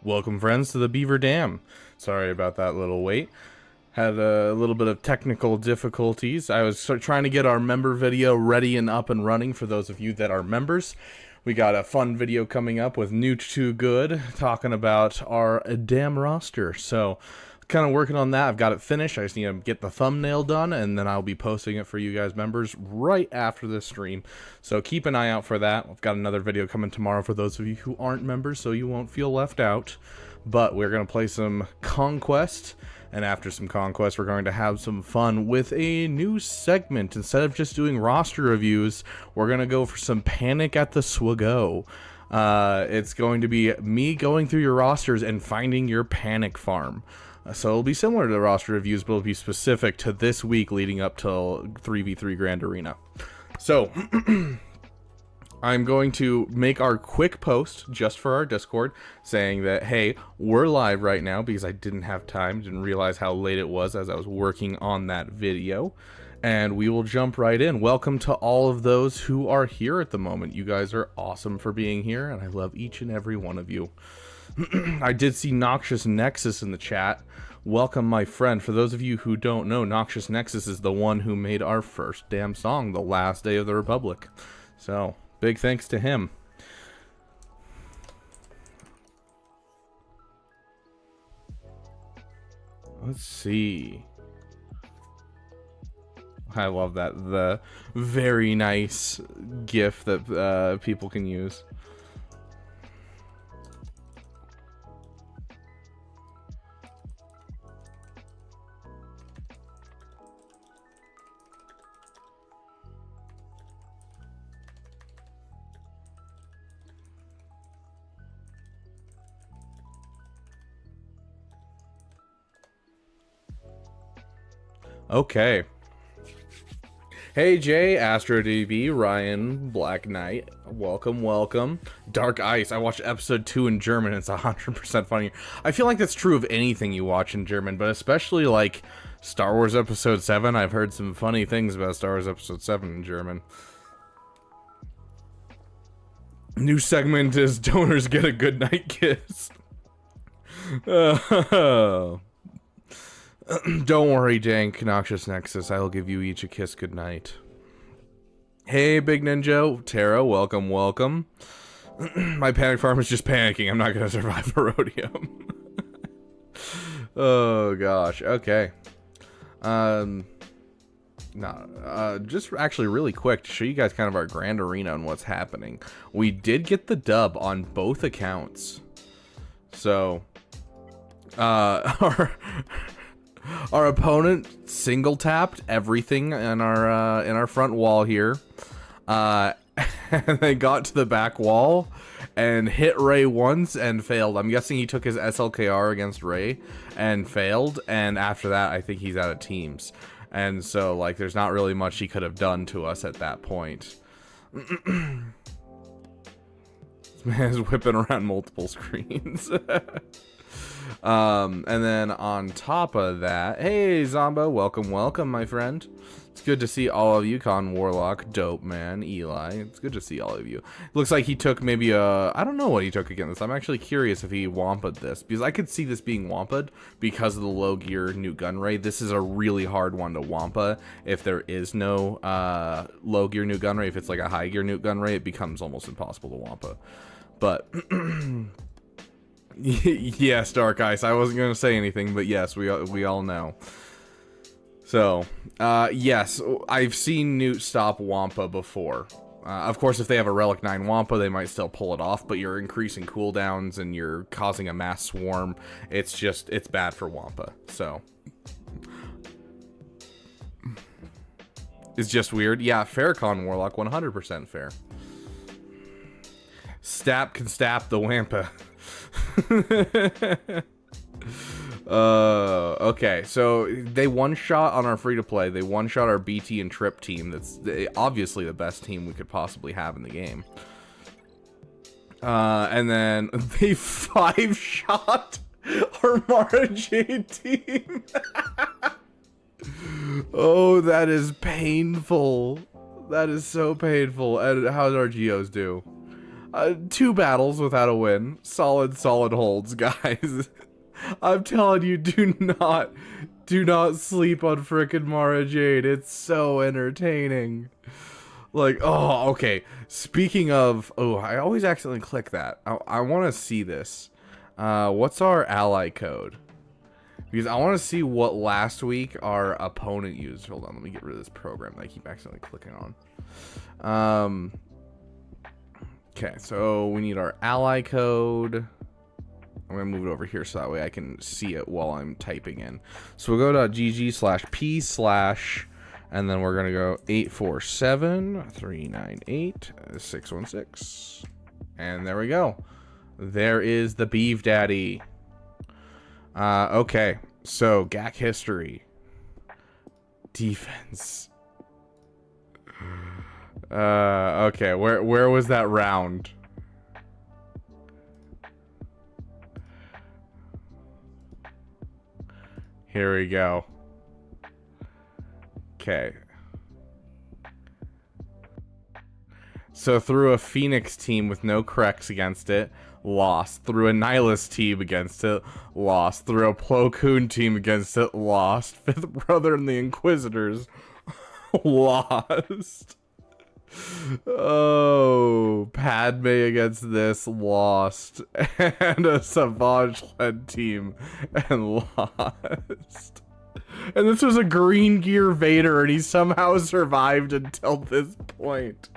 Welcome, friends, to the Beaver Dam. Sorry about that little wait. Had a little bit of technical difficulties. I was trying to get our member video ready and up and running for those of you that are members. We got a fun video coming up with New to Good, talking about our dam roster. So, kind of working on that. I've got it finished. I just need to get the thumbnail done, and then I'll be posting it for you guys members right after this stream. So keep an eye out for that. I've got another video coming tomorrow for those of you who aren't members, so you won't feel left out. But we're going to play some Conquest, and after some Conquest, we're going to have some fun with a new segment. Instead of just doing roster reviews, we're going to go for some Panic at the SWGOH. It's going to be me going through your rosters and finding your panic farm. So it'll be similar to the roster reviews, but it'll be specific to this week leading up till 3v3 Grand Arena. So I'm going to make our quick post just for our Discord saying that, hey, we're live right now, because I didn't have time, didn't realize how late it was as I was working on that video. And we will jump right in. Welcome to all of those who are here at the moment. You guys are awesome for being here, and I love each and every one of you. I did see Noxious Nexus in the chat. Welcome, my friend. For those of you who don't know, Noxious Nexus is the one who made our first damn song, The Last Day of the Republic. So, big thanks to him. Let's see. I love that. The very nice GIF that people can use. Okay. Hey Jay, AstroDB, Ryan, Black Knight, welcome, welcome. Dark Ice, I watched episode 2 in German, it's 100% funny. I feel like that's true of anything you watch in German, but especially like Star Wars episode 7, I've heard some funny things about Star Wars episode 7 in German. New segment is donors get a goodnight kiss. Don't worry, Dank, Noxious Nexus. I will give you each a kiss goodnight. Hey, Big Ninja, Tara, welcome, welcome. My panic farm is just panicking. I'm not going to survive a rodeo. Oh, gosh. Okay. Just actually really quick to show you guys kind of our Grand Arena and what's happening. We did get the dub on both accounts. So, our opponent single tapped everything in our front wall here, and they got to the back wall and hit Ray once and failed. I'm guessing he took his SLKR against Ray and failed, and after that I think he's out of teams, and so like there's not really much he could have done to us at that point. This man is whipping around multiple screens. And then on top of that, hey Zombo, welcome, welcome, my friend. It's good to see all of you. Con Warlock, Dope Man, Eli. It's good to see all of you. Looks like he took maybe I don't know what he took against this. I'm actually curious if he wampa'd this, because I could see this being wampa'd because of the low gear new gun ray. This is a really hard one to wampa if there is no low gear new gun ray. If it's like a high gear new gun ray, it becomes almost impossible to wampa. But yes, Dark Ice. I wasn't going to say anything, but yes, we all know. So, yes, I've seen Newt stop Wampa before. Of course, if they have a Relic 9 Wampa, they might still pull it off, but you're increasing cooldowns and you're causing a mass swarm. It's bad for Wampa, so. It's just weird. Yeah, fair, Con Warlock, 100% fair. Stap can stap the Wampa. Okay, so they one-shot on our free-to-play. They one-shot our BT and Trip team. That's obviously the best team we could possibly have in the game. And then they 5-shot our Mara J team. Oh, that is painful. That is so painful. And how did our Geos do? 2 battles without a win. Solid holds, guys. I'm telling you, do not sleep on frickin' Mara Jade. It's so entertaining. Like, oh, okay. Speaking of, oh, I always accidentally click that. I want to see this. What's our ally code? Because I want to see what last week our opponent used. Hold on, let me get rid of this program that I keep accidentally clicking on. Okay, so we need our ally code. I'm going to move it over here so that way I can see it while I'm typing in. So we'll go .gg/p/ and then we're going to go 847-398-616. And there we go. There is the Beef Daddy. Okay, so GAC history. Defense. Okay, where was that round? Here we go. Okay. So through a Phoenix team with no corrects against it, lost. Through a Nihilist team against it, lost. Through a Plo Koon team against it, lost. Fifth Brother and the Inquisitors, lost. Oh, Padme against this, lost. And a Savage-led team, and lost. And this was a Green Gear Vader, and he somehow survived until this point.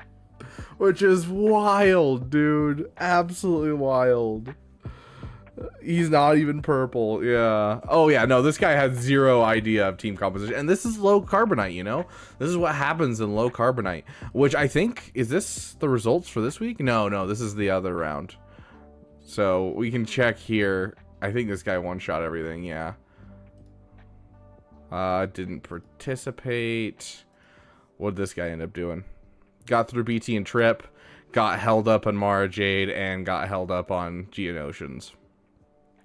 Which is wild, dude. Absolutely wild. He's not even purple. Yeah. Oh, yeah. No, this guy has zero idea of team composition. And this is low carbonite, you know? This is what happens in low carbonite. Which I think... Is this the results for this week? No. This is the other round. So we can check here. I think this guy one-shot everything. Yeah. Didn't participate. What did this guy end up doing? Got through BT and Trip. Got held up on Mara Jade. And got held up on Geonosians.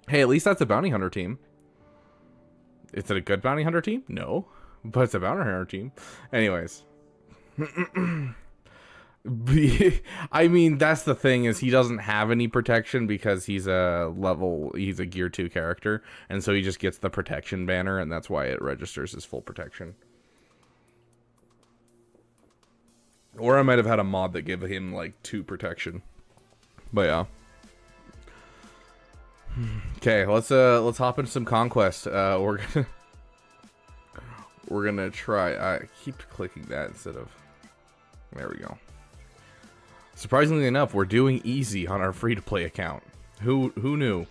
Hey, at least that's a bounty hunter team. Is it a good bounty hunter team? No. But it's a bounty hunter team. Anyways. I mean, that's the thing, is he doesn't have any protection because he's a gear 2 character. And so he just gets the protection banner, and that's why it registers as full protection. Or I might have had a mod that gave him like 2 protection. But yeah. Okay, let's hop into some Conquest. We're gonna try. I keep clicking that instead of. There we go. Surprisingly enough, we're doing easy on our free-to-play account. Who knew?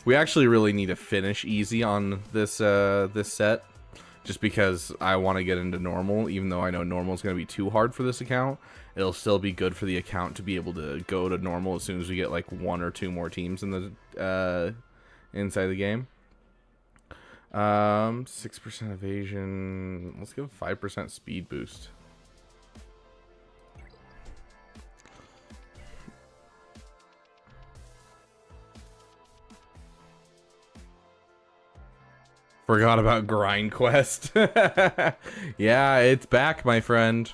We actually really need to finish easy on this this set, just because I want to get into normal. Even though I know normal is gonna be too hard for this account, it'll still be good for the account to be able to go to normal as soon as we get like 1 or 2 more teams in the inside the game. 6% evasion. Let's give 5% speed boost. Forgot about Grind Quest. Yeah, it's back, my friend.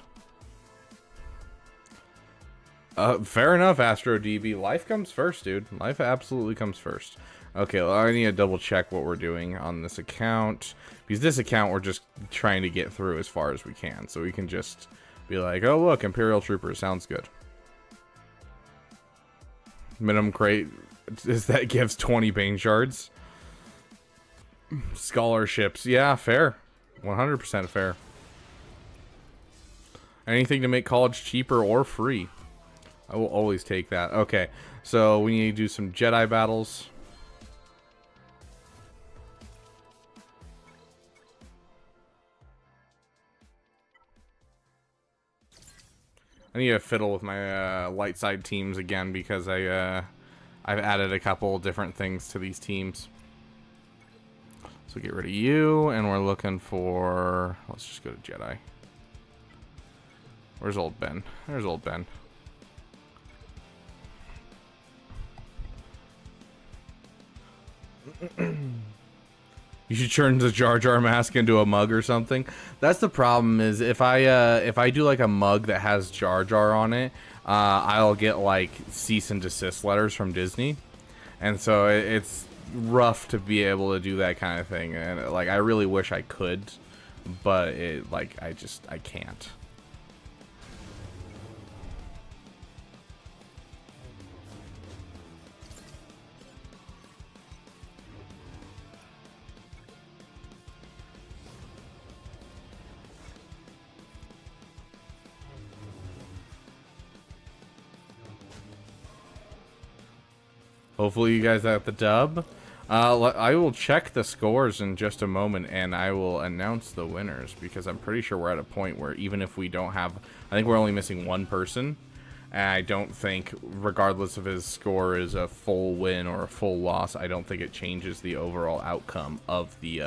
Fair enough, Astro DB. Life comes first, dude. Life absolutely comes first. Okay, well, I need to double check what we're doing on this account. Because this account, we're just trying to get through as far as we can. So we can just be like, oh, look, Imperial Troopers. Sounds good. Minimum crate is that gives 20 Bane Shards. Scholarships. Yeah, fair. 100% fair. Anything to make college cheaper or free. I will always take that. Okay, so we need to do some Jedi battles. I need to fiddle with my light side teams again because I've added a couple different things to these teams. So get rid of you, and we're looking for... Let's just go to Jedi. Where's old Ben? There's old Ben. You should turn the Jar Jar mask into a mug or something. That's the problem, is if I do like a mug that has Jar Jar on it, I'll get like cease and desist letters from Disney, and so it's rough to be able to do that kind of thing. And like, I really wish I could, but it like I can't. Hopefully you guys got the dub. I will check the scores in just a moment, and I will announce the winners, because I'm pretty sure we're at a point where even if we don't have... I think we're only missing one person, and I don't think, regardless of his score is a full win or a full loss, I don't think it changes the overall outcome of the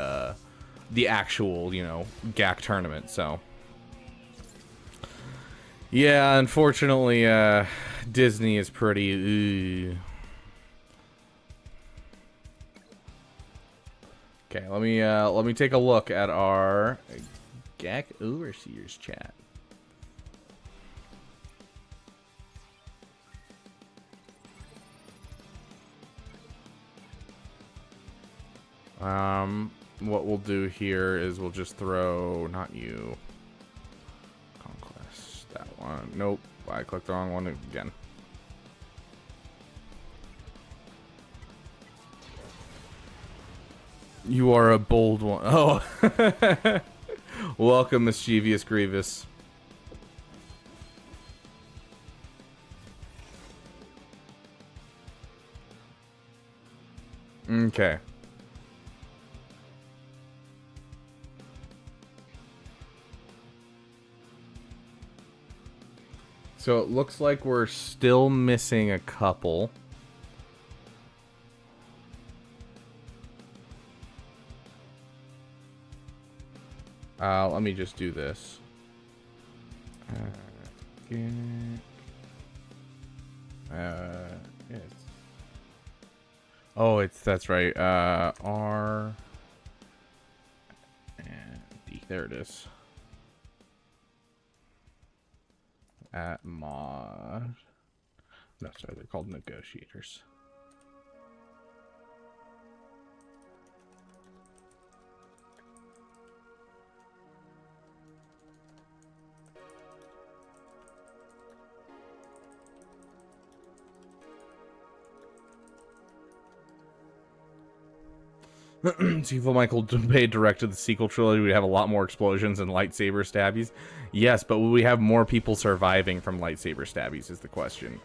actual, you know, GAC tournament, so... Yeah, unfortunately, Disney is pretty... Okay, let me take a look at our GAC overseers chat. What we'll do here is we'll just throw, not you, Conquest, that one. Nope, I clicked the wrong one again. You are a bold one. Oh. Welcome, mischievous Grievous. Okay. So it looks like we're still missing a couple. Let me just do this. That's right. R and D. There it is. At mod. No, sorry, they're called negotiators. Evil Michael Bay directed the sequel trilogy. We'd have a lot more explosions and lightsaber stabbies. Yes, but will we have more people surviving from lightsaber stabbies is the question.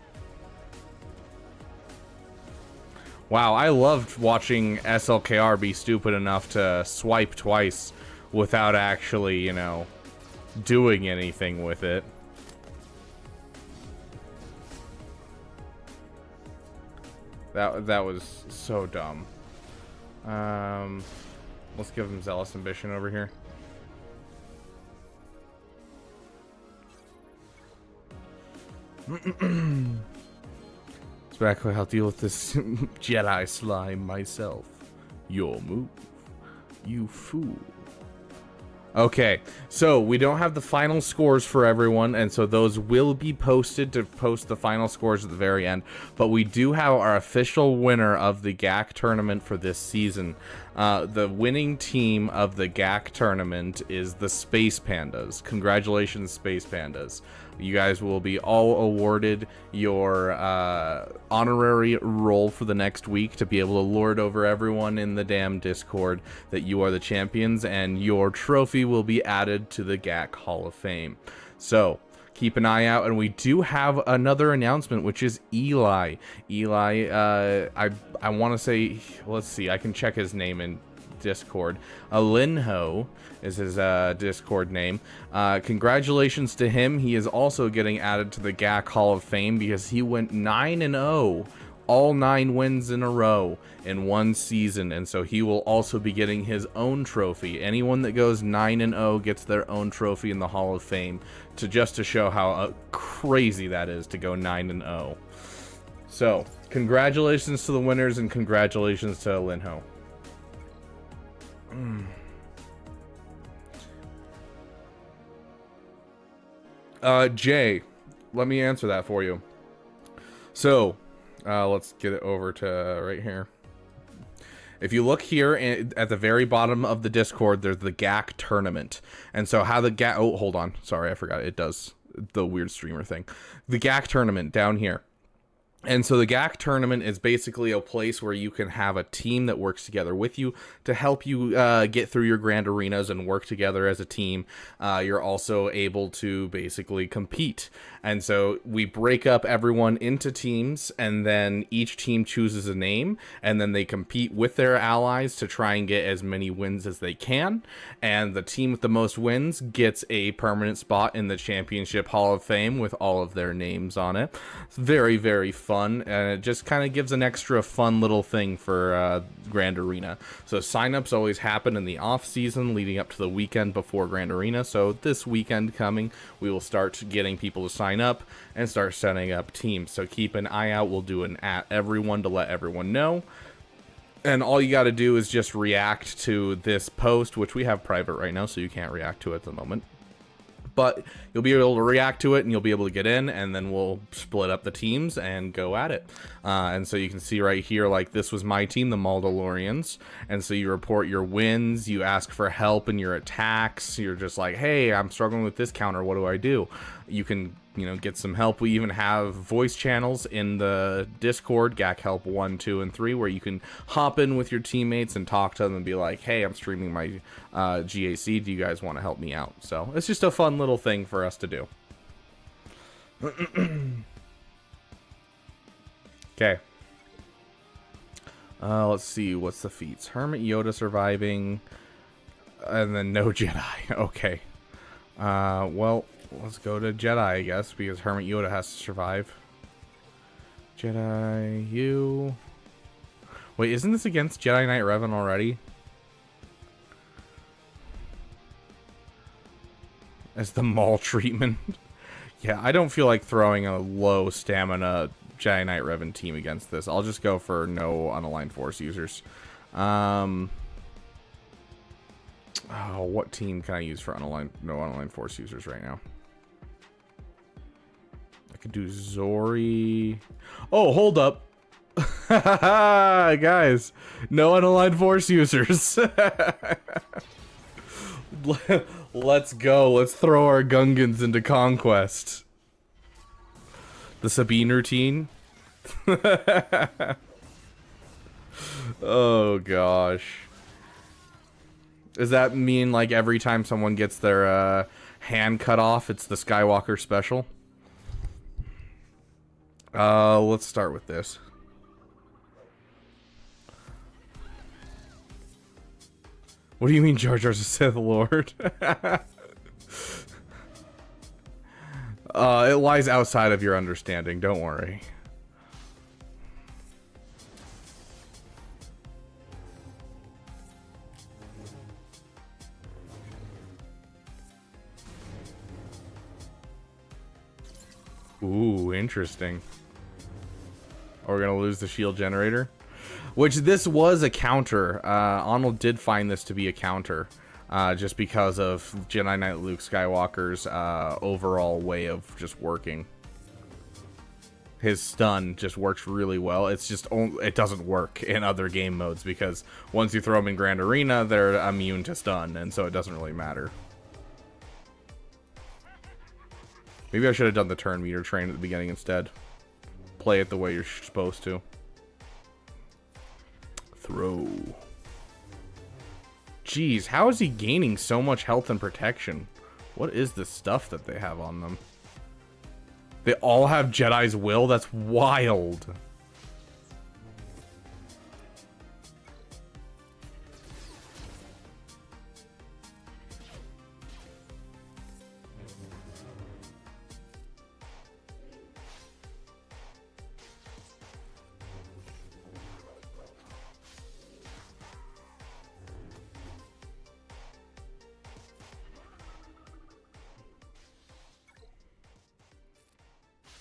Wow, I loved watching SLKR be stupid enough to swipe twice without actually, you know, doing anything with it. That was so dumb. Let's give him Zealous Ambition over here. Exactly, I'll deal with this Jedi slime myself. Your move, you fool. Okay, so we don't have the final scores for everyone, and so those will be posted to post the final scores at the very end. But we do have our official winner of the GAC tournament for this season. The winning team of the GAC tournament is the Space Pandas. Congratulations, Space Pandas. You guys will be all awarded your honorary role for the next week to be able to lord over everyone in the damn Discord that you are the champions, and your trophy will be added to the GAC Hall of Fame. So keep an eye out, and we do have another announcement, which is Eli. Eli, I want to say, let's see, I can check his name in Discord. Linho is his Discord name. Congratulations to him. He is also getting added to the GAC Hall of Fame because he went 9-0, all 9 wins in a row in one season, and so he will also be getting his own trophy. Anyone that goes 9-0 gets their own trophy in the Hall of Fame, just to show how crazy that is to go 9-0. So congratulations to the winners, and congratulations to Linho. Jay, let me answer that for you. So, let's get it over to right here. If you look here at the very bottom of the Discord, there's the GAC tournament. And so how the GAC... Oh, hold on. Sorry, I forgot. It does the weird streamer thing. The GAC tournament down here. And so the GAC tournament is basically a place where you can have a team that works together with you to help you get through your grand arenas and work together as a team. You're also able to basically compete. And so we break up everyone into teams, and then each team chooses a name, and then they compete with their allies to try and get as many wins as they can. And the team with the most wins gets a permanent spot in the Championship Hall of Fame with all of their names on it. It's very, very fun, and it just kind of gives an extra fun little thing for Grand Arena. So signups always happen in the off season leading up to the weekend before Grand Arena. So this weekend coming, we will start getting people to sign up and start setting up teams. So keep an eye out. We'll do an at everyone to let everyone know. And all you got to do is just react to this post, which we have private right now, so you can't react to it at the moment. But you'll be able to react to it, and you'll be able to get in, and then we'll split up the teams and go at it. And so you can see right here, like, this was my team, the Maldalorians. And so you report your wins, you ask for help in your attacks. You're just like, hey, I'm struggling with this counter. What do I do? You can, you know, get some help. We even have voice channels in the Discord, GAC Help 1, 2, and 3, where you can hop in with your teammates and talk to them and be like, hey, I'm streaming my GAC. Do you guys want to help me out? So it's just a fun little thing for us to do. Okay. Let's see. What's the feats? Hermit Yoda surviving. And then no Jedi. Okay. Well, let's go to Jedi, I guess, because Hermit Yoda has to survive. Jedi, you... Wait, isn't this against Jedi Knight Revan already? As the Maul treatment? Yeah, I don't feel like throwing a low stamina Jedi Knight Revan team against this. I'll just go for no unaligned Force users. Oh, what team can I use for no unaligned Force users right now? I could do Zori. Oh, hold up. Guys, no unaligned Force users. Let's go. Let's throw our Gungans into Conquest. The Sabine routine. Oh, gosh. Does that mean, like, every time someone gets their hand cut off, it's the Skywalker special? Let's start with this. What do you mean Jar Jar's a Sith Lord? It lies outside of your understanding, don't worry. Ooh, interesting. Are we gonna lose the shield generator? Which this was a counter. Arnold did find this to be a counter. Just because of Jedi Knight Luke Skywalker's overall way of just working. His stun just works really well. It's just, it doesn't work in other game modes because once you throw them in Grand Arena, they're immune to stun, and so it doesn't really matter. Maybe I should have done the turn meter train at the beginning instead. Play it the way you're supposed to. Throw. Jeez, how is he gaining so much health and protection? What is the stuff that they have on them? They all have Jedi's will? That's wild.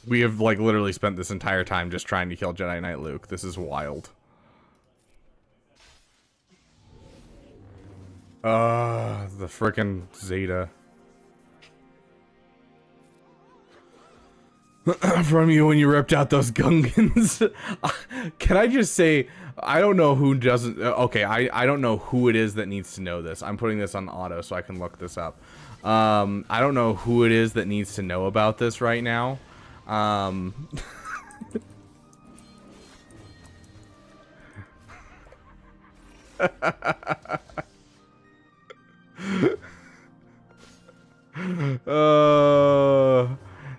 We have, like, literally spent this entire time just trying to kill Jedi Knight Luke. This is wild. The frickin' Zeta. from you when you ripped out those Gungans. Can I just say, I don't know who doesn't. Okay, I don't know who it is that needs to know this. I'm putting this on auto so I can look this up. I don't know who it is that needs to know about this right now.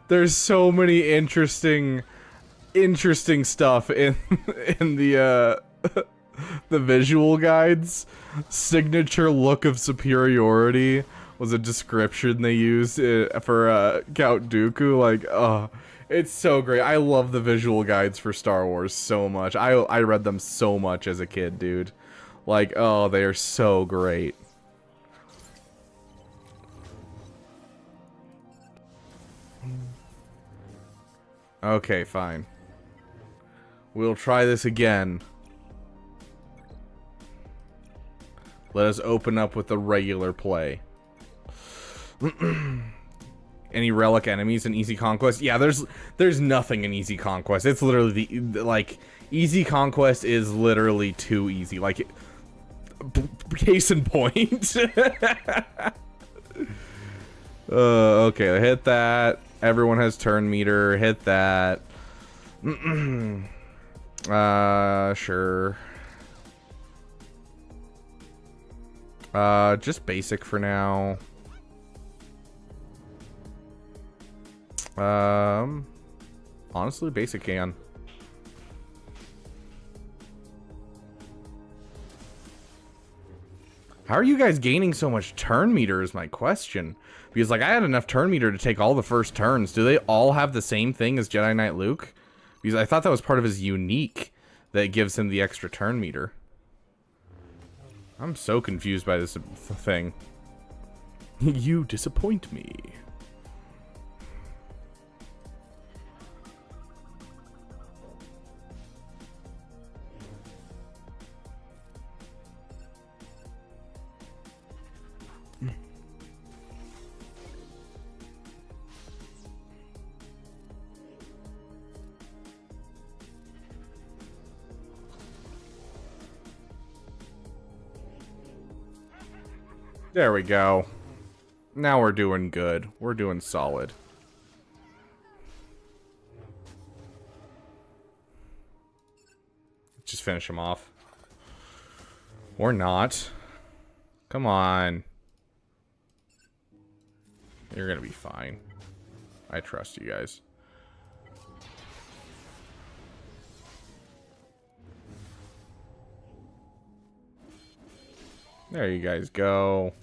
There's so many interesting stuff in the the visual guides. Signature look of superiority was a description they used for Count Dooku. Like, oh, it's so great. I love the visual guides for Star Wars so much. I read them so much as a kid, dude. Like, oh, they are so great. Okay, fine. We'll try this again. Let us open up with the regular play. Any relic enemies in Easy Conquest? Yeah, there's nothing in Easy Conquest. It's literally like Easy Conquest is literally too easy. Like, case in point. Okay, hit that. Everyone has turn meter. Hit that. Sure. Just basic for now. Honestly, basic can. How are you guys gaining so much turn meter is my question. Because, like, I had enough turn meter to take all the first turns. Do they all have the same thing as Jedi Knight Luke? Because I thought that was part of his unique that gives him the extra turn meter. I'm so confused by this thing. You disappoint me. There we go. Now we're doing good. We're doing solid. Just finish him off. Or not. Come on. You're gonna be fine. I trust you guys. There you guys go.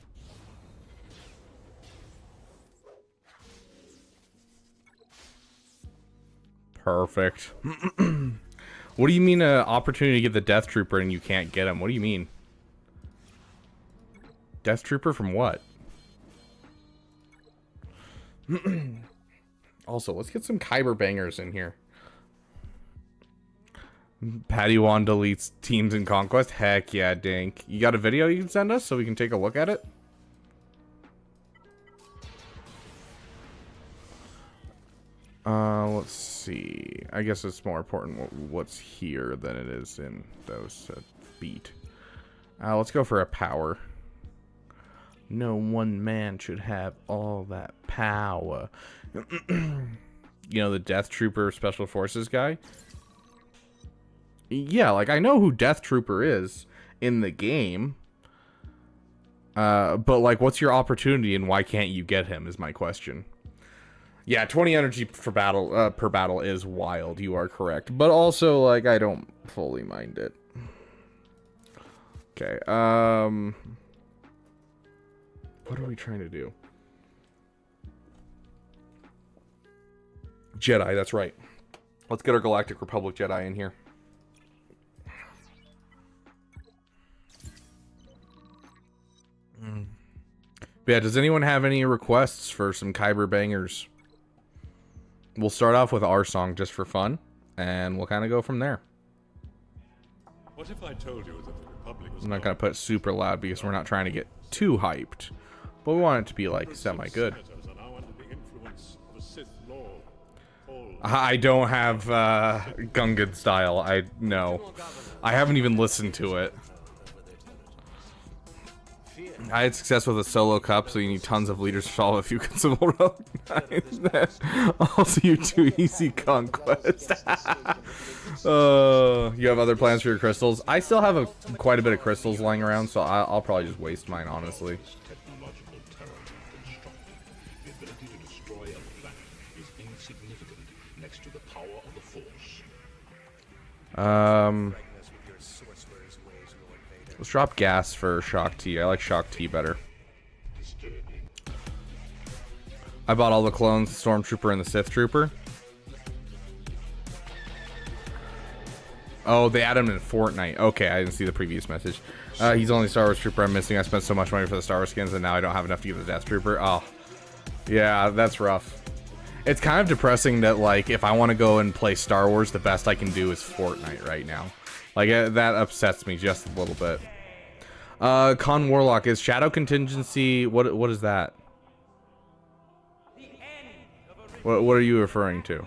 Perfect. What do you mean an opportunity to get the Death Trooper and you can't get him? What do you mean? Death Trooper from what? Also, let's get some Kyber bangers in here. Padawan deletes teams in Conquest? Heck yeah, Dink. You got a video you can send us so we can take a look at it? Let's see. I guess it's more important what's here than it is in those beat. Let's go for a power. No one man should have all that power. You know, the Death Trooper Special Forces guy? Yeah, like, I know who Death Trooper is in the game. But, like, what's your opportunity and why can't you get him is my question. Yeah, 20 energy for battle, per battle is wild. You are correct. But also, like, I don't fully mind it. Okay, what are we trying to do? Jedi, that's right. Let's get our Galactic Republic Jedi in here. But yeah, does anyone have any requests for some Kyber bangers? We'll start off with our song just for fun, and we'll kind of go from there. What if I told you that the Republic was I'm not going to put it super loud because we're not trying to get too hyped. But we want it to be, like, semi-good. senators are now under the influence of a Sith Lord called I don't have Gungan style. No. I haven't even listened to it. I had success with a solo cup, so you need tons of leaders to solve a few consumable road. Also, you're too easy, Conquest. You have other plans for your crystals? I still have quite a bit of crystals lying around, so I'll probably just waste mine, honestly. Let's drop gas for Shock T. I like Shock T better. I bought all the clones, the Stormtrooper and the Sith Trooper. Oh, they added him in Fortnite. Okay, I didn't see the previous message. He's the only Star Wars Trooper I'm missing. I spent so much money for the Star Wars skins, and now I don't have enough to get the Death Trooper. Oh, yeah, that's rough. It's kind of depressing that, like, if I want to go and play Star Wars, the best I can do is Fortnite right now. Like, that upsets me just a little bit. Con Warlock, is Shadow Contingency... What is that? What are you referring to?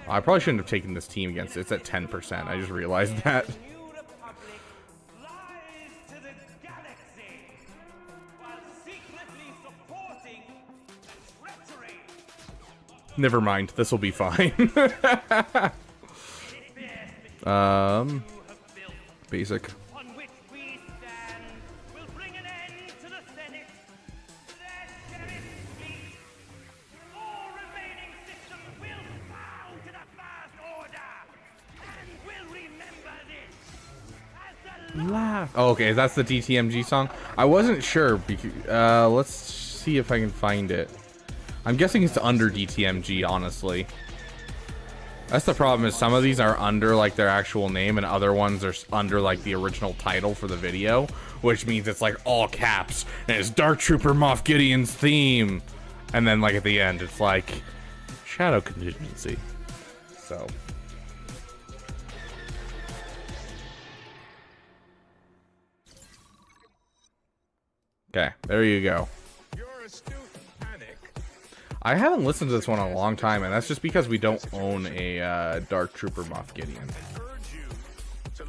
I probably shouldn't have taken this team against it. It's at 10%. I just realized that. Never mind. This will be fine. Basic. Laugh. Oh, okay, that's the DTMG song. I wasn't sure. Let's see if I can find it. I'm guessing it's under DTMG, honestly. That's the problem, is some of these are under like their actual name, and other ones are under like the original title for the video, which means it's like all caps, and it's Dark Trooper Moff Gideon's theme, and then like at the end it's like Shadow Contingency. So. Okay, there you go. I haven't listened to this one in a long time, and that's just because we don't own a Dark Trooper Moff Gideon.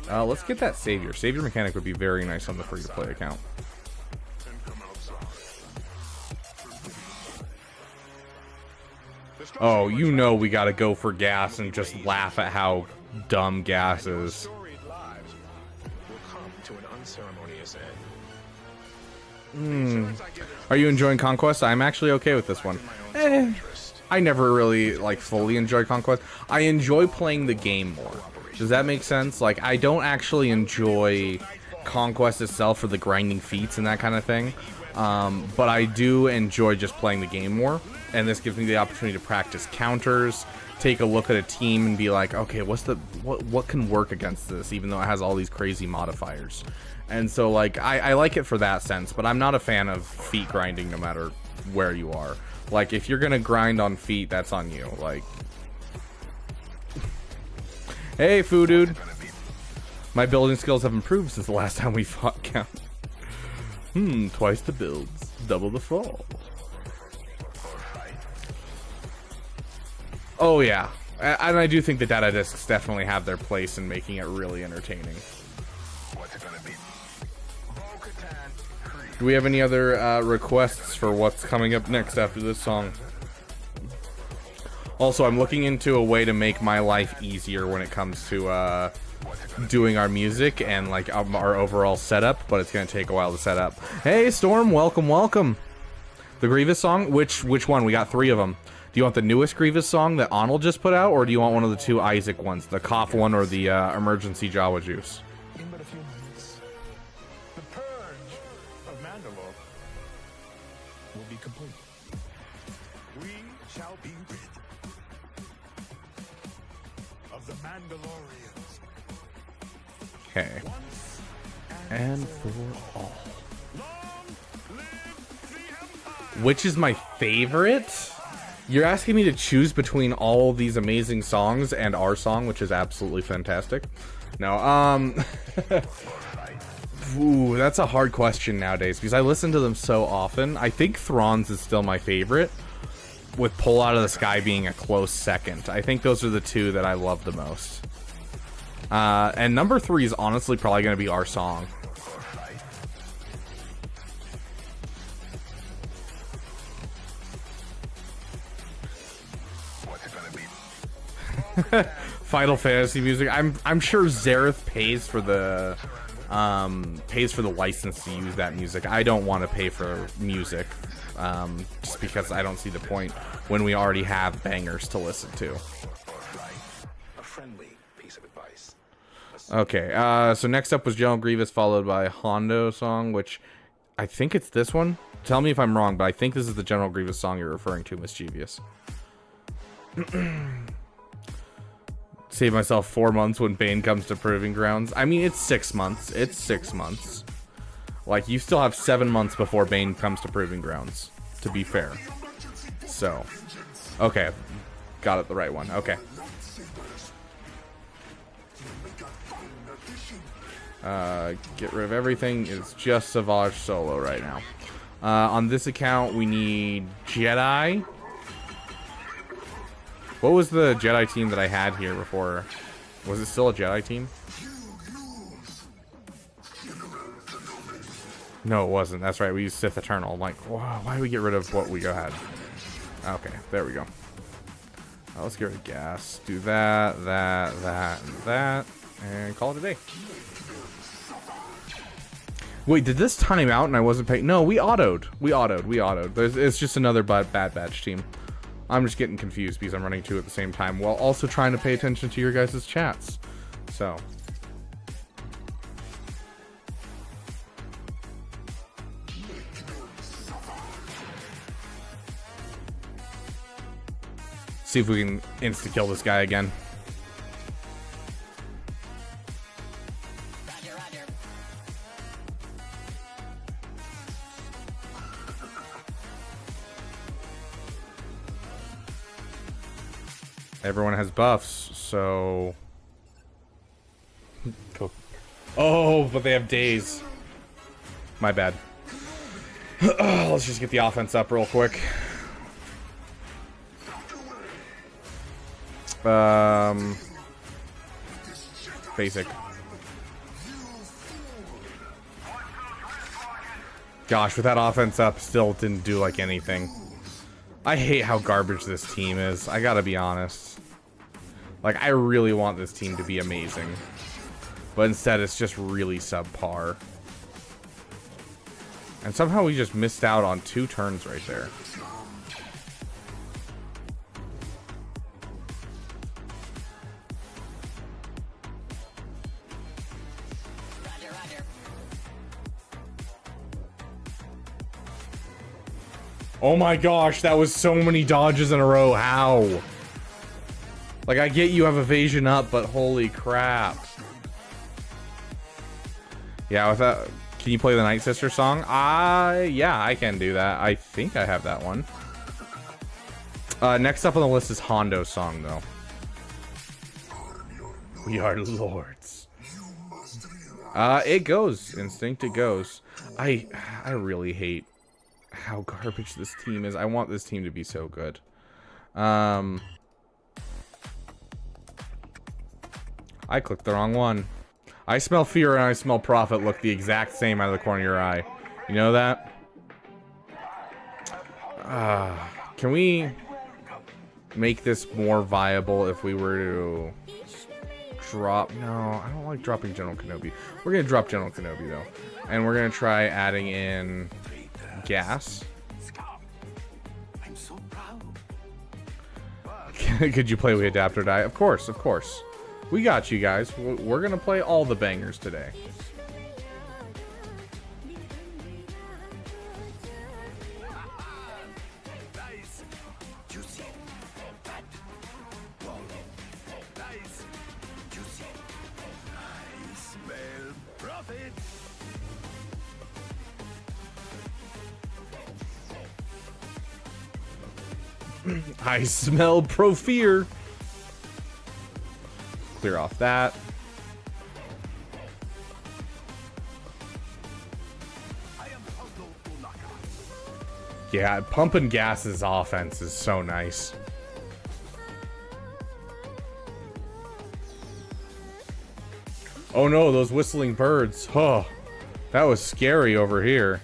Let's get that Savior. Savior mechanic would be very nice on the free-to-play account. Oh, you know we gotta go for gas and just laugh at how dumb gas is. Are you enjoying Conquest? I'm actually okay with this one. I never really like fully enjoy Conquest. I enjoy playing the game more. Does that make sense? Like, I don't actually enjoy Conquest itself for the grinding feats and that kind of thing. But I do enjoy just playing the game more. And this gives me the opportunity to practice counters, take a look at a team and be like, okay, what can work against this, even though it has all these crazy modifiers. And so, like, I like it for that sense, but I'm not a fan of feat grinding no matter where you are. Like, if you're gonna grind on feet, that's on you. Like, hey, Foo Dude. My building skills have improved since the last time we fought count. Twice the builds, double the fall. Oh, yeah. And I do think the data discs definitely have their place in making it really entertaining. Do we have any other requests for what's coming up next after this song? Also, I'm looking into a way to make my life easier when it comes to doing our music and like our overall setup, but it's gonna take a while to set up. Hey, Storm, welcome, welcome. The Grievous song? Which one? We got 3 of them. Do you want the newest Grievous song that Arnold just put out, or do you want one of the 2 Isaac ones, the cough one or the emergency Jawa juice? Okay. And for all. Which is my favorite? You're asking me to choose between all these amazing songs and our song, which is absolutely fantastic. No, Ooh, that's a hard question nowadays because I listen to them so often. I think Thrawn's is still my favorite, with Pull Out of the Sky being a close second. I think those are the two that I love the most. And number 3 is honestly probably going to be Our Song. Final Fantasy music. I'm sure Zareth pays for the license to use that music. I don't want to pay for music, just because I don't see the point when we already have bangers to listen to. Okay, so next up was General Grievous, followed by Hondo song, which I think it's this one. Tell me if I'm wrong, but I think this is the General Grievous song you're referring to, Mischievous. Save myself 4 months when Bane comes to Proving Grounds. I mean, it's 6 months. It's 6 months. Like, you still have 7 months before Bane comes to Proving Grounds, to be fair. So, okay. Got it the right one. Okay. Get rid of everything. It's just SWGOH solo right now. On this account, we need Jedi. What was the Jedi team that I had here before? Was it still a Jedi team? No, it wasn't. That's right. We used Sith Eternal. I'm like, wow, why did we get rid of what we had? Okay, there we go. Let's get rid of gas. Do that, that, and that. And call it a day. Wait, did this time out and I wasn't paying? No, we autoed. We autoed. It's just another Bad Batch team. I'm just getting confused because I'm running two at the same time while also trying to pay attention to your guys' chats. So. See if we can insta-kill this guy again. Everyone has buffs, so... Oh, but they have days. My bad. Let's just get the offense up real quick. Basic. Gosh, with that offense up, still didn't do like anything. I hate how garbage this team is. I gotta be honest. Like, I really want this team to be amazing. But instead, it's just really subpar. And somehow we just missed out on 2 turns right there. Oh my gosh, that was so many dodges in a row. How? Like, I get you have evasion up, but holy crap. Yeah, with that, can you play the Night Sister song? Yeah, I can do that. I think I have that one. Next up on the list is Hondo's song, though. We are lords. It goes. Instinct, it goes. I really hate how garbage this team is. I want this team to be so good. I clicked the wrong one. I smell fear and I smell profit look the exact same out of the corner of your eye. You know that? Can we make this more viable if we were to drop... No, I don't like dropping General Kenobi. We're going to drop General Kenobi, though. And we're going to try adding in gas. Could you play We Adapt or Die? Of course, of course. We got you guys. We're gonna play all the bangers today. I smell pro-fear. Clear off that. Yeah, pumping gas's offense is so nice. Oh no, those whistling birds. Oh, that was scary over here.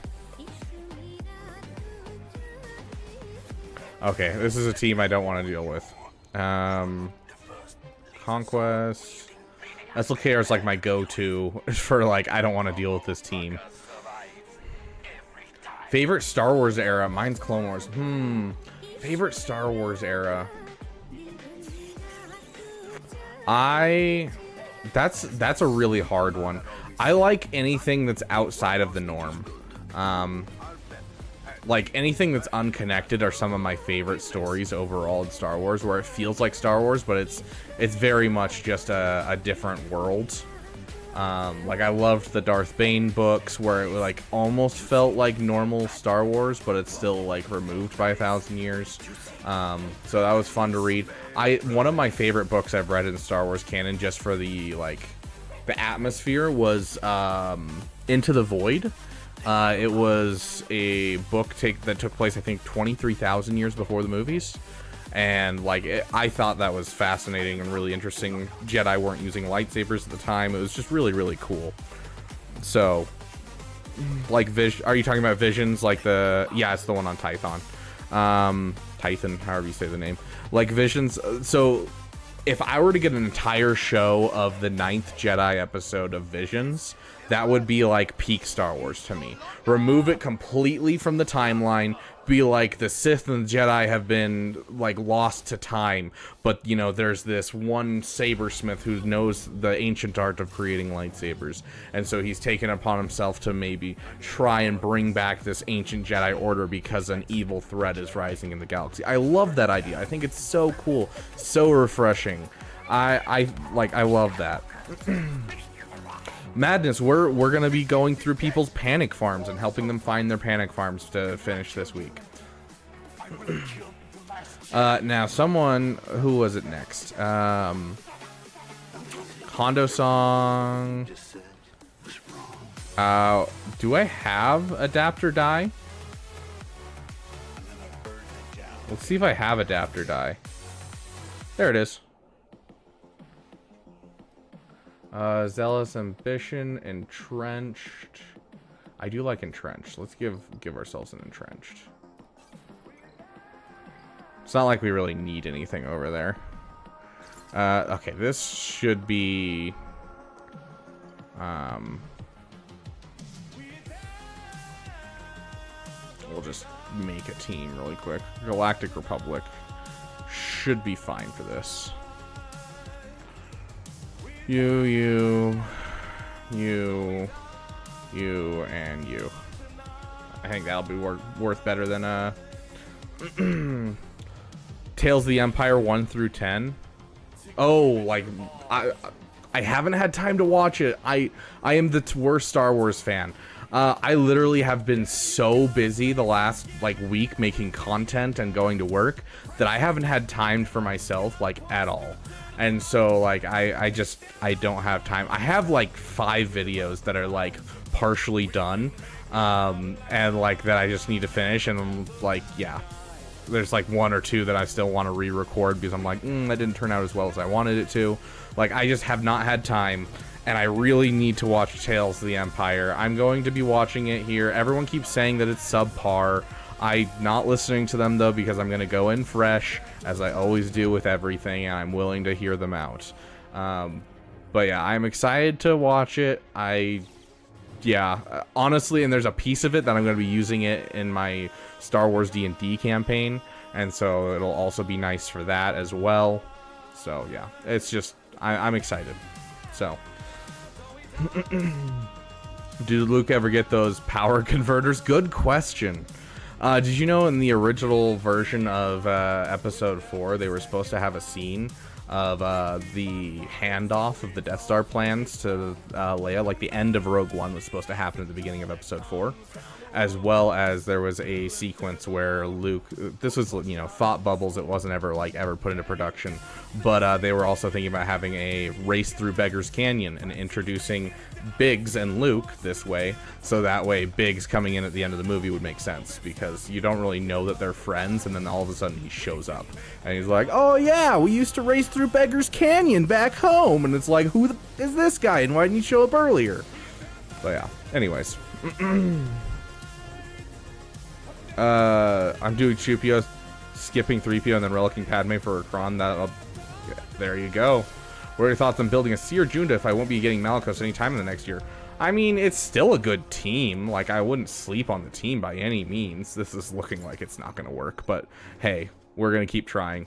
Okay, this is a team I don't want to deal with. Conquest. SLKR is like my go-to for like, I don't want to deal with this team. Favorite Star Wars era? Mine's Clone Wars. Favorite Star Wars era? That's a really hard one. I like anything that's outside of the norm. Like anything that's unconnected are some of my favorite stories overall in Star Wars, where it feels like Star Wars, but it's very much just a different world. Like I loved the Darth Bane books, where it like almost felt like normal Star Wars, but it's still like removed by 1,000 years. So that was fun to read. One of my favorite books I've read in Star Wars canon, just for the atmosphere, was Into the Void. It was a book that took place, I think, 23,000 years before the movies. And like I thought that was fascinating and really interesting. Jedi weren't using lightsabers at the time. It was just really, really cool. So, like, are you talking about Visions? Like yeah, it's the one on Tython. Tython, however you say the name. Like Visions. So, if I were to get an entire show of the 9th Jedi episode of Visions, that would be like peak Star Wars to me. Remove it completely from the timeline. Be like the Sith and the Jedi have been like lost to time, but you know there's this one sabersmith who knows the ancient art of creating lightsabers, and so he's taken upon himself to maybe try and bring back this ancient Jedi order because an evil threat is rising in the galaxy. I love that idea. I think it's so cool, so refreshing. I love that. Madness, we're gonna be going through people's panic farms and helping them find their panic farms to finish this week. Now someone, who was it next? Hondo Song. Do I have Adapt or Die? Let's see if I have Adapt or Die. There it is. Zealous Ambition, Entrenched. I do like Entrenched. Let's give ourselves an Entrenched. It's not like we really need anything over there. Okay, this should be... we'll just make a team really quick. Galactic Republic should be fine for this. You, and you. I think that'll be worth better than Tales of the Empire 1 through 10. Oh, like I haven't had time to watch it. I am the worst Star Wars fan. I literally have been so busy the last like week making content and going to work that I haven't had time for myself like at all. And so like I don't have time. I have like 5 videos that are like partially done and like that I just need to finish, and I'm like, yeah, there's like 1 or 2 that I still want to re-record because I'm like, that didn't turn out as well as I wanted it to. Like I just have not had time, and I really need to watch Tales of the Empire. I'm going to be watching it here. Everyone keeps saying that it's subpar. I'm not listening to them though, because I'm going to go in fresh, as I always do with everything, and I'm willing to hear them out. But yeah, I'm excited to watch it. Honestly, and there's a piece of it that I'm going to be using it in my Star Wars D&D campaign, and so it'll also be nice for that as well. So yeah, it's just, I'm excited. So, did Luke ever get those power converters? Good question. Did you know in the original version of episode 4, they were supposed to have a scene of the handoff of the Death Star plans to Leia? Like the end of Rogue One was supposed to happen at the beginning of episode 4. as well as there was a sequence where Luke, this was, you know, thought bubbles, it wasn't ever like ever put into production, but they were also thinking about having a race through Beggar's Canyon and introducing Biggs and Luke this way, so that way Biggs coming in at the end of the movie would make sense, because you don't really know that they're friends, and then all of a sudden he shows up and he's like, oh yeah, we used to race through Beggar's Canyon back home, and it's like, who is this guy and why didn't you show up earlier? But yeah, anyways. I'm doing 2PO, skipping 3PO, and then relicking Padme for Kron. There you go. What are your thoughts on building a Seer Junda if I won't be getting Malicos anytime in the next year? I mean, it's still a good team. Like, I wouldn't sleep on the team by any means. This is looking like it's not going to work, but hey, we're going to keep trying.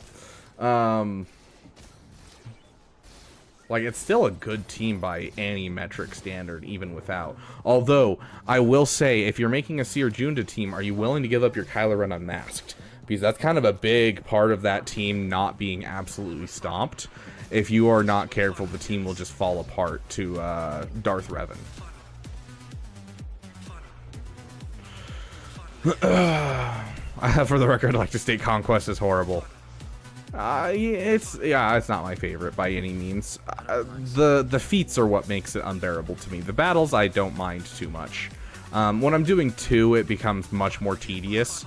Like, it's still a good team by any metric standard, even without. Although, I will say, if you're making a Seer Junda team, are you willing to give up your Kylo Ren Unmasked? Because that's kind of a big part of that team not being absolutely stomped. If you are not careful, the team will just fall apart to Darth Revan. For the record, I'd like to state Conquest is horrible. It's not my favorite by any means. The feats are what makes it unbearable to me. The battles I don't mind too much. When I'm doing 2, it becomes much more tedious.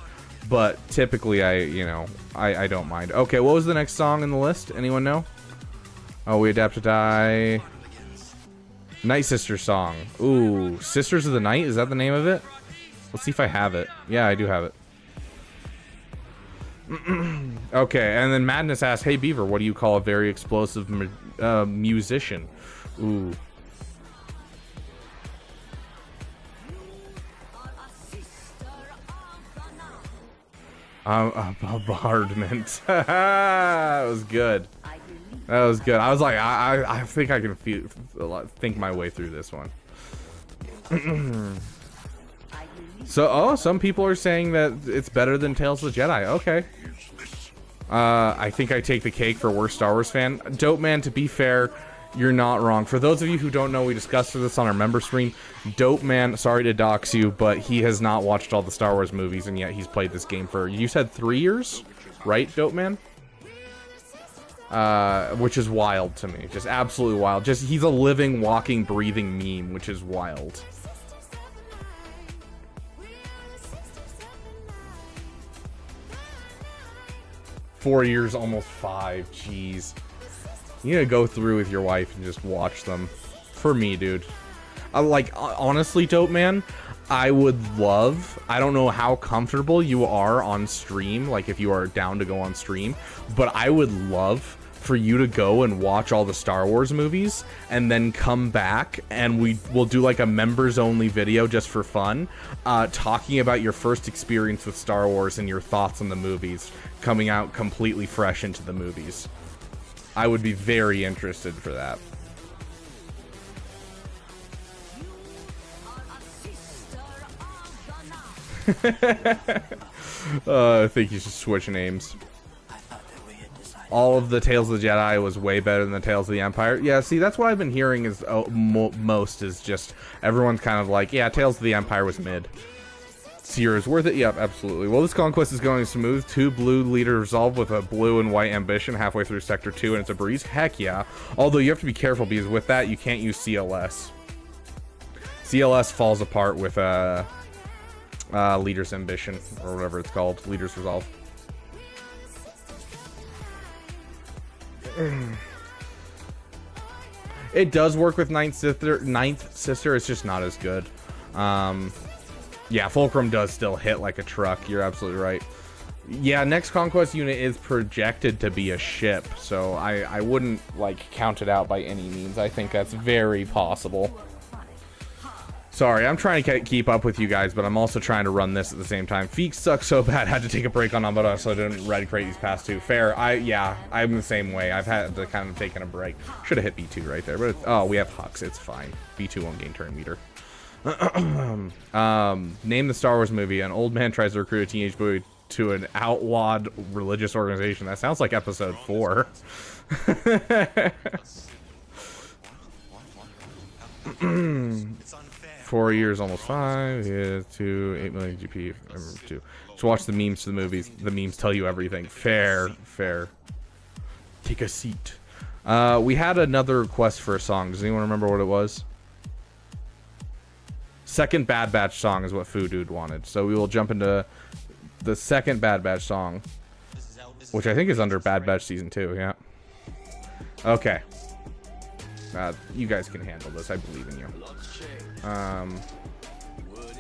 But typically, I don't mind. Okay, what was the next song in the list? Anyone know? Oh, we adapt to die. Night Sister song. Ooh, Sisters of the Night? Is that the name of it? Let's see if I have it. Yeah, I do have it. Okay, and then Madness asks, hey Beaver, what do you call a very explosive musician? Ooh. A bombardment. That was good. That was good. I was like, I think I can think my way through this one. So, some people are saying that it's better than Tales of the Jedi. Okay. I think I take the cake for worst Star Wars fan. Dope Man, to be fair, you're not wrong. For those of you who don't know, we discussed this on our member stream. Dope Man, sorry to dox you, but he has not watched all the Star Wars movies, and yet he's played this game for, you said 3 years? Right, Dope Man? Which is wild to me. Just absolutely wild. Just, he's a living, walking, breathing meme, which is wild. Four years, almost 5. Jeez. You gotta go through with your wife and just watch them. For me, dude. Like, honestly, Dope Man, I would love, I don't know how comfortable you are on stream, like if you are down to go on stream, but I would love for you to go and watch all the Star Wars movies and then come back and we'll do like a members only video just for fun, talking about your first experience with Star Wars and your thoughts on the movies, coming out completely fresh into the movies. I would be very interested for that. I think you should switch names. All of the Tales of the Jedi was way better than the Tales of the Empire. Yeah, see, that's what I've been hearing is most is just everyone's kind of like, yeah, Tales of the Empire was mid. Seer is worth it? Yep, absolutely. Well, this conquest is going smooth. 2 blue leaders resolved with a blue and white ambition halfway through Sector 2, and it's a breeze. Heck yeah. Although you have to be careful because with that, you can't use CLS. CLS falls apart with Leader's Ambition, or whatever it's called. Leader's Resolve. It does work with Ninth Sister. It's just not as good. Yeah, Fulcrum does still hit like a truck. You're absolutely right. Yeah, next Conquest unit is projected to be a ship, so I wouldn't like count it out by any means. I think that's very possible. Sorry, I'm trying to keep up with you guys, but I'm also trying to run this at the same time. Feek sucks so bad, had to take a break on them, but also didn't red crate these past 2. Fair. Yeah, I'm the same way. I've had to kind of taken a break. Should have hit B2 right there, but oh, we have Hux. It's fine. B2 won't gain turn meter. Name the Star Wars movie. An old man tries to recruit a teenage boy to an outlawed religious organization. That sounds like episode 4. 4 years, almost 5. Yeah, 2, 8 million GP. 2. Just watch the memes to the movies. The memes tell you everything. Fair. Take a seat. We had another request for a song. Does anyone remember what it was? Second Bad Batch song is what Foo Dude wanted. So we will jump into the second Bad Batch song, which I think is under Bad Batch Season 2, yeah. Okay. You guys can handle this. I believe in you.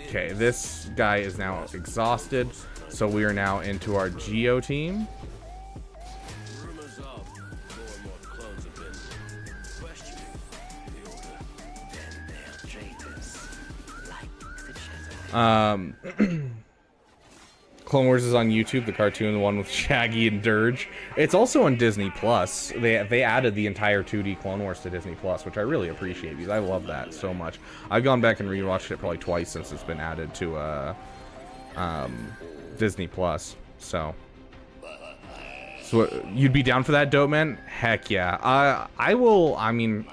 Okay, this guy is now exhausted, so we are now into our Geo team. Clone Wars is on YouTube, the cartoon, the one with Shaggy and Dirge. It's also on Disney Plus. They added the entire 2D Clone Wars to Disney Plus, which I really appreciate because I love that so much. I've gone back and rewatched it probably twice since it's been added to Disney Plus. So you'd be down for that, Dope Man? Heck yeah. I will. I mean,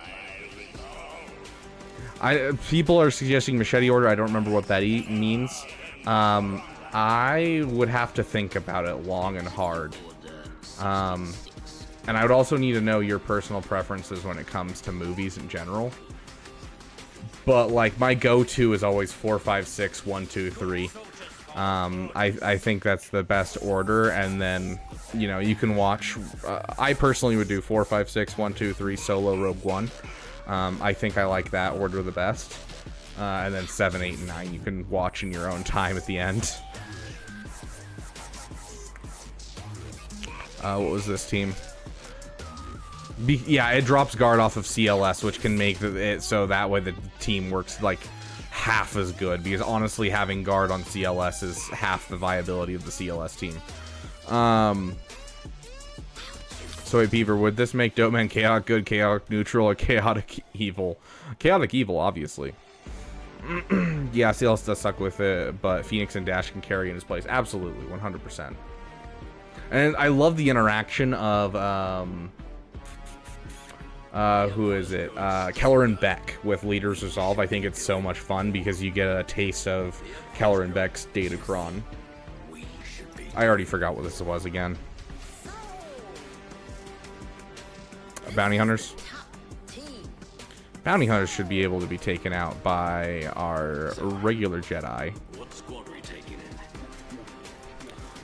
people are suggesting machete order. I don't remember what that means. I would have to think about it long and hard. And I would also need to know your personal preferences when it comes to movies in general. But like my go-to is always 4, 5, 6, 1, 2, 3. I think that's the best order, and then you can watch. I personally would do 4, 5, 6, 1, 2, 3 Solo, Rogue One. I think I like that order the best. And then 7, 8, and 9 you can watch in your own time at the end. What was this team? Yeah, it drops guard off of CLS, which can make it so that way the team works like half as good, because honestly having guard on CLS is half the viability of the CLS team. So wait, Beaver, would this make Dope Man chaotic good, chaotic neutral, or chaotic evil? Chaotic evil, obviously. Yeah, CLS does suck with it, but Phoenix and Dash can carry in his place. Absolutely, 100%. And I love the interaction of, who is it? Keller and Beck with Leaders Resolve. I think it's so much fun because you get a taste of Keller and Beck's Datacron. I already forgot what this was again. Bounty Hunters. Bounty Hunters should be able to be taken out by our regular Jedi.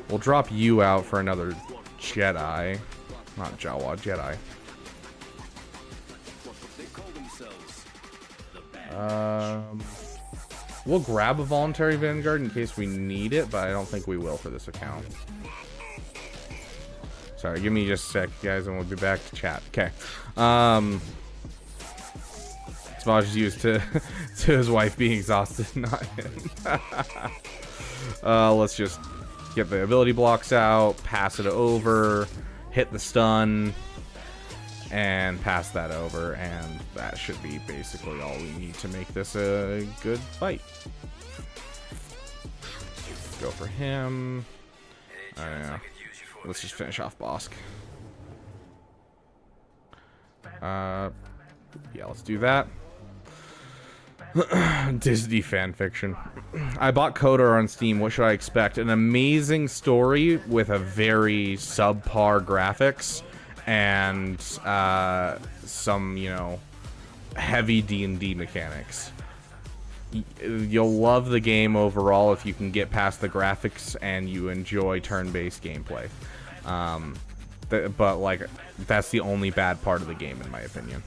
We'll drop you out for another Jedi. Not Jawa, Jedi. We'll grab a voluntary Vanguard in case we need it, but I don't think we will for this account. Sorry, give me just a sec, guys, and we'll be back to chat. Okay. Smaj is used to his wife being exhausted, not him. Let's just get the ability blocks out, pass it over, hit the stun, and pass that over, and that should be basically all we need to make this a good fight. Go for him. Let's just finish off Bosk. Yeah, let's do that. Disney fanfiction. I bought KOTOR on Steam. What should I expect? An amazing story with a very subpar graphics and some, heavy D&D mechanics. You'll love the game overall if you can get past the graphics and you enjoy turn-based gameplay. But like, that's the only bad part of the game, in my opinion.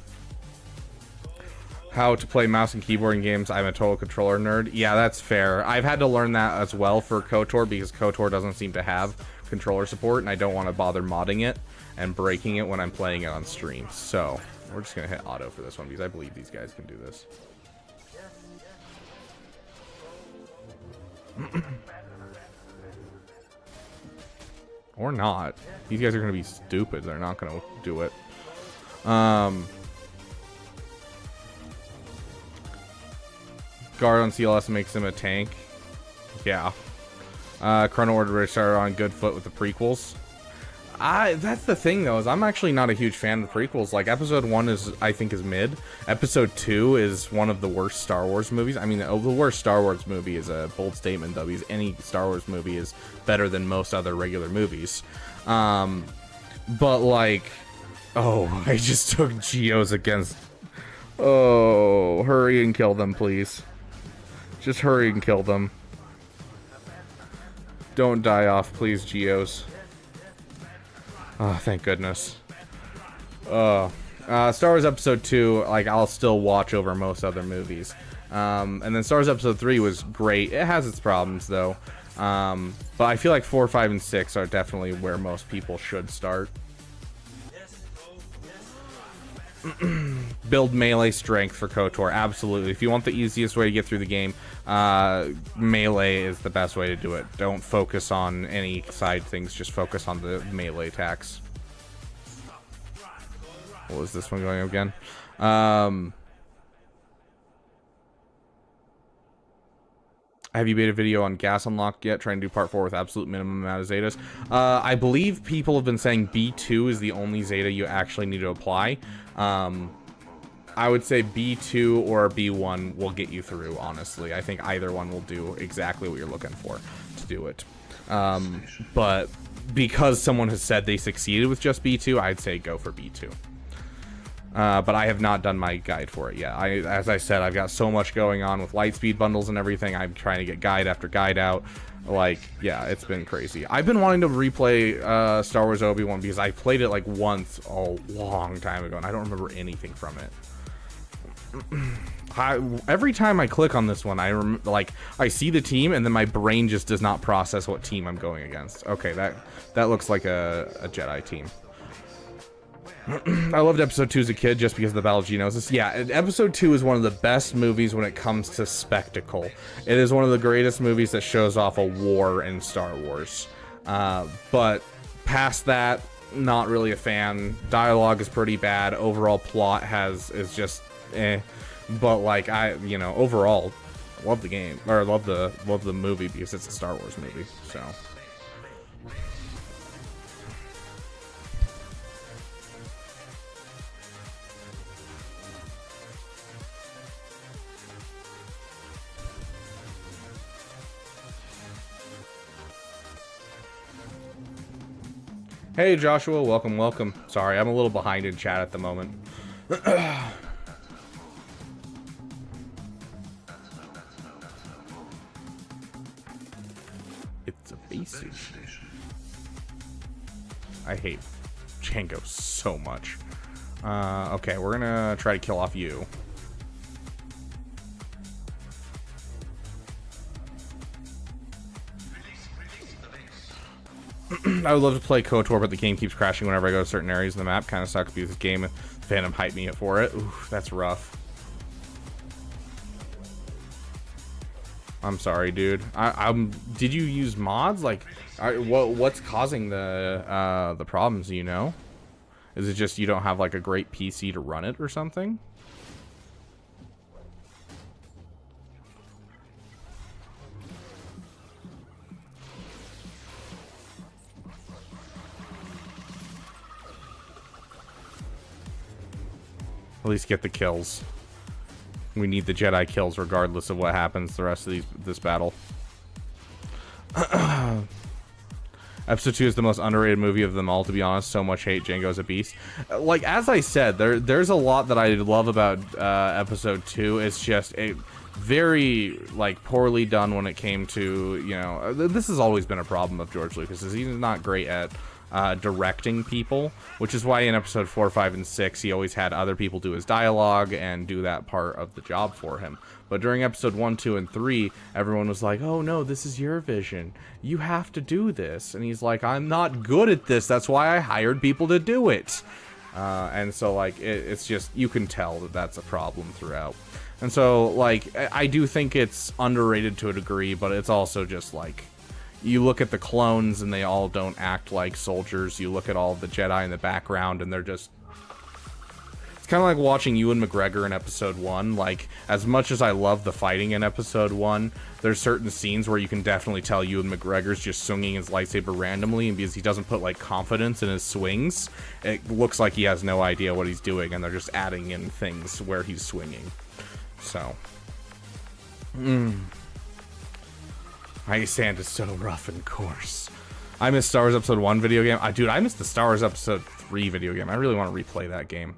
How to play mouse and keyboard in games. I'm a total controller nerd. Yeah, that's fair. I've had to learn that as well for KOTOR because KOTOR doesn't seem to have controller support, and I don't want to bother modding it and breaking it when I'm playing it on stream. So we're just gonna hit auto for this one because I believe these guys can do this. Or not. These guys are gonna be stupid. They're not gonna do it. Guard on CLS makes him a tank. Yeah. Chrono Order started on good foot with the prequels. That's the thing though, is I'm actually not a huge fan of the prequels. Like episode 1 I think is mid. Episode 2 is one of the worst Star Wars movies. I mean, the worst Star Wars movie is a bold statement though, because any Star Wars movie is better than most other regular movies. But like, oh, I just took Geos against. Oh, hurry and kill them, please. Just hurry and kill them. Don't die off, please, Geos. Oh, thank goodness. Star Wars Episode 2, like, I'll still watch over most other movies. And then Star Wars Episode 3 was great. It has its problems, though. But I feel like 4, 5, and 6 are definitely where most people should start. Build melee strength for KOTOR, absolutely. If you want the easiest way to get through the game, melee is the best way to do it. Don't focus on any side things, just focus on the melee attacks. What was this one going again? Have you made a video on gas unlock yet? Trying to do part 4 with absolute minimum amount of Zetas. I believe people have been saying B2 is the only Zeta you actually need to apply. I would say B2 or B1 will get you through, honestly. I think either one will do exactly what you're looking for to do it. But because someone has said they succeeded with just B2, I'd say go for B2. But I have not done my guide for it yet. As I said, I've got so much going on with Lightspeed bundles and everything. I'm trying to get guide after guide out. Like, yeah, it's been crazy. I've been wanting to replay Star Wars Obi-Wan because I played it like once a long time ago, and I don't remember anything from it. Every time I click on this one, I see the team, and then my brain just does not process what team I'm going against. Okay, that looks like a Jedi team. I loved episode 2 as a kid just because of the Battle of Geonosis. Yeah, episode 2 is one of the best movies when it comes to spectacle. It is one of the greatest movies that shows off a war in Star Wars. But past that, not really a fan. Dialogue is pretty bad. Overall plot is just eh. But like overall, love the game, or love the movie because it's a Star Wars movie. So. Hey Joshua, welcome. Sorry, I'm a little behind in chat at the moment. It's a basic. I hate Django so much. Okay, we're gonna try to kill off you. I would love to play KOTOR, but the game keeps crashing whenever I go to certain areas of the map. Kind of sucks because this game, Phantom hyped me for it. Ooh, that's rough. I'm sorry, dude. Did you use mods? Like, what's causing the problems? Do you know? Is it just you don't have like a great PC to run it or something? At least get the kills. We need the Jedi kills regardless of what happens the rest of this battle. Episode 2 is the most underrated movie of them all, to be honest. So much hate. Django's a beast. Like, as I said, there's a lot that I love about Episode 2. It's just a very, like, poorly done when it came to, this has always been a problem of George Lucas, is he's not great at directing people, which is why in episode 4, 5, and 6 he always had other people do his dialogue and do that part of the job for him. But during episode 1, 2, and 3, everyone was like, oh no, this is your vision, you have to do this, and he's like, I'm not good at this, that's why I hired people to do it. And so like it's just, you can tell that that's a problem throughout. And so like I do think it's underrated to a degree, but it's also just like, you look at the clones and they all don't act like soldiers. You look at all the Jedi in the background and they're just... It's kind of like watching Ewan McGregor in episode 1. Like, as much as I love the fighting in episode 1, there's certain scenes where you can definitely tell Ewan McGregor's just swinging his lightsaber randomly, and because he doesn't put like confidence in his swings, it looks like he has no idea what he's doing, and they're just adding in things where he's swinging. So, Ice Sand is so rough and coarse. I miss Star Wars Episode 1 video game. Dude, I missed the Star Wars Episode 3 video game. I really want to replay that game.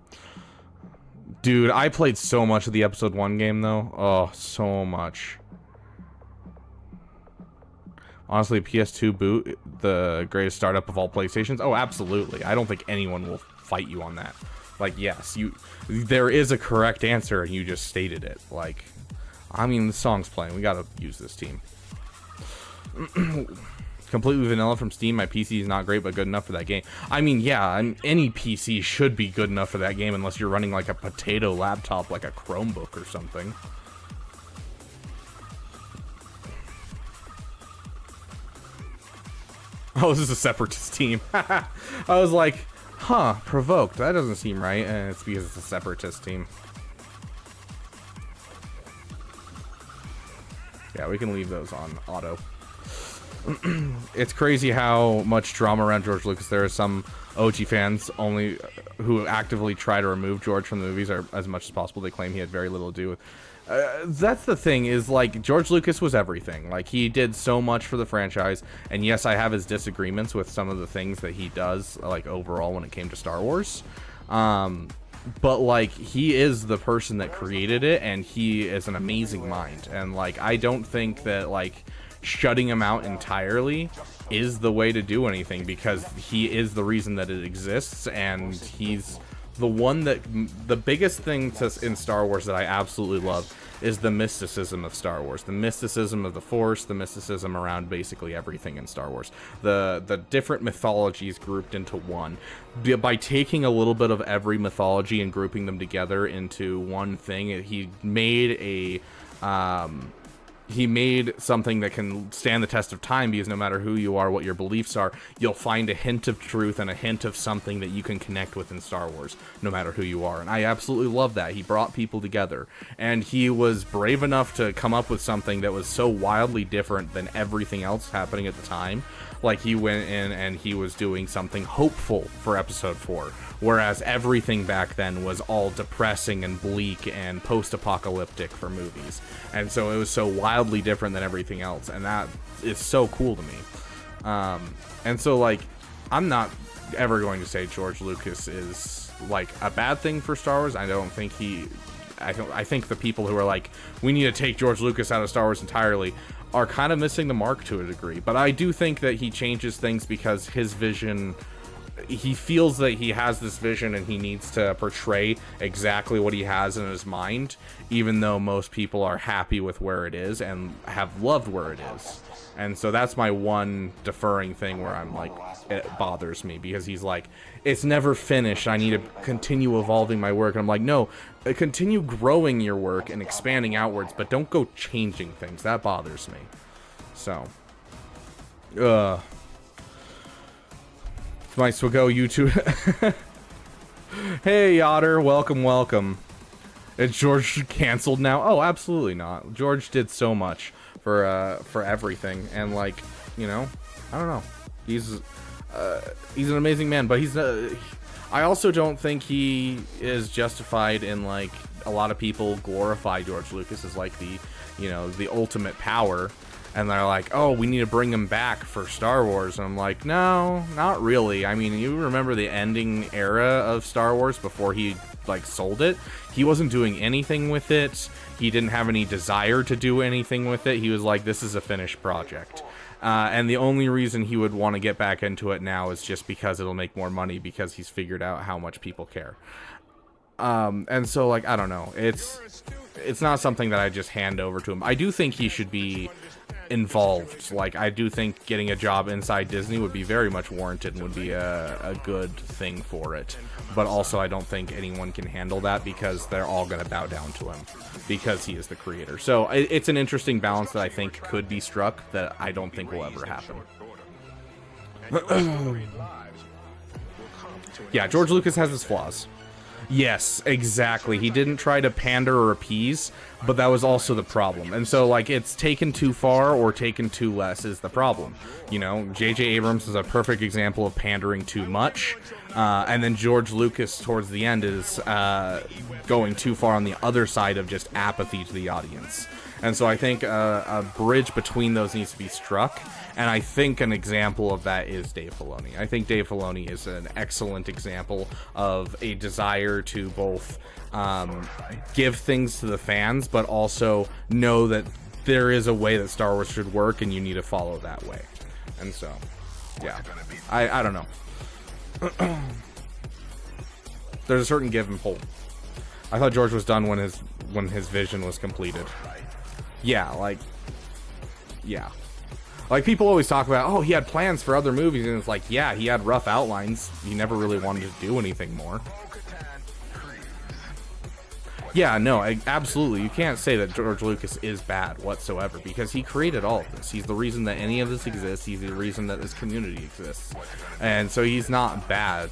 Dude, I played so much of the Episode 1 game, though. Oh, so much. Honestly, PS2 boot, the greatest startup of all PlayStations? Oh, absolutely. I don't think anyone will fight you on that. Like, yes, there is a correct answer, and you just stated it. Like, I mean, the song's playing. We gotta use this team. Completely vanilla from Steam. My PC is not great, but good enough for that game. I mean, yeah, any PC should be good enough for that game unless you're running like a potato laptop, like a Chromebook or something. Oh, this is a Separatist team. I was like, huh, provoked. That doesn't seem right. And it's because it's a Separatist team. Yeah, we can leave those on auto. It's crazy how much drama around George Lucas there are. Some OG fans only who actively try to remove George from the movies are, as much as possible. They claim he had very little to do with. That's the thing, is like George Lucas was everything. Like, he did so much for the franchise, and yes, I have his disagreements with some of the things that he does, like overall when it came to Star Wars. But like, he is the person that created it, and he is an amazing mind. And like, I don't think that like shutting him out entirely is the way to do anything, because he is the reason that it exists, and he's the one that the biggest thing in Star Wars that I absolutely love is the mysticism of Star Wars, the mysticism of the Force, the mysticism around basically everything in Star Wars, the different mythologies grouped into one. By taking a little bit of every mythology and grouping them together into one thing, he made something that can stand the test of time, because no matter who you are, what your beliefs are, you'll find a hint of truth and a hint of something that you can connect with in Star Wars, no matter who you are. And I absolutely love that. He brought people together, and he was brave enough to come up with something that was so wildly different than everything else happening at the time. Like, he went in and he was doing something hopeful for Episode 4, whereas everything back then was all depressing and bleak and post-apocalyptic for movies. And so it was so wildly different than everything else, and that is so cool to me. And so, like, I'm not ever going to say George Lucas is like a bad thing for Star Wars. I don't think I think the people who are like, we need to take George Lucas out of Star Wars entirely, are kind of missing the mark to a degree. But I do think that he changes things because his vision, he feels that he has this vision and he needs to portray exactly what he has in his mind, even though most people are happy with where it is and have loved where it is. And so that's my one deferring thing where I'm like, it bothers me, because he's like, it's never finished, I need to continue evolving my work. And I'm like, no, continue growing your work and expanding outwards, but don't go changing things. That bothers me. So, my SWGOH YouTube. Hey, Otter, welcome. Is George canceled now? Oh, absolutely not. George did so much for everything, and like, you know, I don't know. He's an amazing man, but I also don't think he is justified in, like, a lot of people glorify George Lucas as like the, you know, the ultimate power. And they're like, oh, we need to bring him back for Star Wars. And I'm like, no, not really. I mean, you remember the ending era of Star Wars before he, like, sold it? He wasn't doing anything with it. He didn't have any desire to do anything with it. He was like, this is a finished project. And the only reason he would want to get back into it now is just because it'll make more money, because he's figured out how much people care. And so, like, I don't know. It's not something that I just hand over to him. I do think he should be involved. Like, I do think getting a job inside Disney would be very much warranted and would be a good thing for it. But also, I don't think anyone can handle that, because they're all going to bow down to him because he is the creator. So it's an interesting balance that I think could be struck that I don't think will ever happen. Yeah, George Lucas has his flaws. Yes, exactly. He didn't try to pander or appease, but that was also the problem. And so, like, it's taken too far or taken too less is the problem. You know, J.J. Abrams is a perfect example of pandering too much, and then George Lucas towards the end is going too far on the other side of just apathy to the audience. And so I think a bridge between those needs to be struck. And I think an example of that is Dave Filoni. I think Dave Filoni is an excellent example of a desire to both give things to the fans, but also know that there is a way that Star Wars should work, and you need to follow that way. And so, yeah, I don't know. There's a certain give and pull. I thought George was done when his vision was completed. Yeah, like, yeah. Like, people always talk about, oh, he had plans for other movies, and it's like, yeah, he had rough outlines. He never really wanted to do anything more. Yeah, no, absolutely. You can't say that George Lucas is bad whatsoever, because he created all of this. He's the reason that any of this exists. He's the reason that this community exists. And so he's not bad,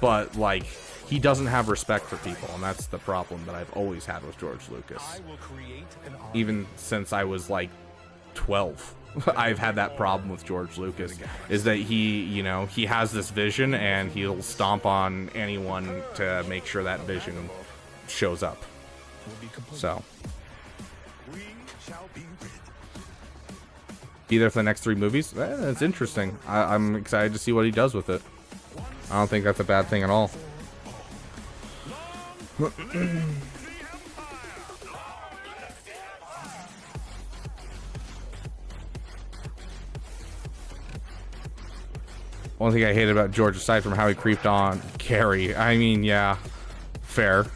but, like, he doesn't have respect for people, and that's the problem that I've always had with George Lucas. Even since I was, like, 12. I've had that problem with George Lucas, is that he has this vision, and he'll stomp on anyone to make sure that vision shows up. So, be there for the next 3 movies. It's interesting. I'm excited to see what he does with it. I don't think that's a bad thing at all. One thing I hated about George, aside from how he creeped on Carrie, I mean, yeah, fair,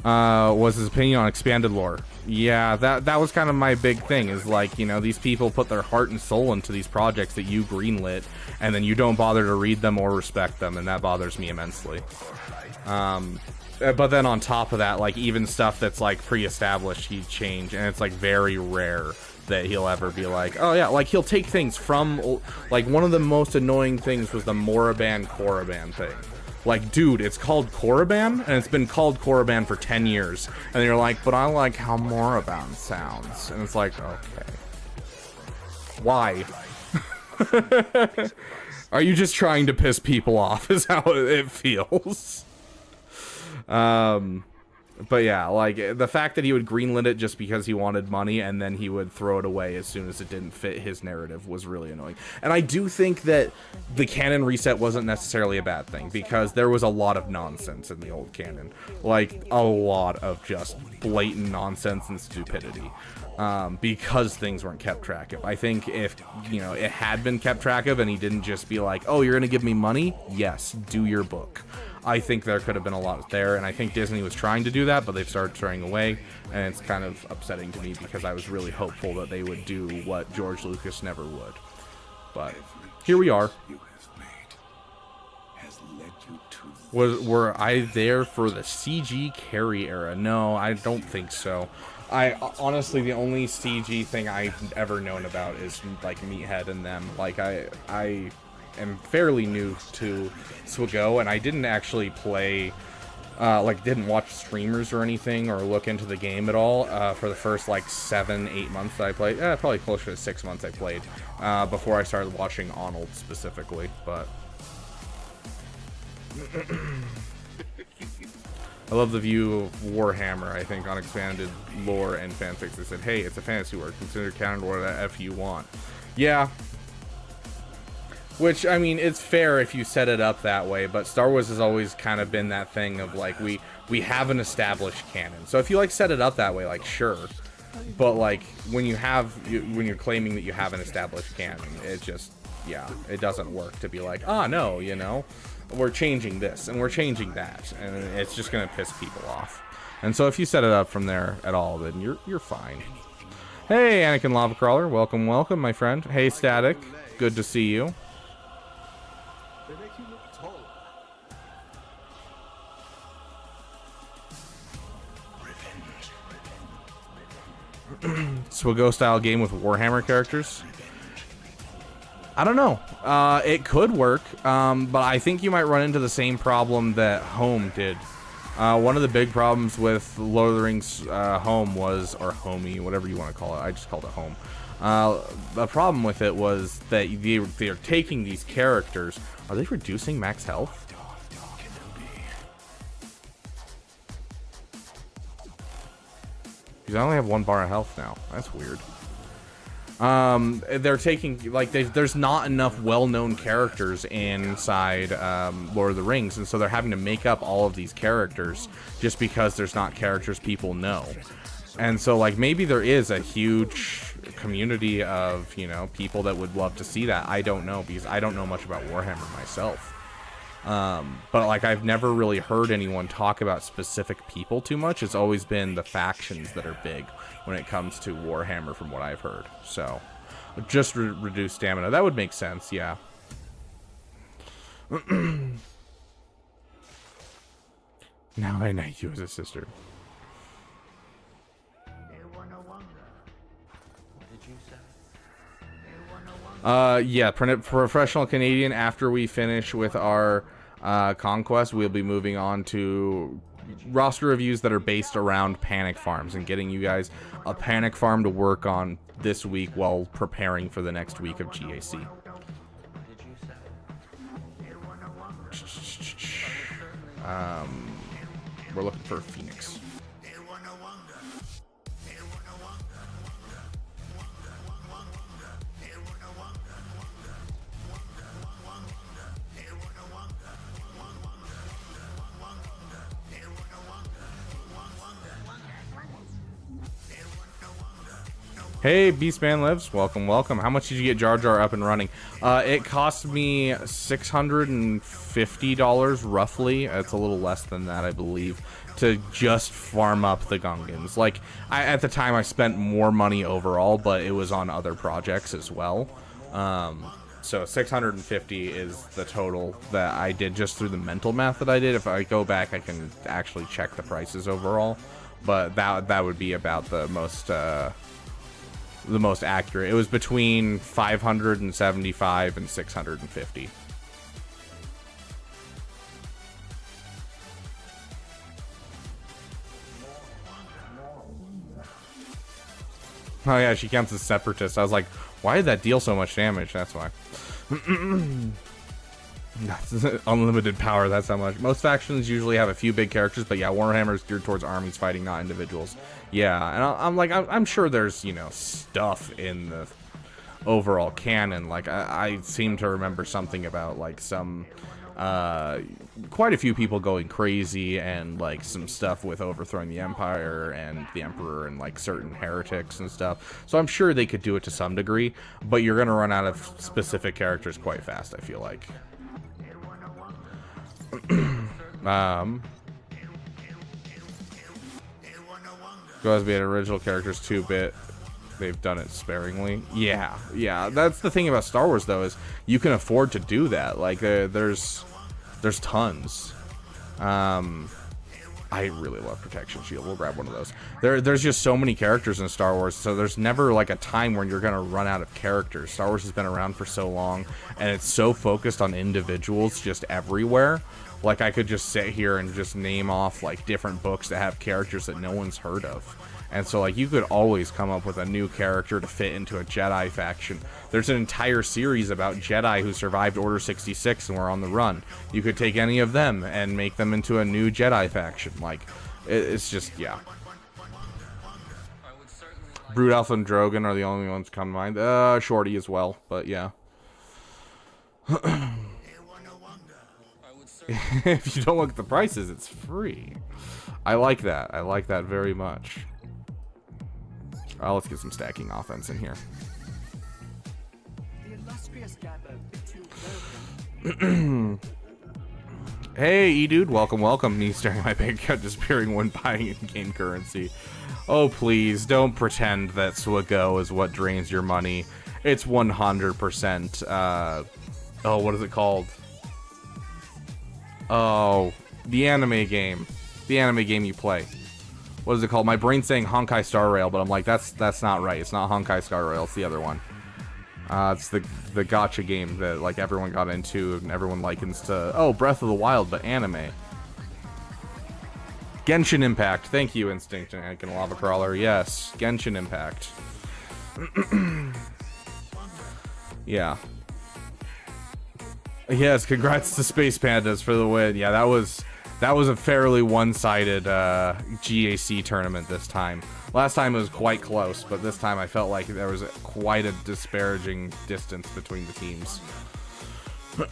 was his opinion on expanded lore. Yeah, that was kind of my big thing, is like, you know, these people put their heart and soul into these projects that you greenlit, and then you don't bother to read them or respect them, and that bothers me immensely. But then on top of that, like, even stuff that's like pre-established, he'd change, and it's like very rare that he'll ever be like, oh yeah, like, he'll take things from, like, one of the most annoying things was the Moraban Korriban thing. Like, dude, it's called Korriban, and it's been called Korriban for 10 years, and you're like, but I like how Moraban sounds, and it's like, okay, why? Are you just trying to piss people off, is how it feels. But yeah, like, the fact that he would greenlit it just because he wanted money, and then he would throw it away as soon as it didn't fit his narrative, was really annoying. And I do think that the canon reset wasn't necessarily a bad thing, because there was a lot of nonsense in the old canon. Like, a lot of just blatant nonsense and stupidity. Because things weren't kept track of. I think if, you know, it had been kept track of, and he didn't just be like, oh, you're gonna give me money? Yes, do your book. I think there could have been a lot there, and I think Disney was trying to do that, but they've started turning away, and it's kind of upsetting to me, because I was really hopeful that they would do what George Lucas never would. But here we are. Were I there for the CG Carrie era? No, I don't think so. I honestly, the only CG thing I've ever known about is like Meathead and them. Like, I am fairly new to SWGOH, and I didn't actually play, like, didn't watch streamers or anything or look into the game at all for the first like 7-8 months that I played. Probably closer to 6 months I played before I started watching Arnold specifically. But I love the view of Warhammer, I think, on expanded lore and fanfics. They said, hey, it's a fantasy work. Consider canon or whatever the F you want. Yeah. Which, I mean, it's fair if you set it up that way, but Star Wars has always kind of been that thing of, like, we have an established canon. So if you, like, set it up that way, like, sure. But, like, when you're claiming that you have an established canon, it just, yeah, it doesn't work to be like, oh, no, you know, we're changing this and we're changing that, and it's just gonna piss people off. And so if you set it up from there at all, then you're fine. Hey, Anakin Lava Crawler, welcome, my friend. Hey, Static, good to see you. SWGOH style game with Warhammer characters. I don't know. It could work, but I think you might run into the same problem that Home did One of the big problems with Lord of the Rings Home was, or Homey, whatever you want to call it. I just called it Home. The problem with it was that they're taking these characters. Are they reducing max health? Because I only have 1 bar of health now. That's weird. They're taking, like, there's not enough well-known characters inside Lord of the Rings, and so they're having to make up all of these characters just because there's not characters people know. And so, like, maybe there is a huge community of, you know, people that would love to see that. I don't know, because I don't know much about Warhammer myself. But, like, I've never really heard anyone talk about specific people too much. It's always been the factions that are big when it comes to Warhammer, from what I've heard. So, just reduce stamina. That would make sense, yeah. Now I knight you as a sister. Yeah, professional Canadian. After we finish with our Conquest, we'll be moving on to roster reviews that are based around panic farms and getting you guys a panic farm to work on this week while preparing for the next week of GAC. We're looking for Phoenix. Hey, Beastman Lives, welcome, welcome. How much did you get Jar Jar up and running? It cost me $650 roughly. It's a little less than that, I believe, to just farm up the Gungans. Like, at the time I spent more money overall, but it was on other projects as well. So 650 is the total that I did just through the mental math that I did. If I go back, I can actually check the prices overall, but that would be about the most accurate. It was between 575 and 650. Oh yeah, she counts as separatist. I was like, why did that deal so much damage? That's why. Unlimited power, that's how much. Most factions usually have a few big characters, but yeah, Warhammer is geared towards armies fighting, not individuals. Yeah, and I'm sure there's, you know, stuff in the overall canon. Like, I seem to remember something about, like, some, quite a few people going crazy, and, like, some stuff with overthrowing the Empire and the Emperor and, like, certain heretics and stuff. So I'm sure they could do it to some degree, but you're gonna run out of specific characters quite fast, I feel like. Go be original characters 2-bit. They've done it sparingly. Yeah, that's the thing about Star Wars, though, is you can afford to do that. Like, there's tons. I really love Protection Shield. We'll grab one of those. There's just so many characters in Star Wars, so there's never like a time when you're gonna run out of characters. Star Wars has been around for so long, and it's so focused on individuals just everywhere. Like, I could just sit here and just name off, like, different books that have characters that no one's heard of. And so, like, you could always come up with a new character to fit into a Jedi faction. There's an entire series about Jedi who survived Order 66 and were on the run. You could take any of them and make them into a new Jedi faction. Like, it's just, yeah. Brood Alpha and Drogon are the only ones come to mind. Shorty as well, but yeah. If you don't look at the prices, it's free. I like that. I like that very much. Let's get some stacking offense in here. Hey, E-Dude. Welcome, welcome. Me staring at my bank account disappearing when buying in-game currency. Oh, please, don't pretend that SWGOH is what drains your money. It's 100%, oh, what is it called? Oh, the anime game. The anime game you play. What is it called? My brain's saying Honkai Star Rail, but I'm like, that's not right. It's not Honkai Star Rail. It's the other one. It's the gacha game that, like, everyone got into and everyone likens to, oh, Breath of the Wild, but anime. Genshin Impact. Thank you, Instinct and Lava Crawler. Yes, Genshin Impact. Yeah. Yes, congrats to Space Pandas for the win. Yeah, that was a fairly one-sided GAC tournament this time. Last time it was quite close, but this time I felt like there was quite a disparaging distance between the teams.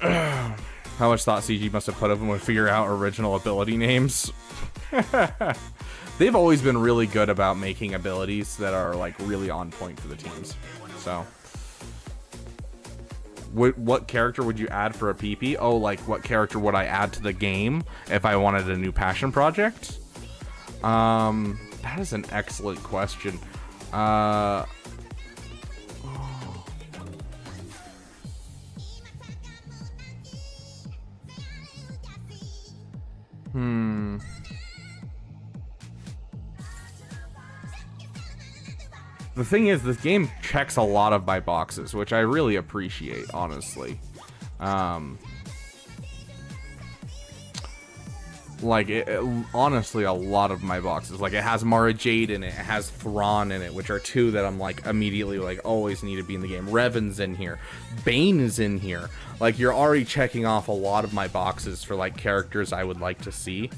How much thought CG must have put of them to figure out original ability names. They've always been really good about making abilities that are like really on point for the teams. So, what character would you add for a PP? Oh, like what character would I add to the game if I wanted a new passion project? That is an excellent question. The thing is, this game checks a lot of my boxes, which I really appreciate, honestly. Like, honestly, a lot of my boxes. Like, it has Mara Jade in it, it has Thrawn in it, which are two that I'm, like, immediately, like, always need to be in the game. Revan's in here. Bane is in here. Like, you're already checking off a lot of my boxes for, like, characters I would like to see.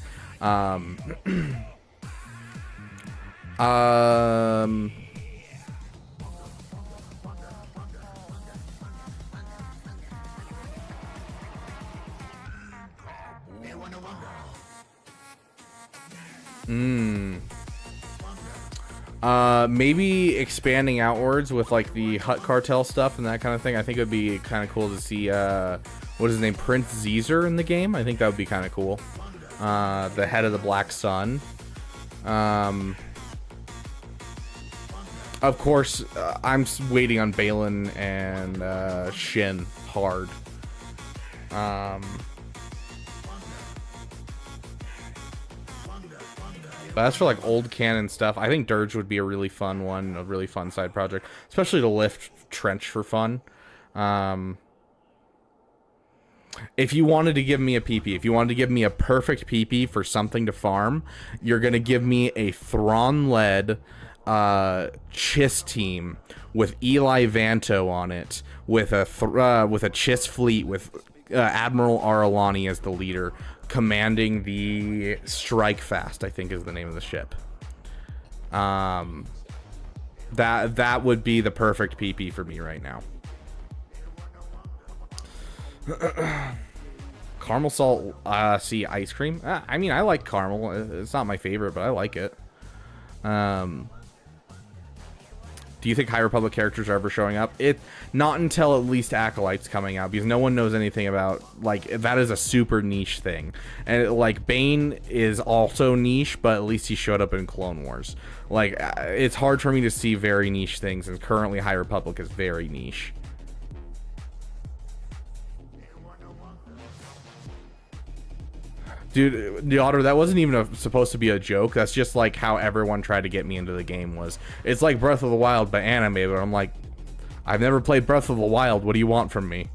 Maybe expanding outwards with like the Hut Cartel stuff and that kind of thing. I think it would be kind of cool to see what is his name, Prince Caesar in the game. I think that would be kind of cool. The head of the Black Sun. Of course, I'm waiting on Balin and Shin hard. But as for like old canon stuff, I think Dirge would be a really fun one, a really fun side project, especially to lift Trench for fun. If you wanted to give me a PP, if you wanted to give me a perfect PP for something to farm, you're gonna give me a Thrawn-led Chiss team with Eli Vanto on it, with a Chiss fleet with Admiral Aralani as the leader, commanding the Strike Fast, I think is the name of the ship. That would be the perfect PP for me right now. Caramel salt sea ice cream. I mean, I like caramel. It's not my favorite, but I like it. Do you think High Republic characters are ever showing up? Not until at least Acolyte's coming out, because no one knows anything about, like, that is a super niche thing. And like Bane is also niche, but at least he showed up in Clone Wars. Like, it's hard for me to see very niche things, and currently High Republic is very niche. Dude, the Otter, that wasn't even supposed to be a joke. That's just like how everyone tried to get me into the game was. It's like Breath of the Wild, but anime. But I'm like, I've never played Breath of the Wild. What do you want from me?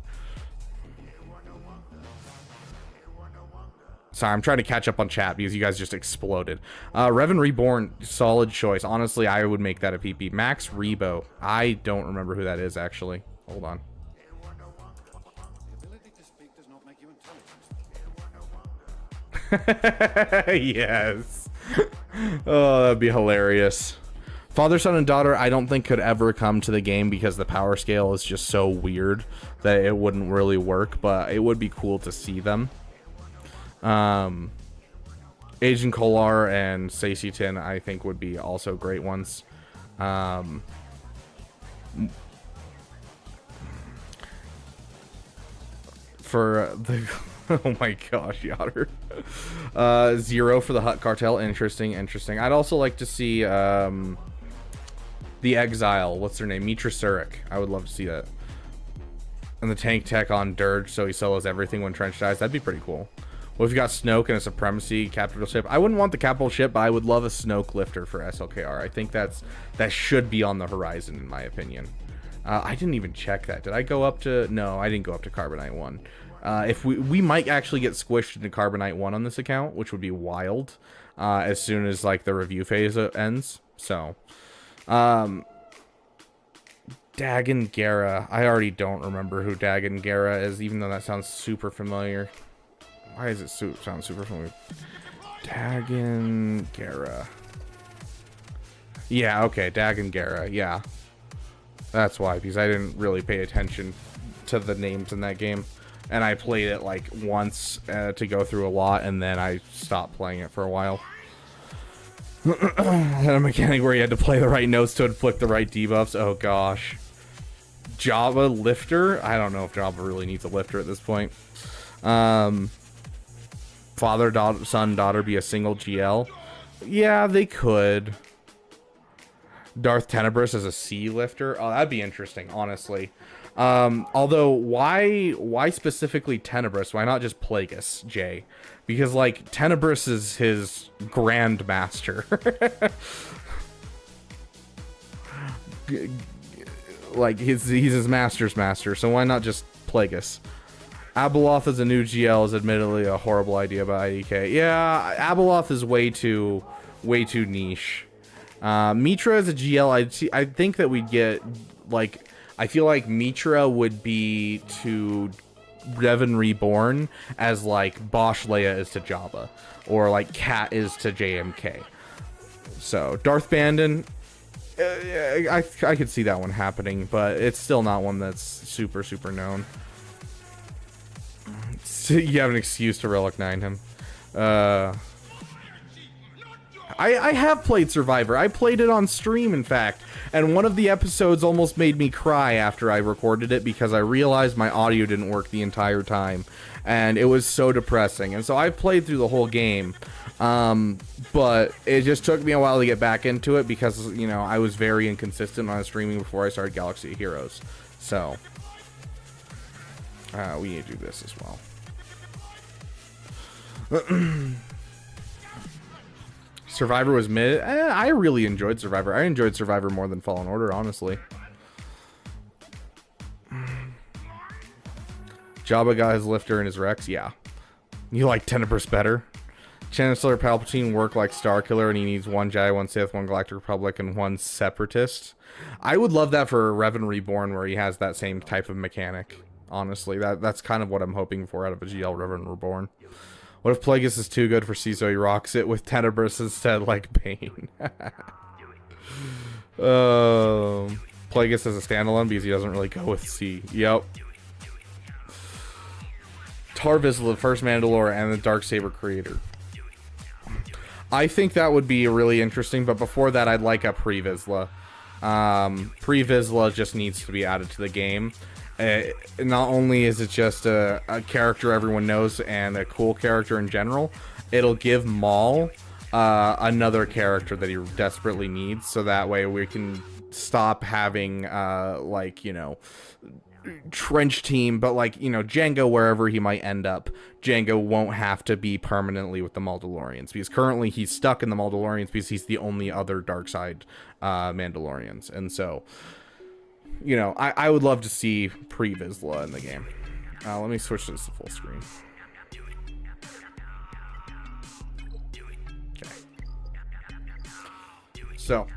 Sorry, I'm trying to catch up on chat because you guys just exploded. Revan Reborn, solid choice. Honestly, I would make that a PP. Max Rebo. I don't remember who that is, actually. Hold on. Yes. Oh, that'd be hilarious. Father, son, and daughter, I don't think could ever come to the game because the power scale is just so weird that it wouldn't really work, but it would be cool to see them. Agent Kolar and Seissitin, I think, would be also great ones. For the... Oh my gosh, Yotter. Zero for the Hut Cartel. Interesting. I'd also like to see the Exile. What's her name? Mitra Surik. I would love to see that. And the tank tech on Dirge, so he solos everything when Trench dies. That'd be pretty cool. What if you got Snoke and a Supremacy capital ship? I wouldn't want the capital ship, but I would love a Snoke lifter for SLKR. I think that should be on the horizon, in my opinion. I didn't even check that. Did I go up to... No, I didn't go up to Carbonite 1. If we might actually get squished into Carbonite 1 on this account, which would be wild, as soon as like the review phase ends. So, Dagon Gera. I already don't remember who Dagon Gera is, even though that sounds super familiar. Why does it sound super familiar? Dagon Gera. Yeah, okay, Dagon Gera. Yeah, that's why, because I didn't really pay attention to the names in that game, and I played it like once to go through a lot, and then I stopped playing it for a while. And a mechanic where you had to play the right notes to inflict the right debuffs. Oh gosh. Java lifter? I don't know if Java really needs a lifter at this point. Father, son, daughter be a single GL? Yeah, they could. Darth Tenebris as a C lifter? Oh, that'd be interesting, honestly. Although, why specifically Tenebris? Why not just Plagueis, Jay? Because, like, Tenebris is his Grandmaster. Like, he's his master's master, so why not just Plagueis? Abeloth as a new GL is admittedly a horrible idea by IDK. Yeah, Abeloth is way too niche. Mitra as a GL, I think that we'd get, like, I feel like Mitra would be to Revan Reborn as like Bosch Leia is to Jabba, or like Cat is to JMK. So Darth Bandon, I could see that one happening, but it's still not one that's super known. So you have an excuse to Relic 9 him. I have played Survivor. I played it on stream, in fact, and one of the episodes almost made me cry after I recorded it because I realized my audio didn't work the entire time, and it was so depressing. And so I played through the whole game, but it just took me a while to get back into it because, you know, I was very inconsistent on streaming before I started Galaxy of Heroes. So we need to do this as well. Survivor was mid. I really enjoyed Survivor. I enjoyed Survivor more than Fallen Order, honestly. Jabba got his lifter and his Rex. Yeah. You like Tenebris better? Chancellor Palpatine work like Starkiller, and he needs one Jedi, one Sith, one Galactic Republic, and one Separatist. I would love that for Revan Reborn, where he has that same type of mechanic. Honestly, that's kind of what I'm hoping for out of a GL Revan Reborn. What if Plagueis is too good for CISO? He rocks it with Tenebris instead, like Bane. Plagueis as a standalone because he doesn't really go with C. Yep. Tar Vizsla, the first Mandalore, and the Darksaber creator. I think that would be really interesting, but before that, I'd like a Pre-Vizsla. Pre-Vizsla just needs to be added to the game. Not only is it just a character everyone knows and a cool character in general, it'll give Maul another character that he desperately needs, so that way we can stop having like, you know, trench team, but like, you know, Jango, wherever he might end up, Jango won't have to be permanently with the Mandalorians, because currently he's stuck in the Mandalorians because he's the only other dark side Mandalorians. And so, you know, I would love to see Pre-Vizsla in the game. Let me switch this to full screen. Okay. So,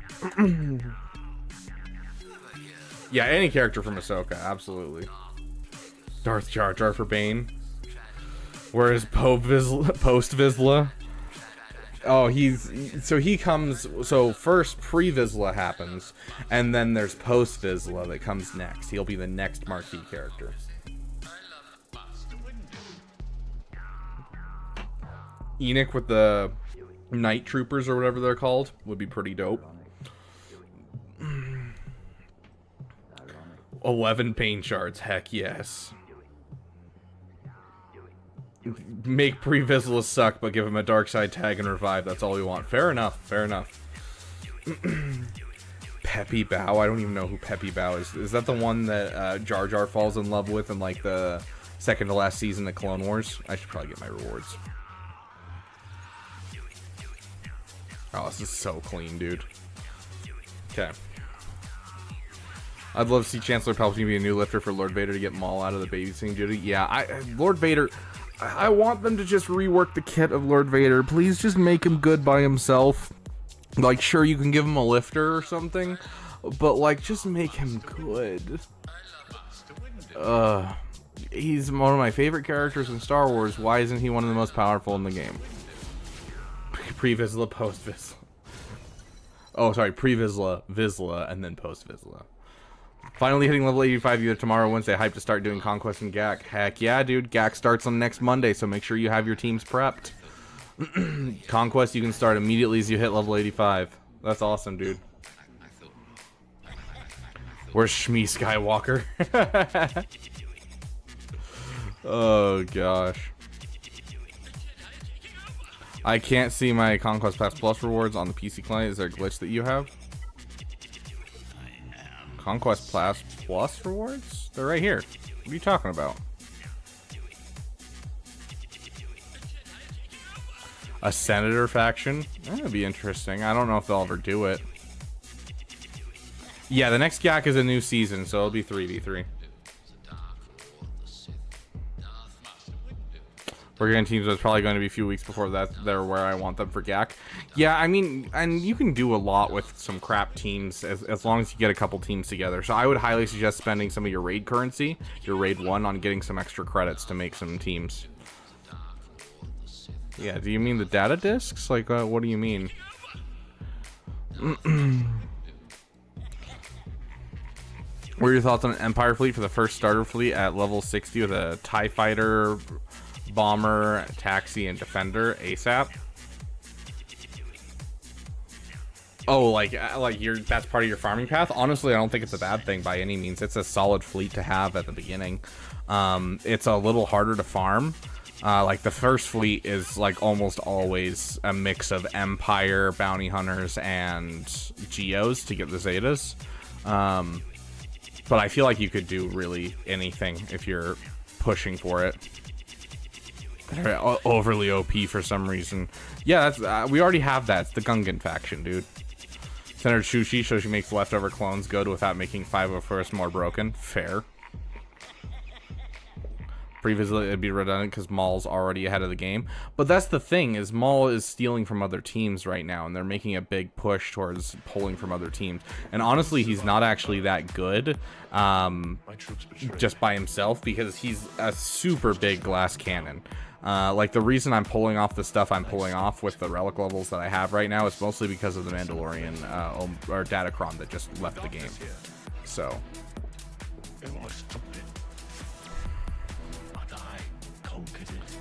yeah, any character from Ahsoka, absolutely. Darth Jar Jar for Bane. Where is post-Vizsla? Oh, he comes, so first Pre-Vizsla happens, and then there's post-Vizsla that comes next. He'll be the next marquee character. Enoch with the Night Troopers, or whatever they're called, would be pretty dope. 11 pain shards, heck yes. Make Pre-Vizsla suck, but give him a dark side tag and revive. That's all we want. Fair enough. Fair enough. Peppy Bow. I don't even know who Peppy Bow is. Is that the one that Jar Jar falls in love with in like the second to last season of Clone Wars? I should probably get my rewards. Oh, this is so clean, dude. Okay. I'd love to see Chancellor Palpatine be a new lifter for Lord Vader to get Maul out of the babysitting duty. Yeah, Lord Vader, I want them to just rework the kit of Lord Vader. Please just make him good by himself. Like, sure, you can give him a lifter or something, but, like, just make him good. He's one of my favorite characters in Star Wars. Why isn't he one of the most powerful in the game? Pre-Vizsla, post-Vizsla. Oh, sorry, pre-Vizsla, Vizsla, and then post-Vizsla. Finally hitting level 85 either tomorrow or Wednesday. Hyped to start doing Conquest and GAC. Heck yeah, dude. GAC starts on next Monday, so make sure you have your teams prepped. Conquest, you can start immediately as you hit level 85. That's awesome, dude. Where's Shmi Skywalker? Oh, gosh. I can't see my Conquest Pass Plus rewards on the PC client. Is there a glitch that you have? Conquest Pass Plus rewards? They're right here. What are you talking about? A Senator faction? That would be interesting. I don't know if they'll ever do it. Yeah, the next GAC is a new season, so it'll be 3v3. Working teams is probably going to be a few weeks before that. They're where I want them for GAC. Yeah, I mean, and you can do a lot with some crap teams as long as you get a couple teams together. So I would highly suggest spending some of your raid currency, your raid 1, on getting some extra credits to make some teams. Yeah, do you mean the data discs? Like, what do you mean? What are your thoughts on an Empire fleet for the first starter fleet at level 60 with a TIE fighter, bomber, taxi, and defender ASAP? Oh, like that's part of your farming path? Honestly, I don't think it's a bad thing by any means. It's a solid fleet to have at the beginning. It's a little harder to farm. Like the first fleet is like almost always a mix of Empire, bounty hunters, and Geos to get the Zetas. But I feel like you could do really anything if you're pushing for it. They're overly OP for some reason. Yeah, that's we already have that. It's the Gungan faction, dude. Senator Chushi, so she makes leftover clones good without making 501st more broken. Fair. Previously, it'd be redundant because Maul's already ahead of the game. But that's the thing, is Maul is stealing from other teams right now, and they're making a big push towards pulling from other teams. And honestly, he's not actually that good just by himself, because he's a super big glass cannon. Like, the reason I'm pulling off the stuff I'm pulling off with the relic levels that I have right now is mostly because of the Mandalorian or Datacron that just left the game. So...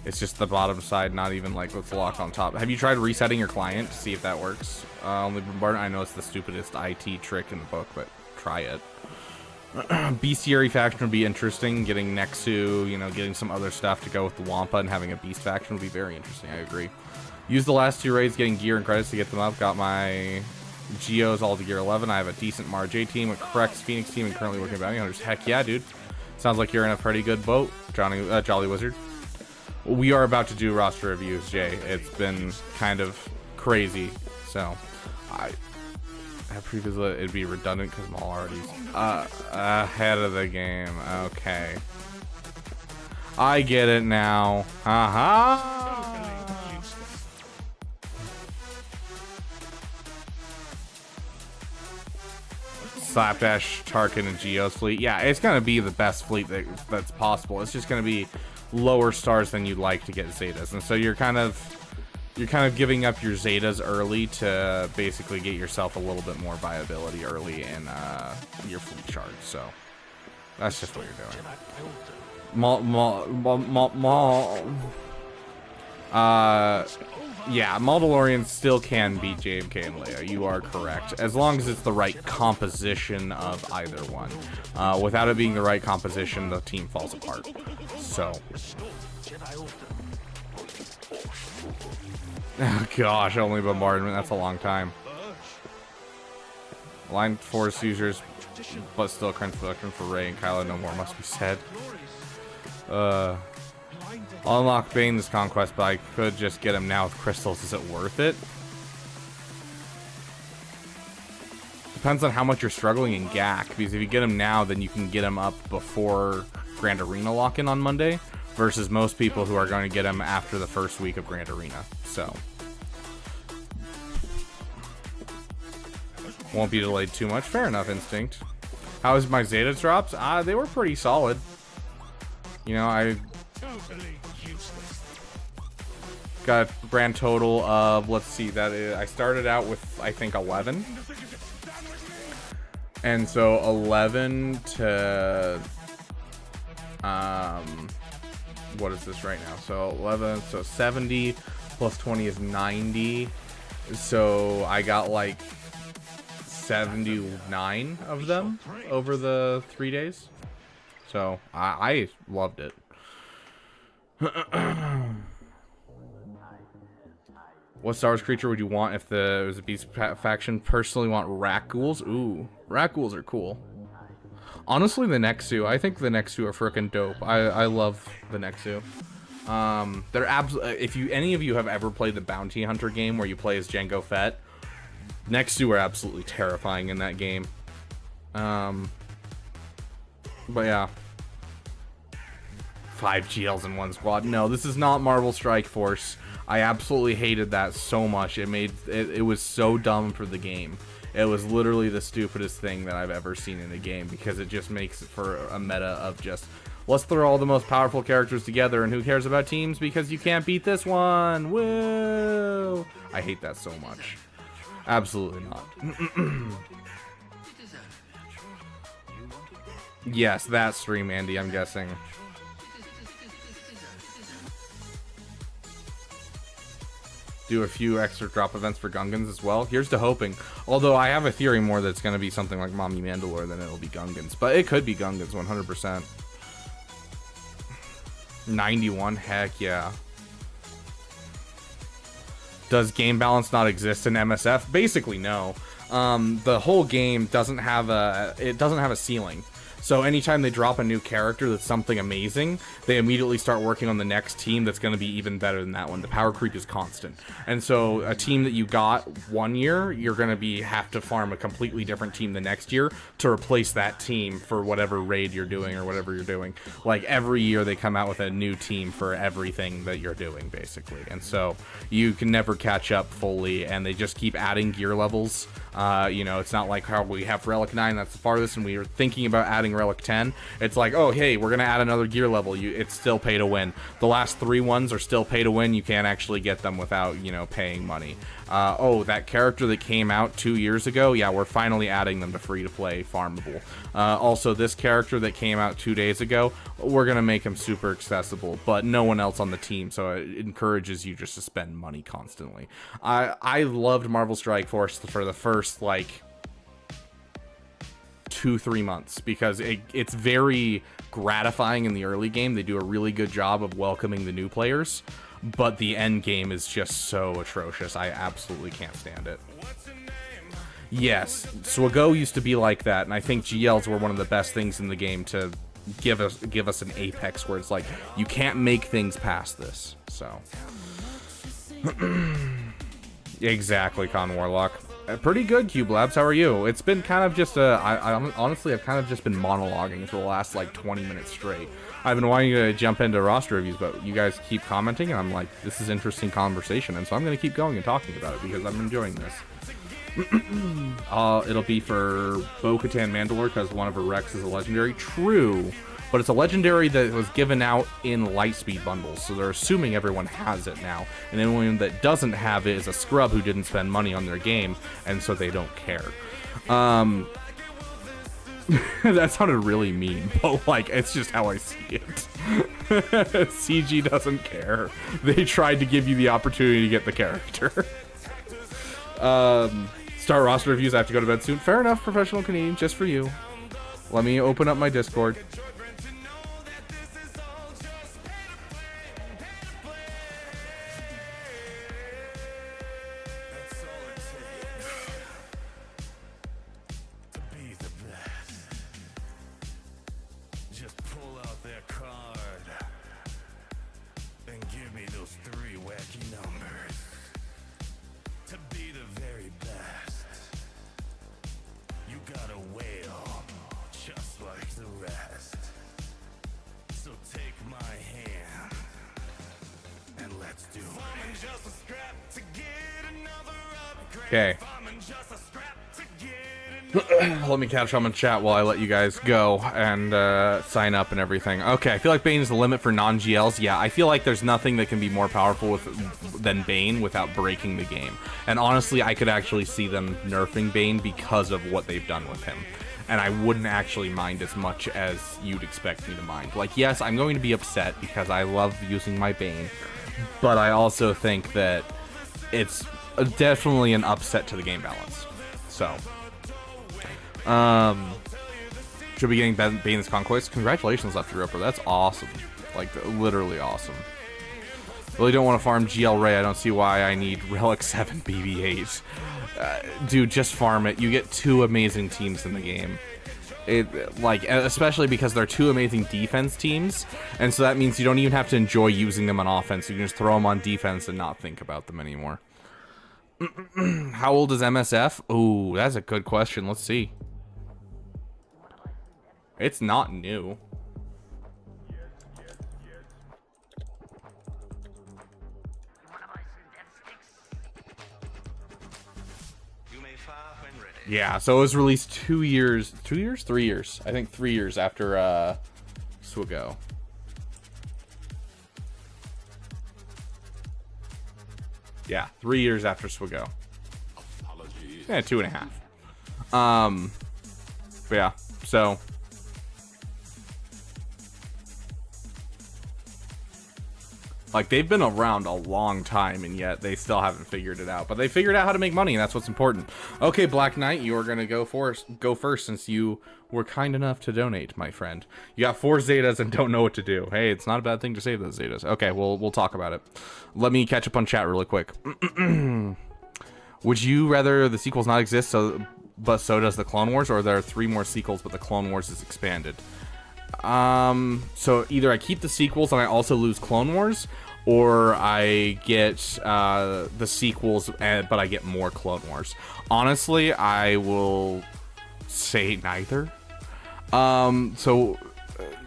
it's just the bottom side, not even like what's locked on top. Have you tried resetting your client to see if that works? Only bombardment. I know it's the stupidest IT trick in the book, but try it. Bestiary faction would be interesting. Getting Nexu, you know, getting some other stuff to go with the Wampa and having a beast faction would be very interesting. I agree. Use the last 2 raids, getting gear and credits to get them up. Got my Geos all to gear 11. I have a decent Marj team, a Corrects Phoenix team, and currently working bounty hunters. Heck yeah, dude. Sounds like you're in a pretty good boat, Jolly Wizard. We are about to do roster reviews, Jay. It's been kind of crazy, so I previously it'd be redundant because Maul already ahead of the game. Okay, I get it now. Slapdash, Tarkin, and Geo's fleet. Yeah, it's gonna be the best fleet that's possible. It's just gonna be lower stars than you'd like to get Zetas, and so you're kind of giving up your Zetas early to basically get yourself a little bit more viability early in your fleet charge. So that's just what you're doing. Yeah, Mandalorian still can beat JMK and Leia. You are correct, as long as it's the right composition of either one. Without it being the right composition, the team falls apart. So, oh gosh, only bombardment. That's a long time. Line force users, but still current production for Rey and Kylo. No more must be said. I'll unlock Bane this conquest, but I could just get him now with crystals. Is it worth it? depends on how much you're struggling in GAC, because if you get them now, then you can get them up before Grand Arena lock-in on Monday, versus most people who are going to get them after the first week of Grand Arena. So won't be delayed too much. Fair enough, Instinct. How was my Zeta drops? They were pretty solid. You know, I got a grand total of, let's see, I started out with, I think, 11. And so 11 to, what is this right now? So 11, so 70 plus 20 is 90. So I got like 79 of them over the 3 days. So I loved it. What Star Wars creature would you want if it was a beast faction? Personally want rat ghouls. Ooh, rat ghouls are cool. Honestly, the Nexu. I think the Nexu are freaking dope. I love the Nexu. They're if any of you have ever played the Bounty Hunter game where you play as Jango Fett, Nexu are absolutely terrifying in that game. But yeah. 5 GLs in one squad. No, this is not Marvel Strike Force. I absolutely hated that so much. It was so dumb for the game. It was literally the stupidest thing that I've ever seen in a game, because it just makes it for a meta of just, let's throw all the most powerful characters together and who cares about teams because you can't beat this one. Woo! I hate that so much. Absolutely not. Yes, that stream, Andy, I'm guessing. Do a few extra drop events for Gungans as well. Here's to hoping. Although I have a theory more that it's going to be something like Mommy Mandalore than it'll be Gungans. But it could be Gungans, 100%. 91, heck yeah. Does game balance not exist in MSF? Basically, no. The whole game doesn't have a ceiling. So anytime they drop a new character that's something amazing, they immediately start working on the next team that's going to be even better than that one. The power creep is constant. And so a team that you got one year, you're going to have to farm a completely different team the next year to replace that team for whatever raid you're doing or whatever you're doing. Like every year they come out with a new team for everything that you're doing, basically. And so you can never catch up fully, and they just keep adding gear levels. You know, it's not like how we have Relic 9, that's the farthest, and we were thinking about adding Relic 10. It's like, oh, hey, we're gonna add another gear level. It's still pay to win. The last 3 ones are still pay to win. You can't actually get them without, you know, paying money. Oh, that character that came out 2 years ago, yeah, we're finally adding them to free-to-play farmable. Also, this character that came out 2 days ago, we're gonna make him super accessible, but no one else on the team, so it encourages you just to spend money constantly. I loved Marvel Strike Force for the first, like, 2-3 months, because it's very gratifying in the early game. They do a really good job of welcoming the new players, but the end game is just so atrocious. I absolutely can't stand it. Yes, SWGOH used to be like that, and I think GLs were one of the best things in the game to give us an apex where it's like, you can't make things past this. So exactly, Con Warlock. Pretty good, Cube Labs. How are you? It's been kind of just honestly, I've kind of just been monologuing for the last like 20 minutes straight. I've been wanting to jump into roster reviews, but you guys keep commenting, and I'm like, this is interesting conversation, and so I'm going to keep going and talking about it because I'm enjoying this. It'll be for Bo-Katan Mandalore because one of her Rex is a legendary. True, but it's a legendary that was given out in Lightspeed bundles, so they're assuming everyone has it now, and anyone that doesn't have it is a scrub who didn't spend money on their game, and so they don't care. That sounded really mean, but like, it's just how I see it. CG doesn't care. They tried to give you the opportunity to get the character. Start roster reviews. I have to go to bed soon. Fair enough, Professional Canadian, just for you. Let me open up my Discord. Okay. Let me catch up in chat while I let you guys go and sign up and everything. Okay, I feel like Bane is the limit for non-GLs. Yeah, I feel like there's nothing that can be more powerful than Bane without breaking the game. And honestly, I could actually see them nerfing Bane because of what they've done with him. And I wouldn't actually mind as much as you'd expect me to mind. Like, yes, I'm going to be upset because I love using my Bane, but I also think that it's definitely an upset to the game balance. So... should be getting Bane's Conquest. Congratulations, Lefty Ripper. That's awesome. Like, literally awesome. Really don't want to farm GL Ray. I don't see why I need Relic 7 BB8. Dude, just farm it. You get 2 amazing teams in the game. Like, especially because they're 2 amazing defense teams, and so that means you don't even have to enjoy using them on offense. You can just throw them on defense and not think about them anymore. How old is MSF? Ooh, that's a good question. Let's see. It's not new. Yeah, so it was released 3 years? I think 3 years after SWGOH. Yeah, 3 years after SWGOH. Yeah, 2.5. But yeah, so... like, they've been around a long time, and yet they still haven't figured it out. But they figured out how to make money, and that's what's important. Okay, Black Knight, you are going to go first since you were kind enough to donate, my friend. You got 4 Zetas and don't know what to do. Hey, it's not a bad thing to save those Zetas. Okay, we'll talk about it. Let me catch up on chat really quick. Would you rather the sequels not exist, but so does the Clone Wars, or there are 3 more sequels, but the Clone Wars is expanded? So either I keep the sequels and I also lose Clone Wars, or I get the sequels but I get more Clone Wars. Honestly, I will say neither. So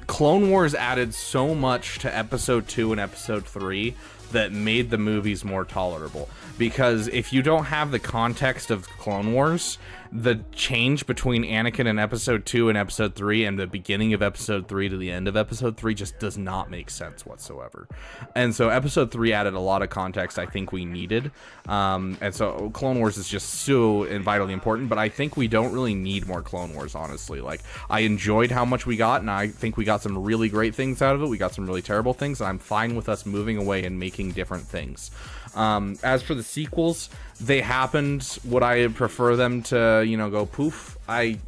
Clone Wars added so much to episode 2 and episode 3 that made the movies more tolerable, because if you don't have the context of Clone Wars, the change between Anakin in episode 2 and episode 3 and the beginning of episode 3 to the end of episode 3 just does not make sense whatsoever. And so episode 3 added a lot of context I think we needed, and so Clone Wars is just so vitally important, but I think we don't really need more Clone Wars, honestly. Like, I enjoyed how much we got, and I think we got some really great things out of it. We got some really terrible things, and I'm fine with us moving away and making different things. As for the sequels, they happened. Would I prefer them to, you know, go poof? I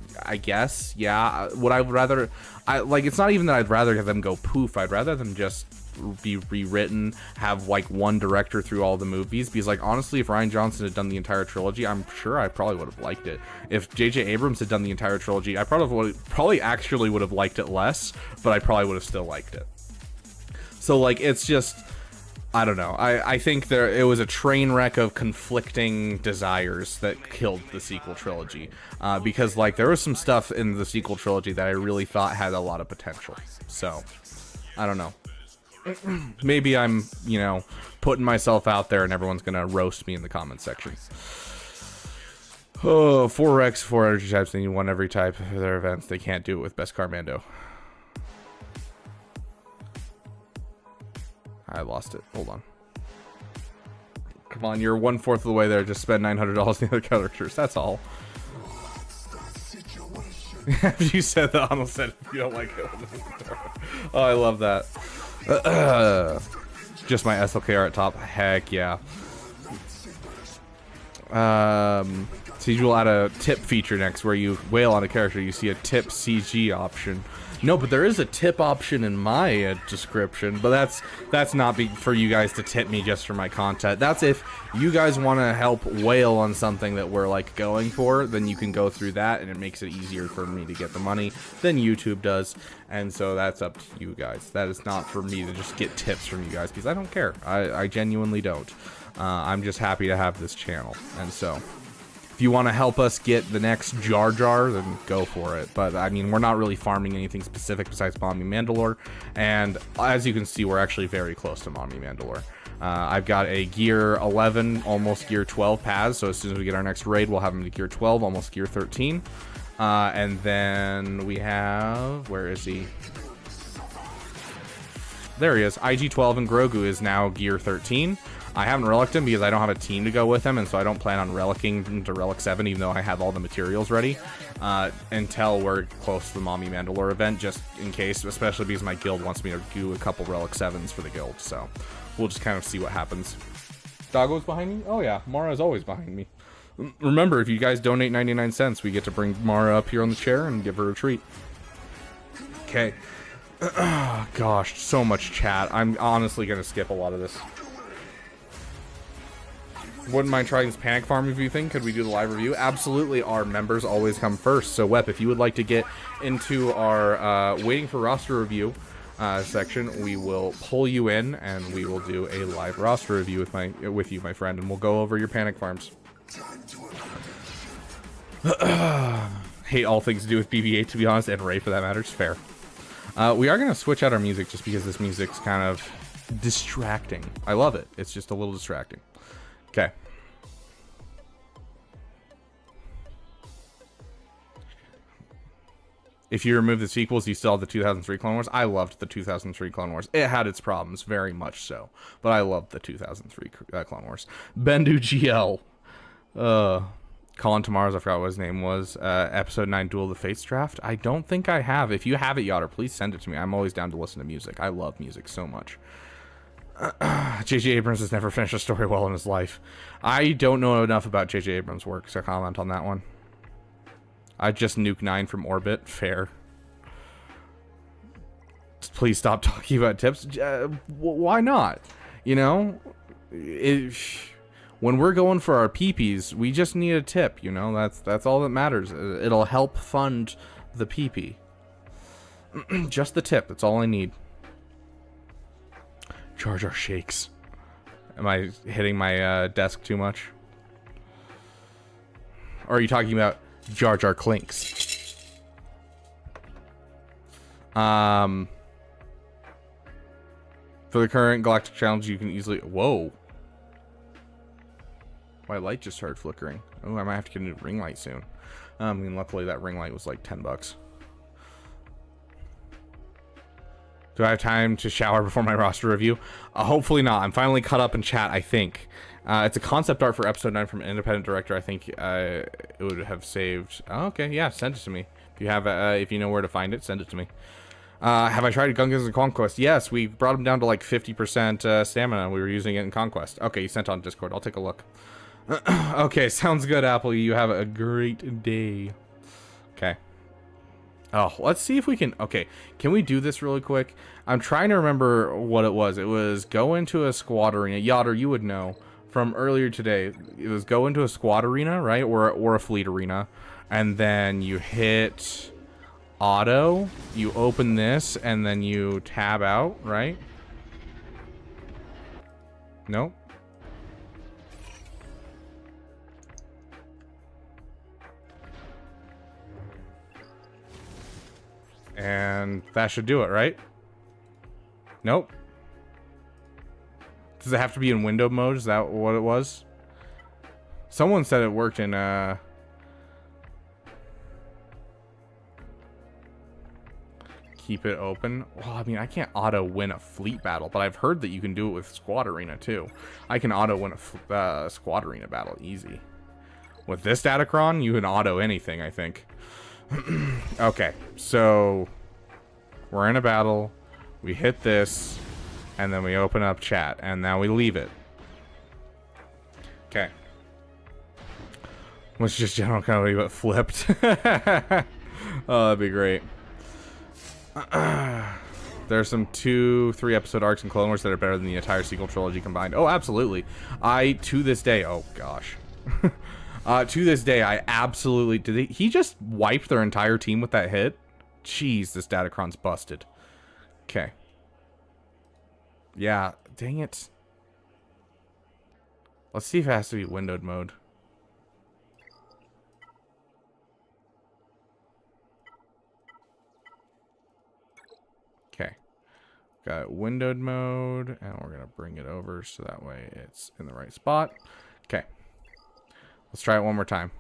guess, yeah. Would I rather... like, it's not even that I'd rather have them go poof. I'd rather them just be rewritten, have, like, one director through all the movies. Because, like, honestly, if Rian Johnson had done the entire trilogy, I'm sure I probably would have liked it. If J.J. Abrams had done the entire trilogy, I probably actually would have liked it less, but I probably would have still liked it. So, like, it's just... I don't know. I think it was a train wreck of conflicting desires that killed the sequel trilogy. Because, like, there was some stuff in the sequel trilogy that I really thought had a lot of potential. So, I don't know. Maybe I'm, you know, putting myself out there and everyone's going to roast me in the comment section. Oh, 4 Rex, 4 energy types, they need 1 every type of their events. They can't do it with Best Carmando. I lost it. Hold on. Come on, you're 1/4 of the way there. Just spend $900 on the other characters. That's all. You said that. Almost said if you don't like it. Oh, I love that. Just my SLKR at top. Heck yeah. CG will add a tip feature next, where you wail on a character. You see a tip CG option. No, but there is a tip option in my description, but that's not for you guys to tip me just for my content. That's if you guys want to help wail on something that we're, like, going for, then you can go through that, and it makes it easier for me to get the money than YouTube does. And so that's up to you guys. That is not for me to just get tips from you guys, because I don't care. I genuinely don't. I'm just happy to have this channel, and so... if you want to help us get the next Jar Jar, then go for it. But, I mean, we're not really farming anything specific besides Mommy Mandalore. And as you can see, we're actually very close to Mommy Mandalore. I've got a gear 11, almost gear 12 Paz, so as soon as we get our next raid, we'll have him to gear 12, almost gear 13. And then we have... Where is he? There he is. IG-12 and Grogu is now gear 13. I haven't reliced him because I don't have a team to go with him, and so I don't plan on relicking him to relic 7, even though I have all the materials ready, until we're close to the Mommy Mandalore event, just in case, especially because my guild wants me to do a couple relic 7s for the guild, so we'll just kind of see what happens. Doggo's behind me? Oh yeah, Mara's always behind me. Remember, if you guys donate 99 cents, we get to bring Mara up here on the chair and give her a treat. Okay. Gosh, so much chat. I'm honestly going to skip a lot of this. Wouldn't mind trying this panic farm review thing. Could we do the live review? Absolutely. Our members always come first. So, Wep, if you would like to get into our waiting for roster review section, we will pull you in and we will do a live roster review with you, my friend, and we'll go over your panic farms. Hate all things to do with BB-8, to be honest, and Ray for that matter. It's fair. We are going to switch out our music just because this music's kind of distracting. I love it. It's just a little distracting. Okay. If you remove the sequels, you still have the 2003 Clone Wars. I loved the 2003 Clone Wars. It had its problems, very much so. But I loved the 2003 Clone Wars. Bendu GL. Colin Tomorrow's, I forgot what his name was. Episode 9 Duel of the Fates draft. I don't think I have. If you have it, Yotter, please send it to me. I'm always down to listen to music. I love music so much. J.J. Abrams has never finished a story well in his life. I don't know enough about J.J. Abrams' work to comment on that one. I just nuke 9 from orbit. Fair. Please stop talking about tips. Why not? You know? When we're going for our peepees, we just need a tip, you know? That's all that matters. It'll help fund the peepee. Just the tip. That's all I need. Jar Jar shakes. Am I hitting my desk too much? Or are you talking about Jar Jar clinks? For the current Galactic Challenge, you can easily... Whoa. My light just started flickering. Oh, I might have to get a new ring light soon. I mean, luckily that ring light was like 10 bucks. Do I have time to shower before my roster review? Hopefully not. I'm finally caught up in chat, I think. It's a concept art for episode 9 from an independent director. I think it would have saved... Oh, okay, yeah, send it to me. If you have, if you know where to find it, send it to me. Have I tried Gungans and Conquest? Yes, we brought them down to like 50% stamina. We were using it in Conquest. Okay, you sent it on Discord. I'll take a look. Okay, sounds good, Apple. You have a great day. Okay. Oh, let's see if we can... Okay, can we do this really quick? I'm trying to remember what it was. It was go into a squad arena. Yotter, you would know from earlier today. It was go into a squad arena, right? Or a fleet arena. And then you hit auto. You open this, and then you tab out, right? Nope. And that should do it, right? Nope. Does it have to be in window mode? Is that what it was? Someone said it worked in, keep it open. Well, I mean, I can't auto win a fleet battle, but I've heard that you can do it with squad arena too. I can auto win a squad arena battle easy. With this Datacron, you can auto anything, I think. Okay, so we're in a battle, we hit this, and then we open up chat, and now we leave it. Okay. Let's just general comedy but flipped. Oh, that'd be great. There's some 2-3 episode arcs in Clone Wars that are better than the entire sequel trilogy combined. Oh, absolutely. To this day, oh gosh. To this day, I absolutely... Did he just wiped their entire team with that hit? Jeez, this Datacron's busted. Okay. Yeah, dang it. Let's see if it has to be windowed mode. Okay. Got windowed mode, and we're going to bring it over so that way it's in the right spot. Okay. Let's try it one more time.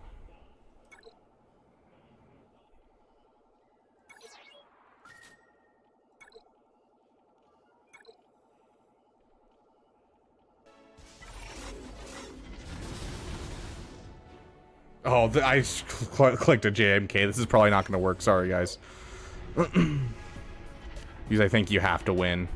Oh, I clicked a JMK. This is probably not going to work. Sorry, guys. Because I think you have to win.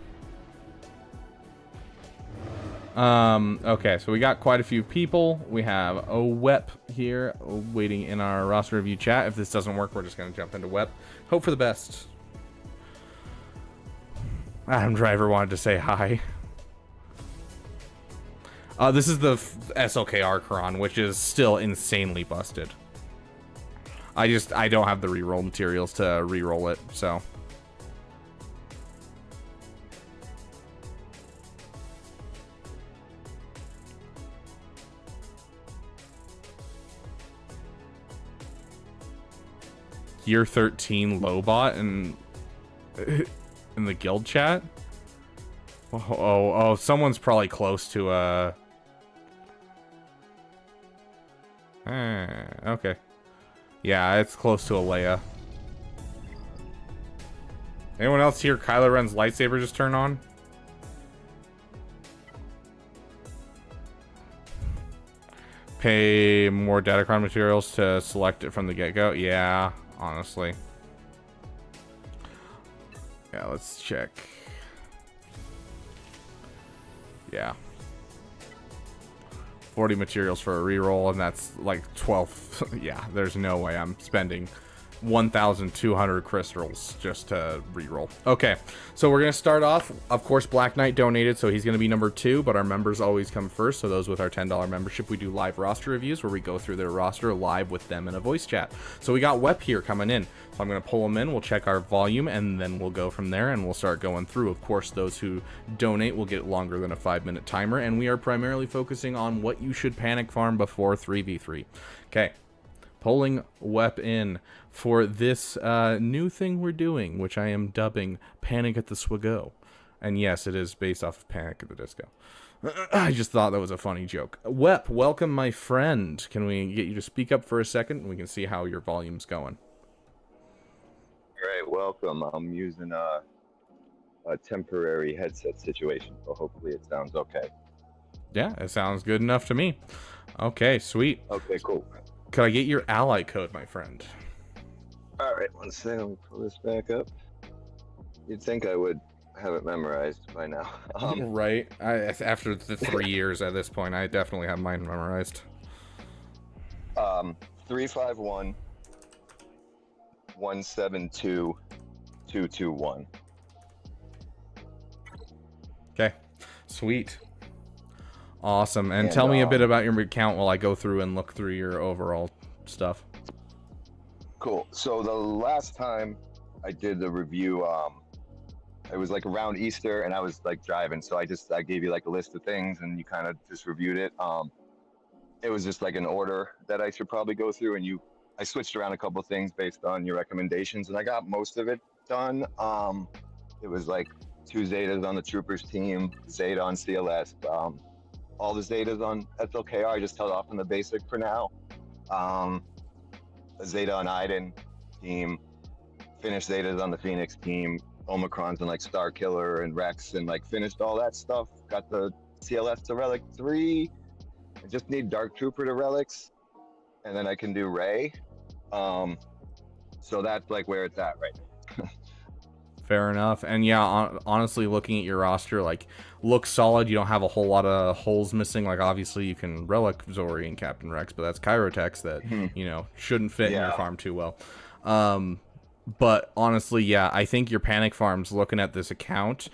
Okay, so we got quite a few people. We have WEP here waiting in our roster review chat. If this doesn't work, we're just going to jump into WEP. Hope for the best. Adam Driver wanted to say hi. This is the SLKR Quran, which is still insanely busted. I don't have the reroll materials to reroll it, so. Year 13 Lobot in the guild chat. Oh, someone's probably close to okay. Yeah, it's close to a Leia. Anyone else hear Kylo Ren's lightsaber just turn on? Pay more Datacron materials to select it from the get-go? Yeah, honestly. Yeah, let's check. Yeah. 40 materials for a reroll, and that's like 12. Yeah, there's no way I'm spending 1,200 crystals just to reroll. Okay, so we're gonna start off. Of course, Black Knight donated, so he's gonna be number 2, but our members always come first. So those with our $10 membership, we do live roster reviews where we go through their roster live with them in a voice chat. So we got WEP here coming in. So I'm gonna pull them in. We'll check our volume, and then we'll go from there, and we'll start going through. Of course, those who donate will get longer than a 5-minute timer, and we are primarily focusing on what you should panic farm before 3v3. Okay. Pulling WEP in for this new thing we're doing, which I am dubbing Panic at the SWGOH. And yes, it is based off of Panic at the Disco. I just thought that was a funny joke. WEP, welcome, my friend. Can we get you to speak up for a second, and we can see how your volume's going? Great, welcome. I'm using a temporary headset situation, so hopefully it sounds okay. Yeah, it sounds good enough to me. Okay, sweet. Okay, cool. Could I get your ally code, my friend? All right, one second. Let me pull this back up. You'd think I would have it memorized by now. Right. After the 3 years at this point, I definitely have mine memorized. 351 172 221. Okay, sweet. Awesome. And tell me a bit about your account while I go through and look through your overall stuff. Cool. So the last time I did the review, it was like around Easter, and I was like driving, so I gave you like a list of things, and you kind of just reviewed it. It was just like an order that I should probably go through, and I switched around a couple of things based on your recommendations, and I got most of it done. It was like 2 Zetas on the Troopers team, Zeta on CLS. All the Zetas on SLKR, I just held off on the basic for now. A Zeta on Iden team, finished Zetas on the Phoenix team, Omicrons and like Star Killer and Rex, and like finished all that stuff. Got the CLS to Relic 3. I just need Dark Trooper to Relics, and then I can do Ray. So that's like where it's at right now. Fair enough. And yeah, honestly, looking at your roster, like, looks solid. You don't have a whole lot of holes missing. Like, obviously, you can Relic Zori and Captain Rex, but that's Kyrotex that, you know, shouldn't fit in your farm too well. But honestly, yeah, I think your panic farms, looking at this account,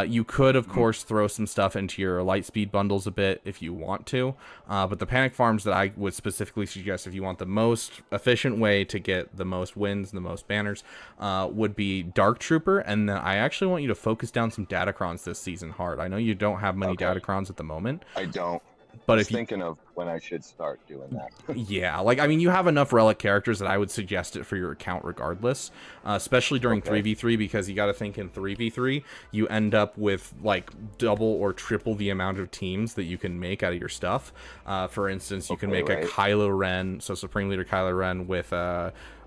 you could, of course, throw some stuff into your light speed bundles a bit if you want to. But the panic farms that I would specifically suggest if you want the most efficient way to get the most wins and the most banners would be Dark Trooper. And then I actually want you to focus down some Datacrons this season hard. I know you don't have many Datacrons at the moment. I don't. But was if you, thinking of when I should start doing that. yeah, like, I mean, you have enough relic characters that I would suggest it for your account regardless, especially during 3v3, because you got to think in 3v3, you end up with, like, double or triple the amount of teams that you can make out of your stuff. For instance, you can make a Kylo Ren, so Supreme Leader Kylo Ren with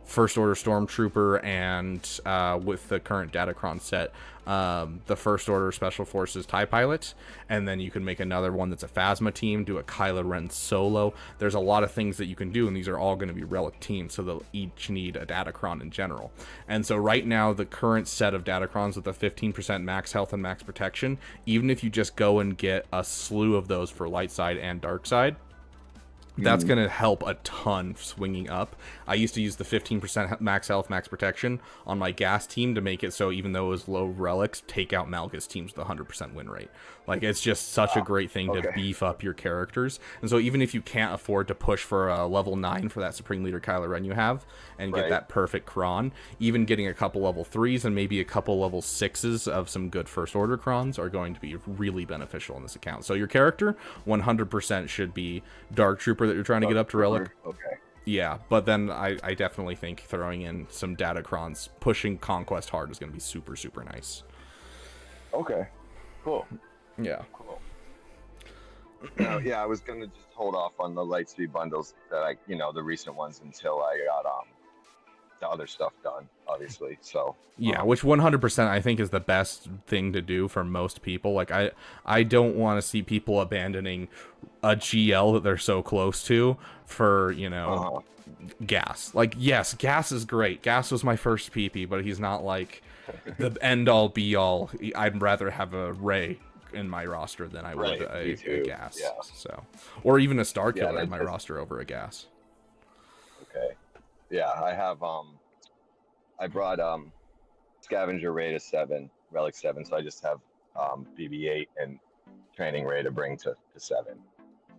First Order Stormtrooper and with the current Datacron set, the First Order Special Forces TIE Pilot, and then you can make another one that's a Phasma team, do a Kylo Ren solo. There's a lot of things that you can do, and these are all going to be relic teams, so they'll each need a Datacron in general. And so right now, the current set of Datacrons with the 15% max health and max protection, even if you just go and get a slew of those for light side and dark side, that's going to help a ton swinging up. I used to use the 15% max health, max protection on my gas team to make it so even though it was low relics, take out Malgus teams with a 100% win rate. Like, it's just such a great thing to beef up your characters. And so even if you can't afford to push for a level 9 for that Supreme Leader Kylo Ren you have and get that perfect Kron, even getting a couple level 3s and maybe a couple level 6s of some good First Order Krons are going to be really beneficial in this account. So your character 100% should be Dark Trooper that you're trying to get up to relic. Yeah, but then I definitely think throwing in some Datacrons, pushing Conquest hard is going to be super, super nice. Okay, cool. Yeah. Cool. Yeah, I was going to just hold off on the Lightspeed bundles that the recent ones until I got the other stuff done, obviously. So yeah, which 100% I think is the best thing to do for most people. Like, I don't want to see people abandoning a GL that they're so close to for, gas. Like, yes, gas is great. Gas was my first PP, but he's not like the end all be all. I'd rather have a Ray in my roster than I would a gas. Yeah. So, or even a Star Killer in my roster over a gas. Okay. Yeah, I have I brought Scavenger Ray to 7, Relic 7, so I just have BB-8 and Training Ray to bring to 7.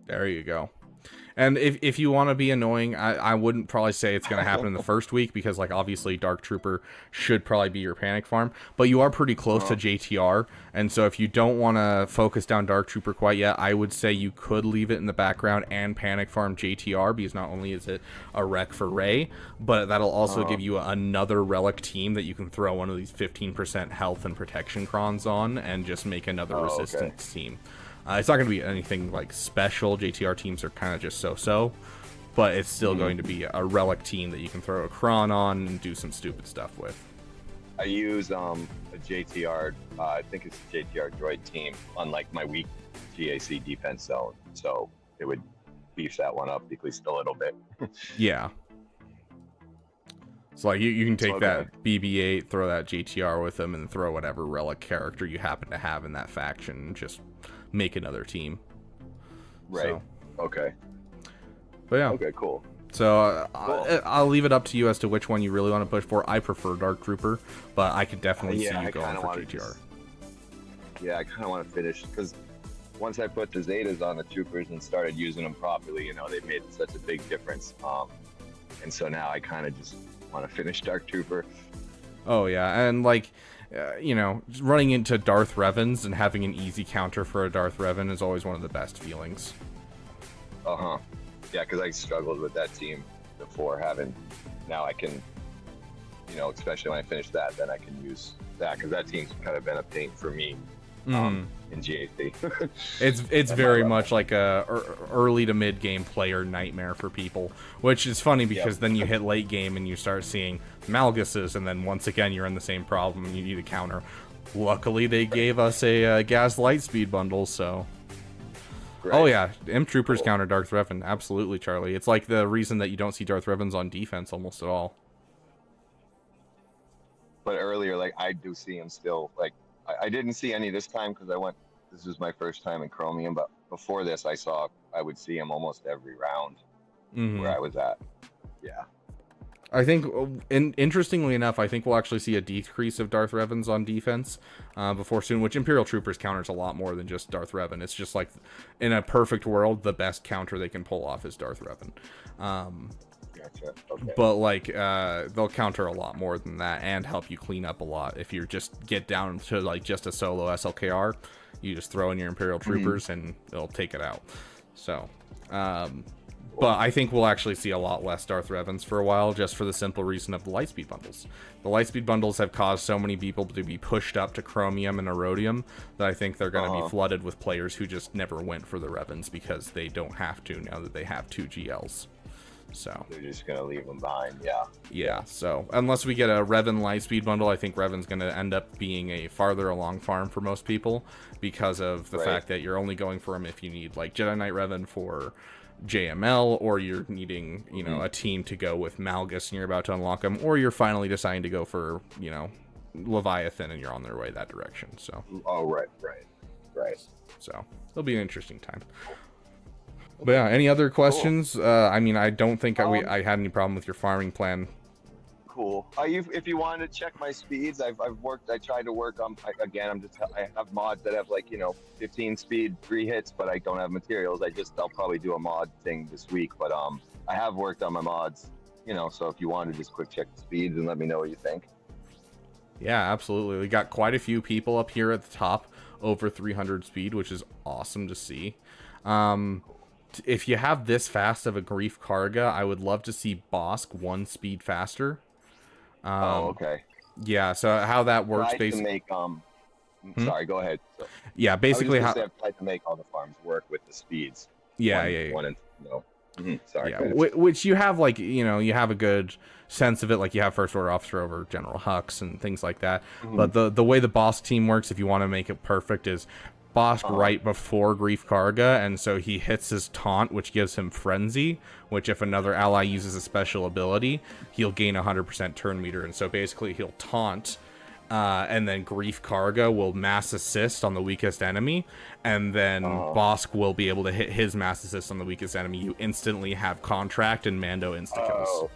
There you go. And if you want to be annoying, I wouldn't probably say it's going to happen in the first week because, like, obviously Dark Trooper should probably be your panic farm, but you are pretty close to JTR, and so if you don't want to focus down Dark Trooper quite yet, I would say you could leave it in the background and panic farm JTR, because not only is it a wreck for Ray, but that'll also give you another relic team that you can throw one of these 15% health and protection crons on and just make another resistance team. It's not going to be anything like special. JTR teams are kind of just so-so, but it's still going to be a relic team that you can throw a Kron on and do some stupid stuff with. I use a JTR, I think it's a JTR droid team on like my weak GAC defense zone, so it would beef that one up at least a little bit. Yeah. So like you can take that BB-8, throw that JTR with them, and throw whatever relic character you happen to have in that faction and just make another team. Right. So. Okay. But yeah. Okay, cool. So I'll leave it up to you as to which one you really want to push for. I prefer Dark Trooper, but I could definitely see you going for JTR. Yeah, I kind of want to finish, because once I put the Zetas on the Troopers and started using them properly, they made such a big difference. And so now I kind of just want to finish Dark Trooper. Oh yeah, and like, running into Darth Revans and having an easy counter for a Darth Revan is always one of the best feelings. Yeah, because I struggled with that team before now I can, especially when I finish that, then I can use that, because that team's kind of been a pain for me in GAC. It's very much like a early to mid game player nightmare for people, which is funny because then you hit late game and you start seeing Malguses, and then once again you're in the same problem and you need a counter. Luckily they gave us a gas Lightspeed bundle, so oh yeah, M Troopers counter Darth Revan, absolutely, Charlie. It's like the reason that you don't see Darth Revans on defense almost at all. But earlier, like, I do see him still. Like, I didn't see any this time because this was my first time in Chromium, but before this I would see him almost every round where I was at. Yeah. I think, interestingly enough, I think we'll actually see a decrease of Darth Revans on defense before soon, which Imperial Troopers counters a lot more than just Darth Revan. It's just like, in a perfect world, the best counter they can pull off is Darth Revan. Gotcha. Okay. But like, they'll counter a lot more than that and help you clean up a lot. If you just get down to like just a solo SLKR, you just throw in your Imperial Troopers and they'll take it out. So, but I think we'll actually see a lot less Darth Revens for a while, just for the simple reason of the Lightspeed bundles. The Lightspeed bundles have caused so many people to be pushed up to Chromium and Erodium that I think they're going to be flooded with players who just never went for the Revens because they don't have to now that they have 2 GLs. So they're just going to leave them behind, Yeah, so unless we get a Revan Lightspeed bundle, I think Revan's going to end up being a farther along farm for most people because of the fact that you're only going for them if you need, like, Jedi Knight Revan for JML, or you're needing, you know, a team to go with Malgus and you're about to unlock them, or you're finally deciding to go for, you know, Leviathan and you're on their way that direction. So right. So it'll be an interesting time. But yeah, any other questions? I mean, I don't think I had any problem with your farming plan. Cool. If you wanted to check my speeds, I tried to work on, again, I have mods that have, like, you know, 15 speed, 3 hits, but I don't have materials. I'll probably do a mod thing this week, but I have worked on my mods, you know, so if you want to just quick check the speeds and let me know what you think. Yeah, absolutely. We got quite a few people up here at the top over 300 speed, which is awesome to see. If you have this fast of a Grief Karga, I would love to see Bosk 1 speed faster. Okay. Yeah, so how that works basically. Sorry, go ahead. So, yeah, basically I've tried to make all the farms work with the speeds. Yeah. One and no. Sorry. Yeah, which you have, like, you know, you have a good sense of it, like you have First Order Officer over General Hux and things like that. But the way the Bosk team works, if you want to make it perfect, is Bosk right before Grief Karga, and so he hits his taunt, which gives him Frenzy, which if another ally uses a special ability, he'll gain 100% turn meter, and so basically he'll taunt, and then Grief Karga will mass assist on the weakest enemy, and then Bosk will be able to hit his mass assist on the weakest enemy. You instantly have Contract and Mando insta-kills.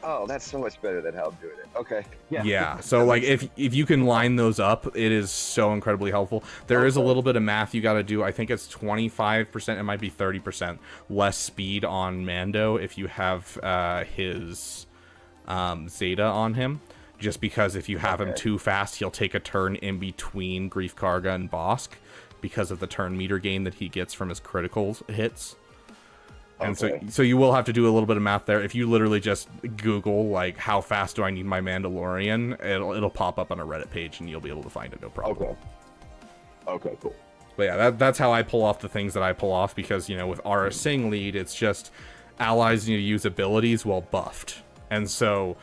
Oh, that's so much better than how I'm doing it. Okay. Yeah. So, like, if you can line those up, it is so incredibly helpful. There is a little bit of math you got to do. I think it's 25%. It might be 30% less speed on Mando if you have his Zeta on him. Just because if you have him too fast, he'll take a turn in between Grief Karga and Bosk because of the turn meter gain that he gets from his critical hits. And so you will have to do a little bit of math there. If you literally just Google, like, how fast do I need my Mandalorian, it'll pop up on a Reddit page and you'll be able to find it, no problem. Okay, cool. But yeah, that's how I pull off the things that I pull off, because, you know, with Aura Singh lead, it's just allies need to use abilities while buffed. And so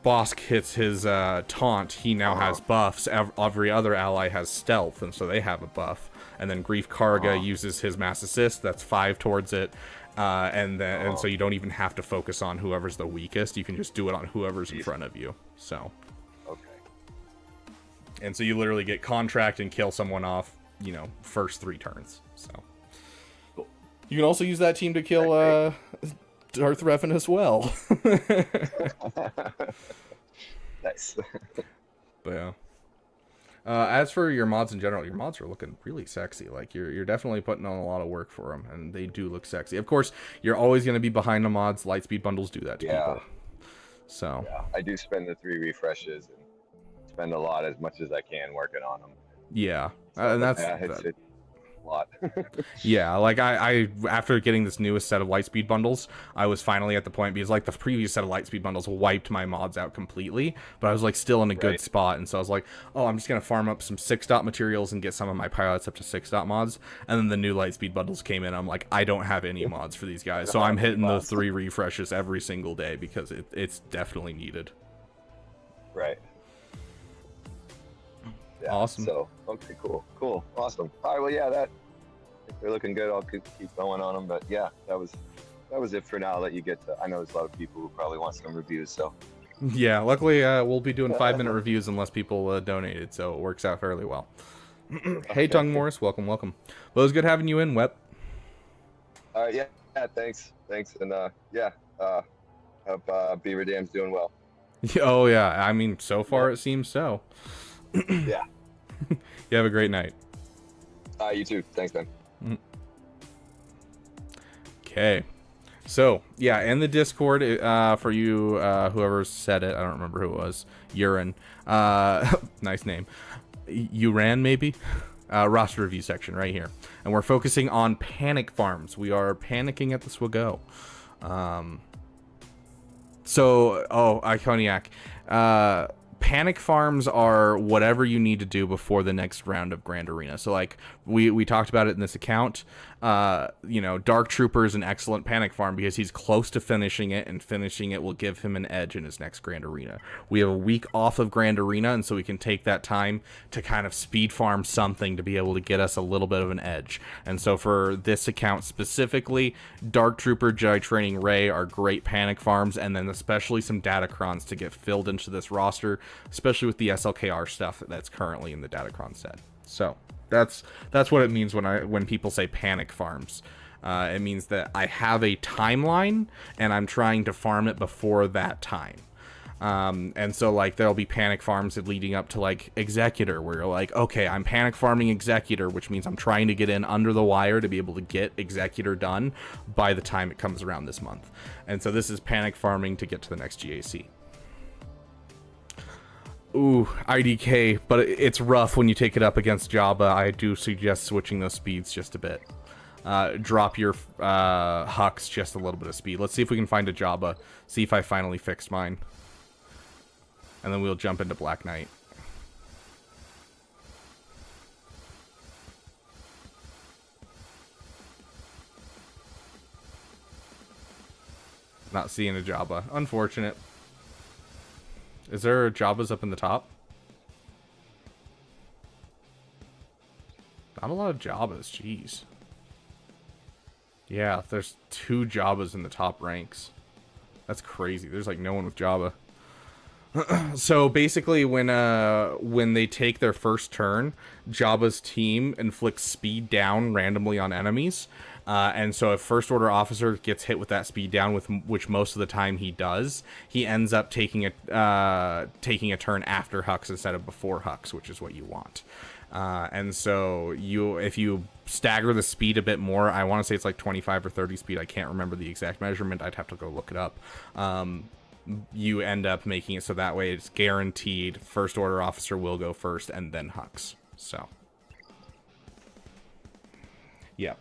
Bosk hits his taunt, he now has buffs. Every other ally has stealth, and so they have a buff. And then Grief Karga uses his mass assist, that's 5 towards it. And so you don't even have to focus on whoever's the weakest. You can just do it on whoever's in front of you. So. Okay. And so you literally get Contract and kill someone off, you know, first 3 turns. So. Cool. You can also use that team to kill Darth Revan as well. Nice. But yeah. As for your mods in general, your mods are looking really sexy. Like, you're definitely putting on a lot of work for them, and they do look sexy. Of course, you're always going to be behind the mods. Lightspeed bundles do that to people. So yeah, I do spend the 3 refreshes and spend a lot, as much as I can, working on them. Yeah, So and that's it's a lot. yeah, like I after getting this newest set of Lightspeed bundles, I was finally at the point, because like the previous set of Lightspeed bundles wiped my mods out completely, but I was like still in a good spot, and so I was like, oh, I'm just gonna farm up some 6-dot materials and get some of my pilots up to 6-dot mods. And then the new Lightspeed bundles came in. I'm like, I don't have any mods for these guys, so I'm hitting those 3 refreshes every single day because it's definitely needed. Right. Yeah, awesome. So, okay, cool, awesome. All right, well, yeah, if they're looking good, I'll keep going on them. But yeah, that was it for now. I'll let you get to. I know there's a lot of people who probably want some reviews. So yeah, luckily we'll be doing 5-minute reviews unless people donated, so it works out fairly well. Hey, Tongue Morris, welcome. Well, it was good having you in, Wep. Yeah, thanks, and hope Beaver Dam's doing well. Oh yeah, I mean, so far it seems so. Yeah. You have a great night. You too. Thanks, man. Okay. So, yeah, in the Discord, for you, whoever said it, I don't remember who it was, Urine. Nice name. Uran, maybe? roster review section right here. And we're focusing on panic farms. We are panicking at the SWGOH. Iconiac. Panic farms are whatever you need to do before the next round of Grand Arena. So like we talked about it in this account. Dark Trooper is an excellent panic farm because he's close to finishing it, and finishing it will give him an edge in his next Grand Arena. We have a week off of Grand Arena, and so we can take that time to kind of speed farm something to be able to get us a little bit of an edge. And so for this account specifically, Dark Trooper, Jedi Training Ray are great panic farms, and then especially some Datacrons to get filled into this roster, especially with the SLKR stuff that's currently in the Datacron set. So that's what it means when people say panic farms. It means that I have a timeline and I'm trying to farm it before that time. And so like there'll be panic farms leading up to like Executor, where you're like, okay, I'm panic farming Executor, which means I'm trying to get in under the wire to be able to get Executor done by the time it comes around this month. And so this is panic farming to get to the next GAC. Ooh, IDK, but it's rough when you take it up against Jabba. I do suggest switching those speeds just a bit. Drop your Hux just a little bit of speed. Let's see if we can find a Jabba. See if I finally fixed mine. And then we'll jump into Black Knight. Not seeing a Jabba. Unfortunate. Is there Jabba's up in the top? Not a lot of Jabba's, jeez. Yeah, there's 2 Jabba's in the top ranks. That's crazy. There's like no one with Jabba. So basically when they take their first turn, Jabba's team inflicts speed down randomly on enemies. And so if First Order Officer gets hit with that speed down, which most of the time he does, he ends up taking a turn after Hux instead of before Hux, which is what you want. And so if you stagger the speed a bit more, I want to say it's like 25 or 30 speed. I can't remember the exact measurement. I'd have to go look it up. You end up making it so that way it's guaranteed First Order Officer will go first and then Hux. So, yeah.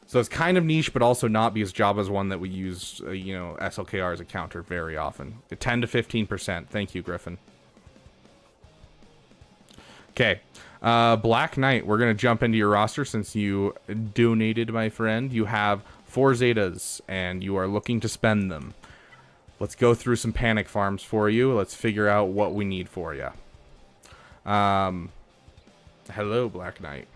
So it's kind of niche, but also not, because Jabba's one that we use, SLKR as a counter very often. 10 to 15%. Thank you, Griffin. Okay. Black Knight, we're going to jump into your roster since you donated, my friend. You have 4 Zetas, and you are looking to spend them. Let's go through some panic farms for you. Let's figure out what we need for you. Hello, Black Knight.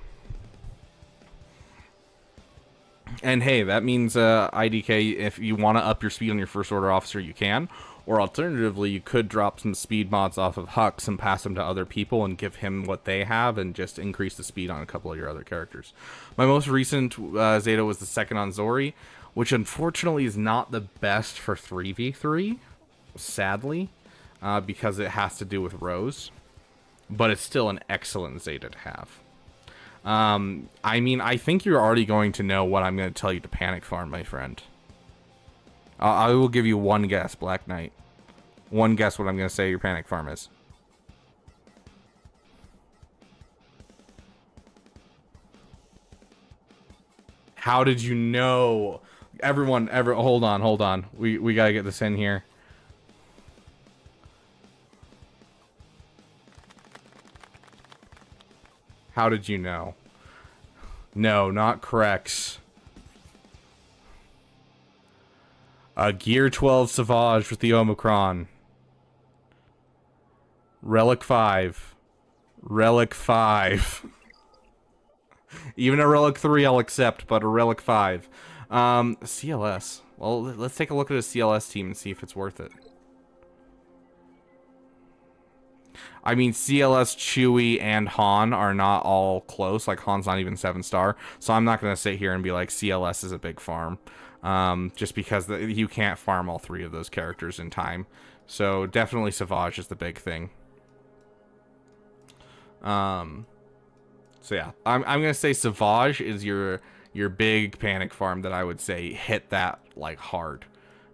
And hey, that means IDK, if you want to up your speed on your First Order Officer, you can. Or alternatively, you could drop some speed mods off of Hux and pass them to other people and give him what they have and just increase the speed on a couple of your other characters. My most recent Zeta was the second on Zori, which unfortunately is not the best for 3v3, sadly, because it has to do with Rose. But it's still an excellent Zeta to have. I mean, I think you're already going to know what I'm going to tell you to panic farm, my friend. I will give you one guess, Black Knight. One guess what I'm going to say your panic farm is. How did you know? Everyone, hold on. We got to get this in here. How did you know? No, not Crex. Gear 12 Savage with the Omicron. Relic 5. Relic 5. Even a Relic 3 I'll accept, but a Relic 5. CLS. Well, let's take a look at a CLS team and see if it's worth it. I mean, CLS, Chewie, and Han are not all close. Like, Han's not even 7-star. So I'm not going to sit here and be like, CLS is a big farm. Just because you can't farm all 3 of those characters in time. So definitely Savage is the big thing. So yeah, I'm going to say Savage is your big panic farm that I would say hit that, like, hard.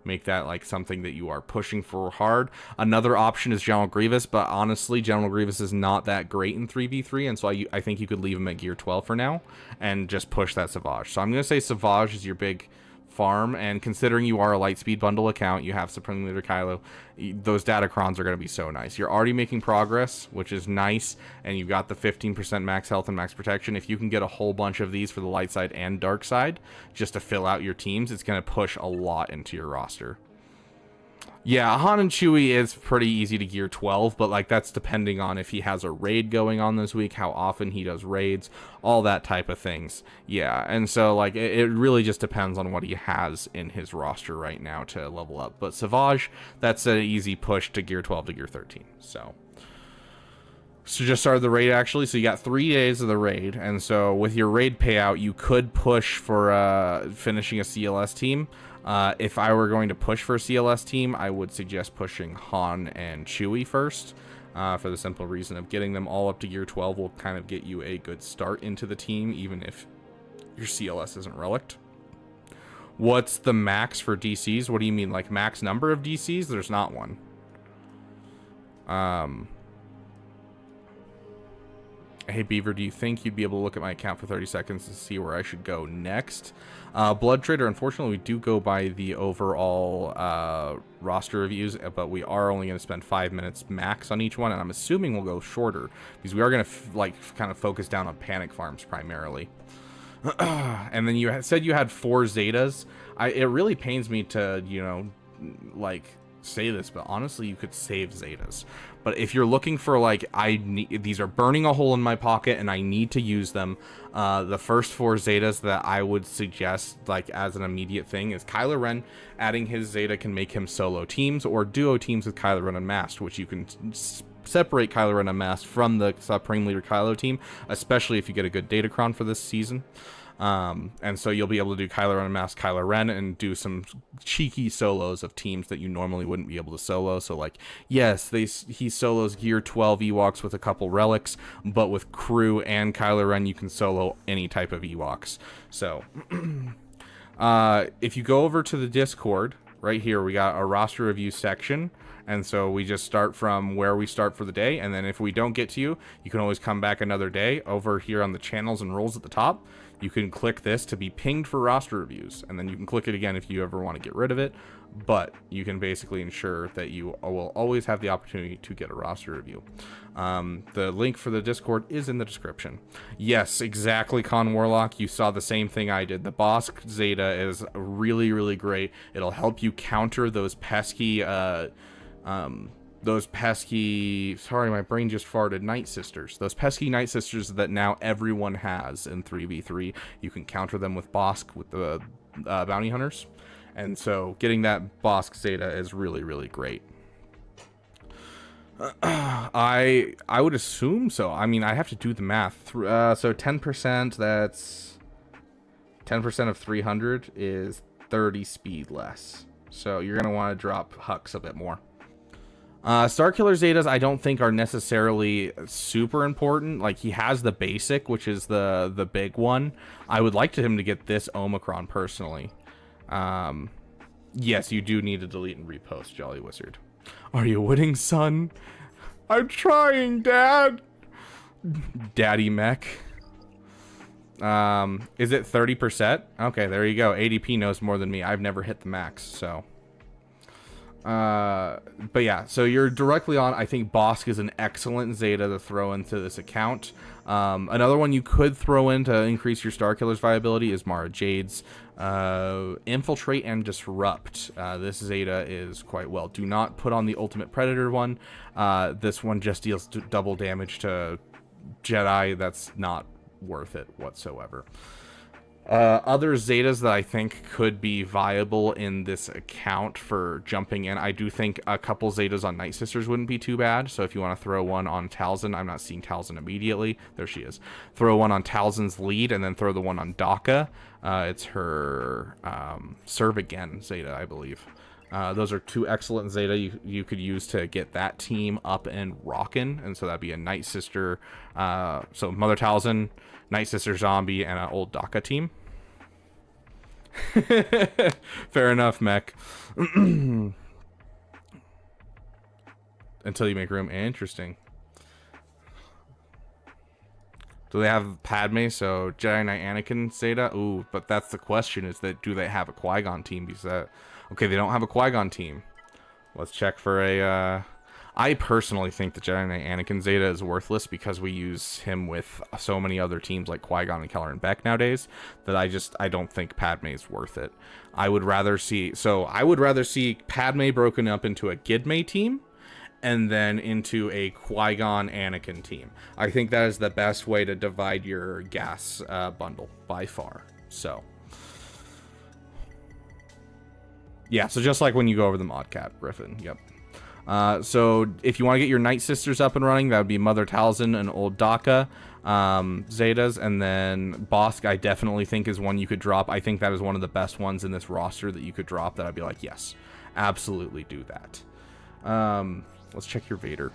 Make that like something that you are pushing for hard. Another option is General Grievous, but honestly, General Grievous is not that great in 3v3, and so I think you could leave him at gear 12 for now and just push that Savage. So I'm going to say Savage is your big farm, and considering you are a Lightspeed bundle account, you have Supreme Leader Kylo, those Datacrons are going to be so nice. You're already making progress, which is nice, and you've got the 15% max health and max protection. If you can get a whole bunch of these for the light side and dark side just to fill out your teams, it's going to push a lot into your roster. Yeah, Han and Chewie is pretty easy to gear 12, but like that's depending on if he has a raid going on this week, how often he does raids, all that type of things. Yeah, and so like it really just depends on what he has in his roster right now to level up. But Savage, that's an easy push to gear 12 to gear 13. So just started the raid actually, so you got 3 days of the raid, and so with your raid payout, you could push for finishing a CLS team. If I were going to push for a CLS team, I would suggest pushing Han and Chewie first, for the simple reason of getting them all up to gear 12 will kind of get you a good start into the team, even if your CLS isn't relicked. What's the max for DCs? What do you mean, like max number of DCs? There's not one. Hey Beaver, do you think you'd be able to look at my account for 30 seconds to see where I should go next? Blood Trader, unfortunately, we do go by the overall roster reviews, but we are only going to spend 5 minutes max on each one, and I'm assuming we'll go shorter because we are going to kind of focus down on panic farms primarily. And then you said you had 4 Zetas. It really pains me to, you know, like say this, but honestly, you could save Zetas. But if you're looking for like, these are burning a hole in my pocket and I need to use them, the first 4 Zetas that I would suggest like as an immediate thing is Kylo Ren. Adding his Zeta can make him solo teams or duo teams with Kylo Ren Unmasked, which you can separate Kylo Ren Unmasked from the Supreme Leader Kylo team, especially if you get a good Datacron for this season. And so you'll be able to do Kylo Ren Unmasked Kylo Ren and do some cheeky solos of teams that you normally wouldn't be able to solo. So like, yes, he solos gear 12 Ewoks with a couple relics, but with crew and Kylo Ren, you can solo any type of Ewoks. So, if you go over to the Discord right here, we got a roster review section. And so we just start from where we start for the day. And then if we don't get to you, you can always come back another day over here on the channels and roles at the top. You can click this to be pinged for roster reviews, and then you can click it again if you ever want to get rid of it, but you can basically ensure that you will always have the opportunity to get a roster review. The link for the Discord is in the description. Yes, exactly, Con Warlock. You saw the same thing I did. The Bosk Zeta is really, really great. It'll help you counter those pesky sorry, my brain just farted, Night Sisters. Those pesky Night Sisters that now everyone has in 3v3. You can counter them with Bosk, with the bounty hunters. And so getting that Bosk Zeta is really, really great. I would assume so. I mean, I have to do the math. So 10%, that's 10% of 300 is 30 speed less. So you're going to want to drop Hux a bit more. Starkiller Zetas I don't think are necessarily super important. Like, he has the basic, which is the big one. I would like him to get this Omicron personally. Yes, you do need to delete and repost, Jolly Wizard. Are you winning, son? I'm trying, Dad. Daddy Mech. Is it 30%? Okay, there you go. ADP knows more than me. I've never hit the max, so. But yeah, so you're directly on. I think Bosk is an excellent Zeta to throw into this account. Another one you could throw in to increase your Starkiller's viability is Mara Jade's Infiltrate and Disrupt. This Zeta is quite well. Do not put on the Ultimate Predator one. This one just deals double damage to Jedi. That's not worth it whatsoever. Other Zetas that I think could be viable in this account for jumping in, I do think a couple Zetas on Night Sisters wouldn't be too bad. So if you want to throw one on Talzin, I'm not seeing Talzin immediately. There she is. Throw one on Talzin's lead and then throw the one on Daka. It's her Serve Again Zeta, I believe. Those are 2 excellent Zeta you could use to get that team up and rocking. And so that'd be a Night Sister, so Mother Talzin, Night Sister Zombie, and an old Daka team. Fair enough, mech. Until you make room. Interesting. Do they have Padme? So Jedi Knight Anakin Zeta? Ooh, but that's the question, is that do they have a Qui-Gon team? Because okay, they don't have a Qui-Gon team. Let's check for a I personally think the Jedi Knight Anakin Zeta is worthless because we use him with so many other teams like Qui-Gon and Keller and Beck nowadays that I don't think Padme is worth it. I would rather see Padme broken up into a Gidme team and then into a Qui-Gon Anakin team. I think that is the best way to divide your gas bundle by far. So yeah, so just like when you go over the mod cap, Griffin. Yep. So if you want to get your Night Sisters up and running, that would be Mother Talzin and Old Daka Zetas, and then Bosk I definitely think is one you could drop. I think that is one of the best ones in this roster that you could drop, that I'd be like, yes, absolutely do that. Let's check your Vader.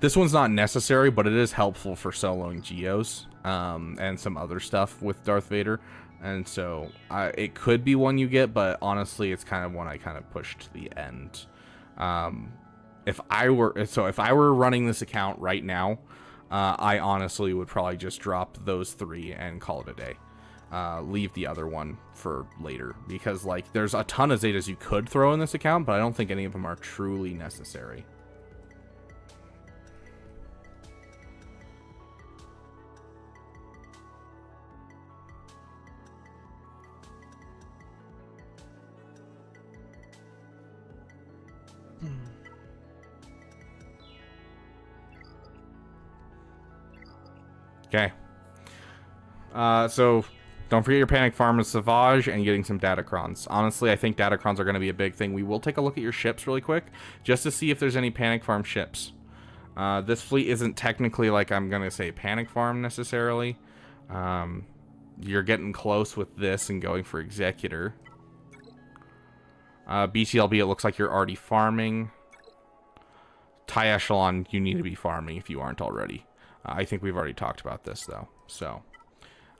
This one's not necessary, but it is helpful for soloing Geos and some other stuff with Darth Vader. And so it could be one you get, but honestly, it's kind of one I kind of pushed to the end. If I were running this account right now, I honestly would probably just drop those 3 and call it a day. Leave the other one for later, because like there's a ton of Zetas you could throw in this account, but I don't think any of them are truly necessary. Okay. So don't forget your Panic Farm and Savage and getting some Datacrons. Honestly, I think Datacrons are going to be a big thing. We will take a look at your ships really quick just to see if there's any Panic Farm ships. This fleet isn't technically, like, I'm going to say Panic Farm necessarily. You're getting close with this and going for Executor. BTLB, it looks like you're already farming. TIE Echelon, you need to be farming if you aren't already. I think we've already talked about this, though. So,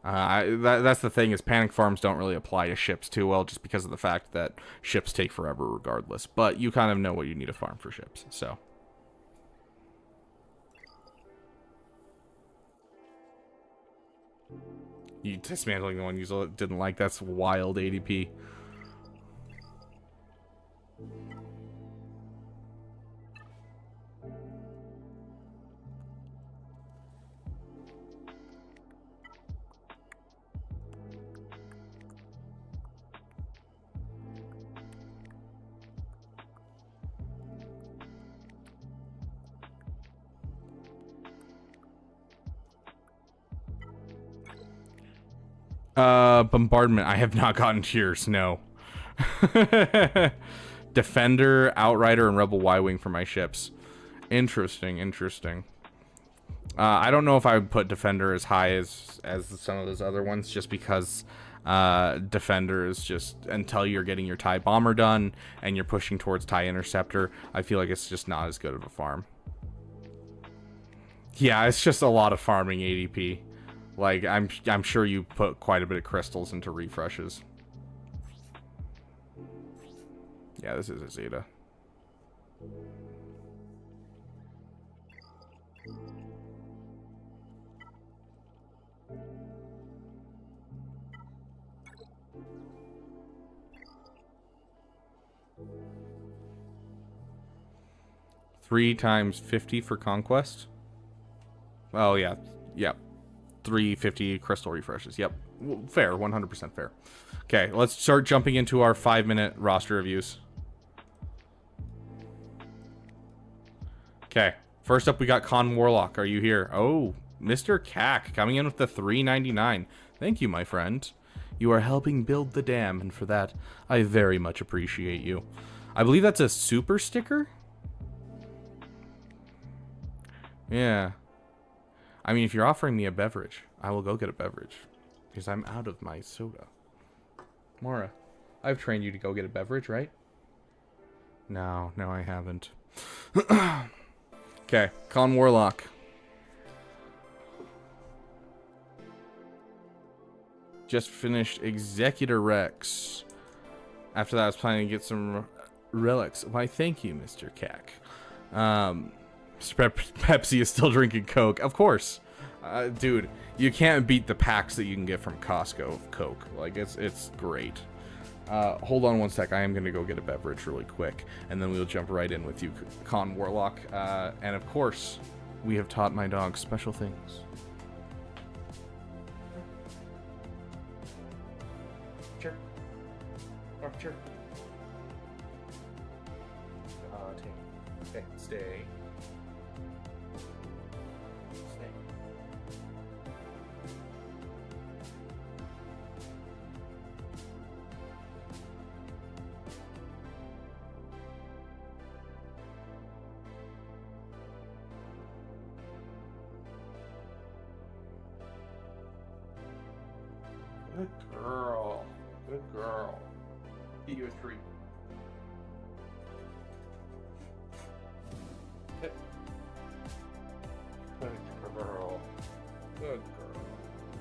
that's the thing, is Panic Farms don't really apply to ships too well, just because of the fact that ships take forever regardless. But you kind of know what you need to farm for ships, so. You dismantling the one you didn't like, that's wild ADP. Bombardment. I have not gotten tiers, no. Defender, Outrider, and Rebel Y-Wing for my ships. Interesting, interesting. I don't know if I would put Defender as high as some of those other ones, just because Defender is just, until you're getting your TIE Bomber done and you're pushing towards TIE Interceptor, I feel like it's just not as good of a farm. Yeah, it's just a lot of farming ADP. Like, I'm sure you put quite a bit of crystals into refreshes. Yeah, this is a Zeta. Three times 50 for Conquest. Oh, yeah. Yep. 350 crystal refreshes. Yep. Fair. 100% fair. Okay, let's start jumping into our 5-minute roster reviews. Okay. First up, we got Con Warlock. Are you here? Oh, Mr. Cack coming in with the $3.99. Thank you, my friend. You are helping build the dam, and for that, I very much appreciate you. I believe that's a super sticker? Yeah. I mean, if you're offering me a beverage, I will go get a beverage. Because I'm out of my soda. Mara, I've trained you to go get a beverage, right? No, I haven't. Okay, Con Warlock. just finished Executor Rex. After that, I was planning to get some relics. Why, thank you, Mr. Cack. Mr. Pepsi is still drinking Coke. Of course. Dude, you can't beat the packs that you can get from Costco of Coke. Like, it's great. Hold on one sec. I am going to go get a beverage really quick, and then we'll jump right in with you, Con Warlock. And of course, we have taught my dog special things. Sure. Oh, sure. Okay, stay. Good girl. Good girl. Get you a treat. Good girl. Good girl.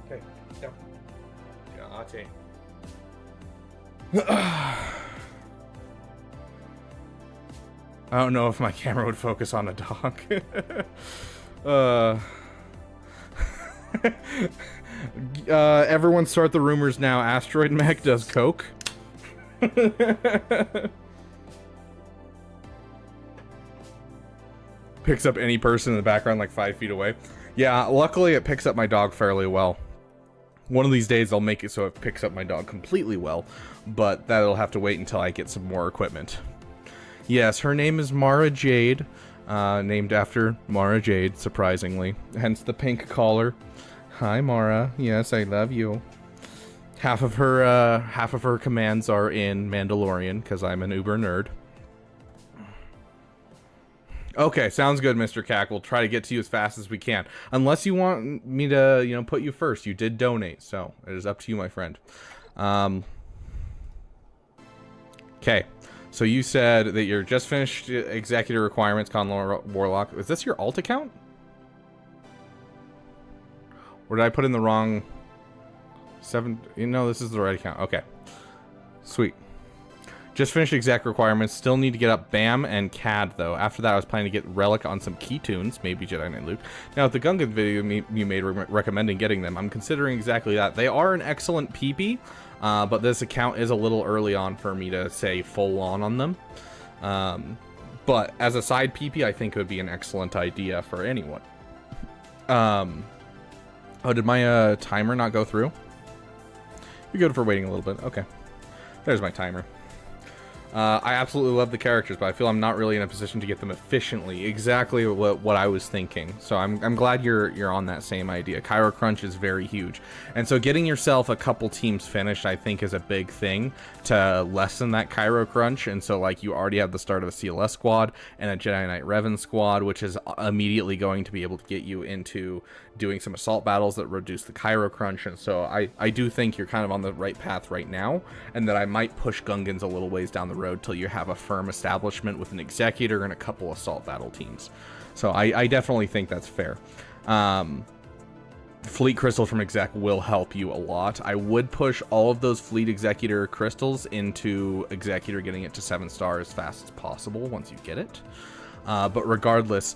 Okay, down. Yeah, I don't know if my camera would focus on a dog. Everyone start the rumors now. Asteroid Mech does coke. Picks up any person in the background like 5 feet away. Yeah, luckily it picks up my dog fairly well. One of these days I'll make it so it picks up my dog completely well, but that'll have to wait until I get some more equipment. Yes, her name is Mara Jade, named after Mara Jade, surprisingly. Hence the pink collar. Hi, Mara. Yes, I love you. Half of her commands are in Mandalorian, because I'm an uber nerd. Okay, sounds good, Mr. Cack. We'll try to get to you as fast as we can. Unless you want me to, you know, put you first. You did donate, so it is up to you, my friend. Okay, so you said that you're just finished executive requirements, Con Warlock. Is this your alt account? Or did I put in the wrong 7? You know, this is the right account. Okay. Sweet. Just finished exec requirements. Still need to get up BAM and CAD, though. After that, I was planning to get Relic on some key tunes. Maybe Jedi Knight Luke. Now, with the Gungan video you made recommending getting them, I'm considering exactly that. They are an excellent PP, but this account is a little early on for me to say full on them. But as a side PP, I think it would be an excellent idea for anyone. Oh, did my timer not go through? You're good for waiting a little bit. Okay. There's my timer. I absolutely love the characters, but I feel I'm not really in a position to get them efficiently. Exactly what I was thinking. So I'm glad you're on that same idea. Cairo Crunch is very huge. And so getting yourself a couple teams finished, I think, is a big thing to lessen that Cairo Crunch. And so, like, you already have the start of a CLS squad and a Jedi Knight Revan squad, which is immediately going to be able to get you into doing some assault battles that reduce the Cairo Crunch. And so I do think you're kind of on the right path right now, and that I might push Gungans a little ways down the road till you have a firm establishment with an executor and a couple assault battle teams. So I definitely think that's fair. Fleet crystal from exec will help you a lot. I would push all of those fleet executor crystals into executor, getting it to 7-star as fast as possible once you get it. But regardless,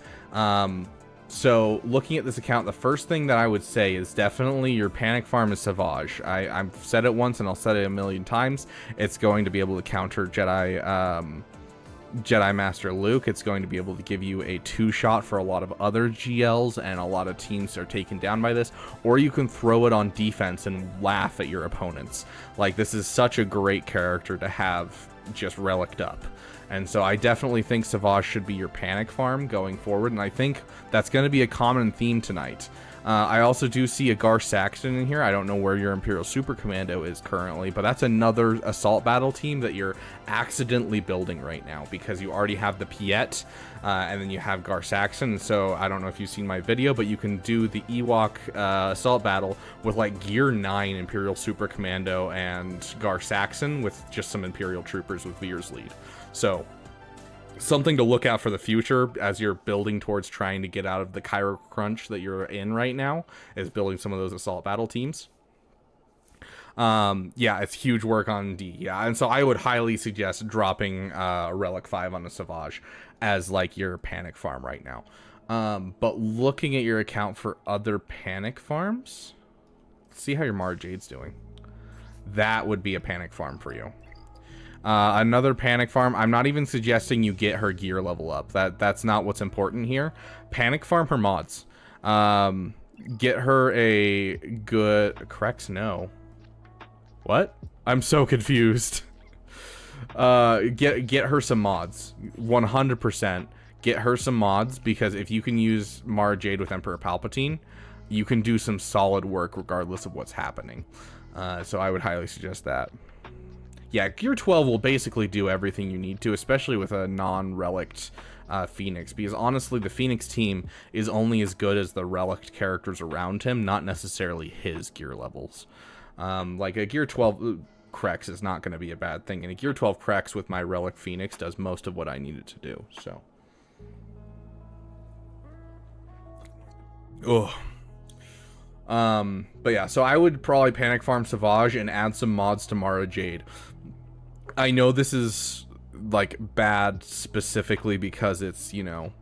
so looking at this account, the first thing that I would say is definitely your panic farm is SWGOH. I've said it once and I'll say it a million times. It's going to be able to counter Jedi Master Luke. It's going to be able to give you a 2-shot for a lot of other GLs, and a lot of teams are taken down by this. Or you can throw it on defense and laugh at your opponents. Like, this is such a great character to have just reliced up. And so I definitely think SWGOH should be your panic farm going forward, and I think that's going to be a common theme tonight. I also do see a Gar Saxon in here. I don't know where your Imperial Super Commando is currently, but that's another assault battle team that you're accidentally building right now, because you already have the Piet, and then you have Gar Saxon. So I don't know if you've seen my video, but you can do the Ewok assault battle with like Gear 9 Imperial Super Commando and Gar Saxon with just some Imperial troopers with Veer's lead. So something to look out for the future as you're building towards trying to get out of the Cairo Crunch that you're in right now, is building some of those assault battle teams. Yeah, it's huge work on D. Yeah, and so I would highly suggest dropping Relic 5 on a Savage as like your panic farm right now. But looking at your account for other panic farms, see how your Mara Jade's doing. That would be a panic farm for you. Another panic farm, I'm not even suggesting you get her gear level up. That's not what's important here. Panic farm her mods. Get her a good... Correct? No. What? I'm so confused. Get her some mods. 100%. Get her some mods, because if you can use Mara Jade with Emperor Palpatine, you can do some solid work regardless of what's happening. So I would highly suggest that. Yeah, Gear 12 will basically do everything you need to, especially with a non-relict Phoenix, because honestly, the Phoenix team is only as good as the relict characters around him, not necessarily his gear levels. Like a Gear 12 Krex is not going to be a bad thing, and a Gear 12 Krex with my relic Phoenix does most of what I needed to do, so. Ugh. But yeah, so I would probably panic farm Savage and add some mods to Mara Jade. I know this is like bad specifically because it's, you know,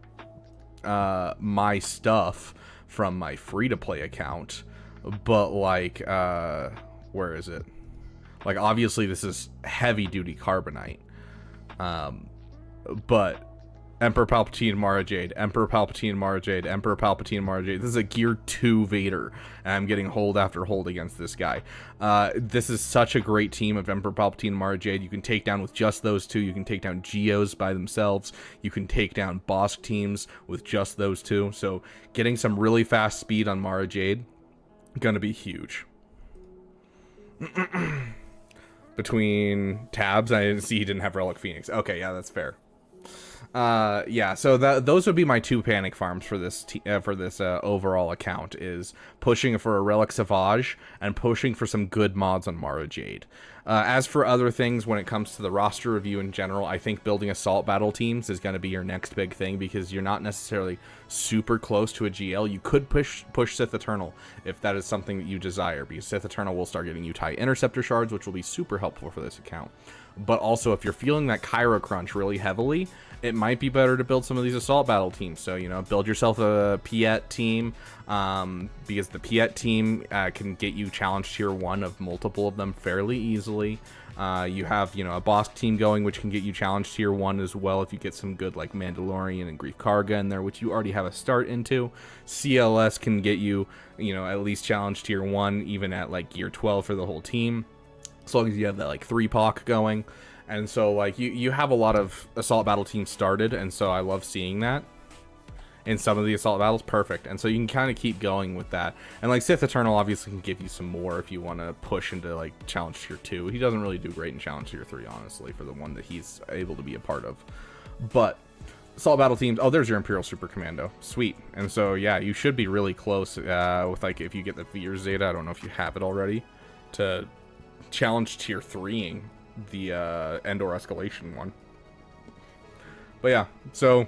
my stuff from my free-to-play account, but like, where is it? Like, obviously this is heavy-duty Carbonite, but Emperor Palpatine, Mara Jade, Emperor Palpatine, Mara Jade, Emperor Palpatine, Mara Jade. This is a Gear 2 Vader, and I'm getting hold after hold against this guy. This is such a great team of Emperor Palpatine, Mara Jade. You can take down with just those two. You can take down Geos by themselves. You can take down Bosk teams with just those two. So getting some really fast speed on Mara Jade, gonna be huge. Between tabs, I didn't see he didn't have Relic Phoenix. Okay, yeah, that's fair. Yeah, so those would be my two panic farms for this overall account, is pushing for a Relic Savage and pushing for some good mods on Mara Jade. As for other things, when it comes to the roster review in general, I think building assault battle teams is going to be your next big thing, because you're not necessarily super close to a GL. You could push Sith Eternal if that is something that you desire, because Sith Eternal will start getting you TIE Interceptor shards, which will be super helpful for this account. But also, if you're feeling that Kyro crunch really heavily, it might be better to build some of these assault battle teams. So, you know, build yourself a Piet team, because the Piet team can get you challenge tier 1 of multiple of them fairly easily. You have, you know, a Bosk team going, which can get you challenge tier 1 as well if you get some good, like, Mandalorian and Grief Karga in there, which you already have a start into. CLS can get you, you know, at least challenge tier 1, even at, like, Gear 12 for the whole team, as long as you have that, like, 3-POC going. And so, like, you have a lot of assault battle teams started, and so I love seeing that in some of the assault battles. Perfect. And so you can kind of keep going with that. And, like, Sith Eternal obviously can give you some more if you want to push into, like, challenge tier 2. He doesn't really do great in challenge tier 3, honestly, for the one that he's able to be a part of. But assault battle teams, oh, there's your Imperial Super Commando. Sweet. And so, yeah, you should be really close with, like, if you get the Veer Zeta, I don't know if you have it already, to challenge tier 3ing the Endor escalation one. But yeah, so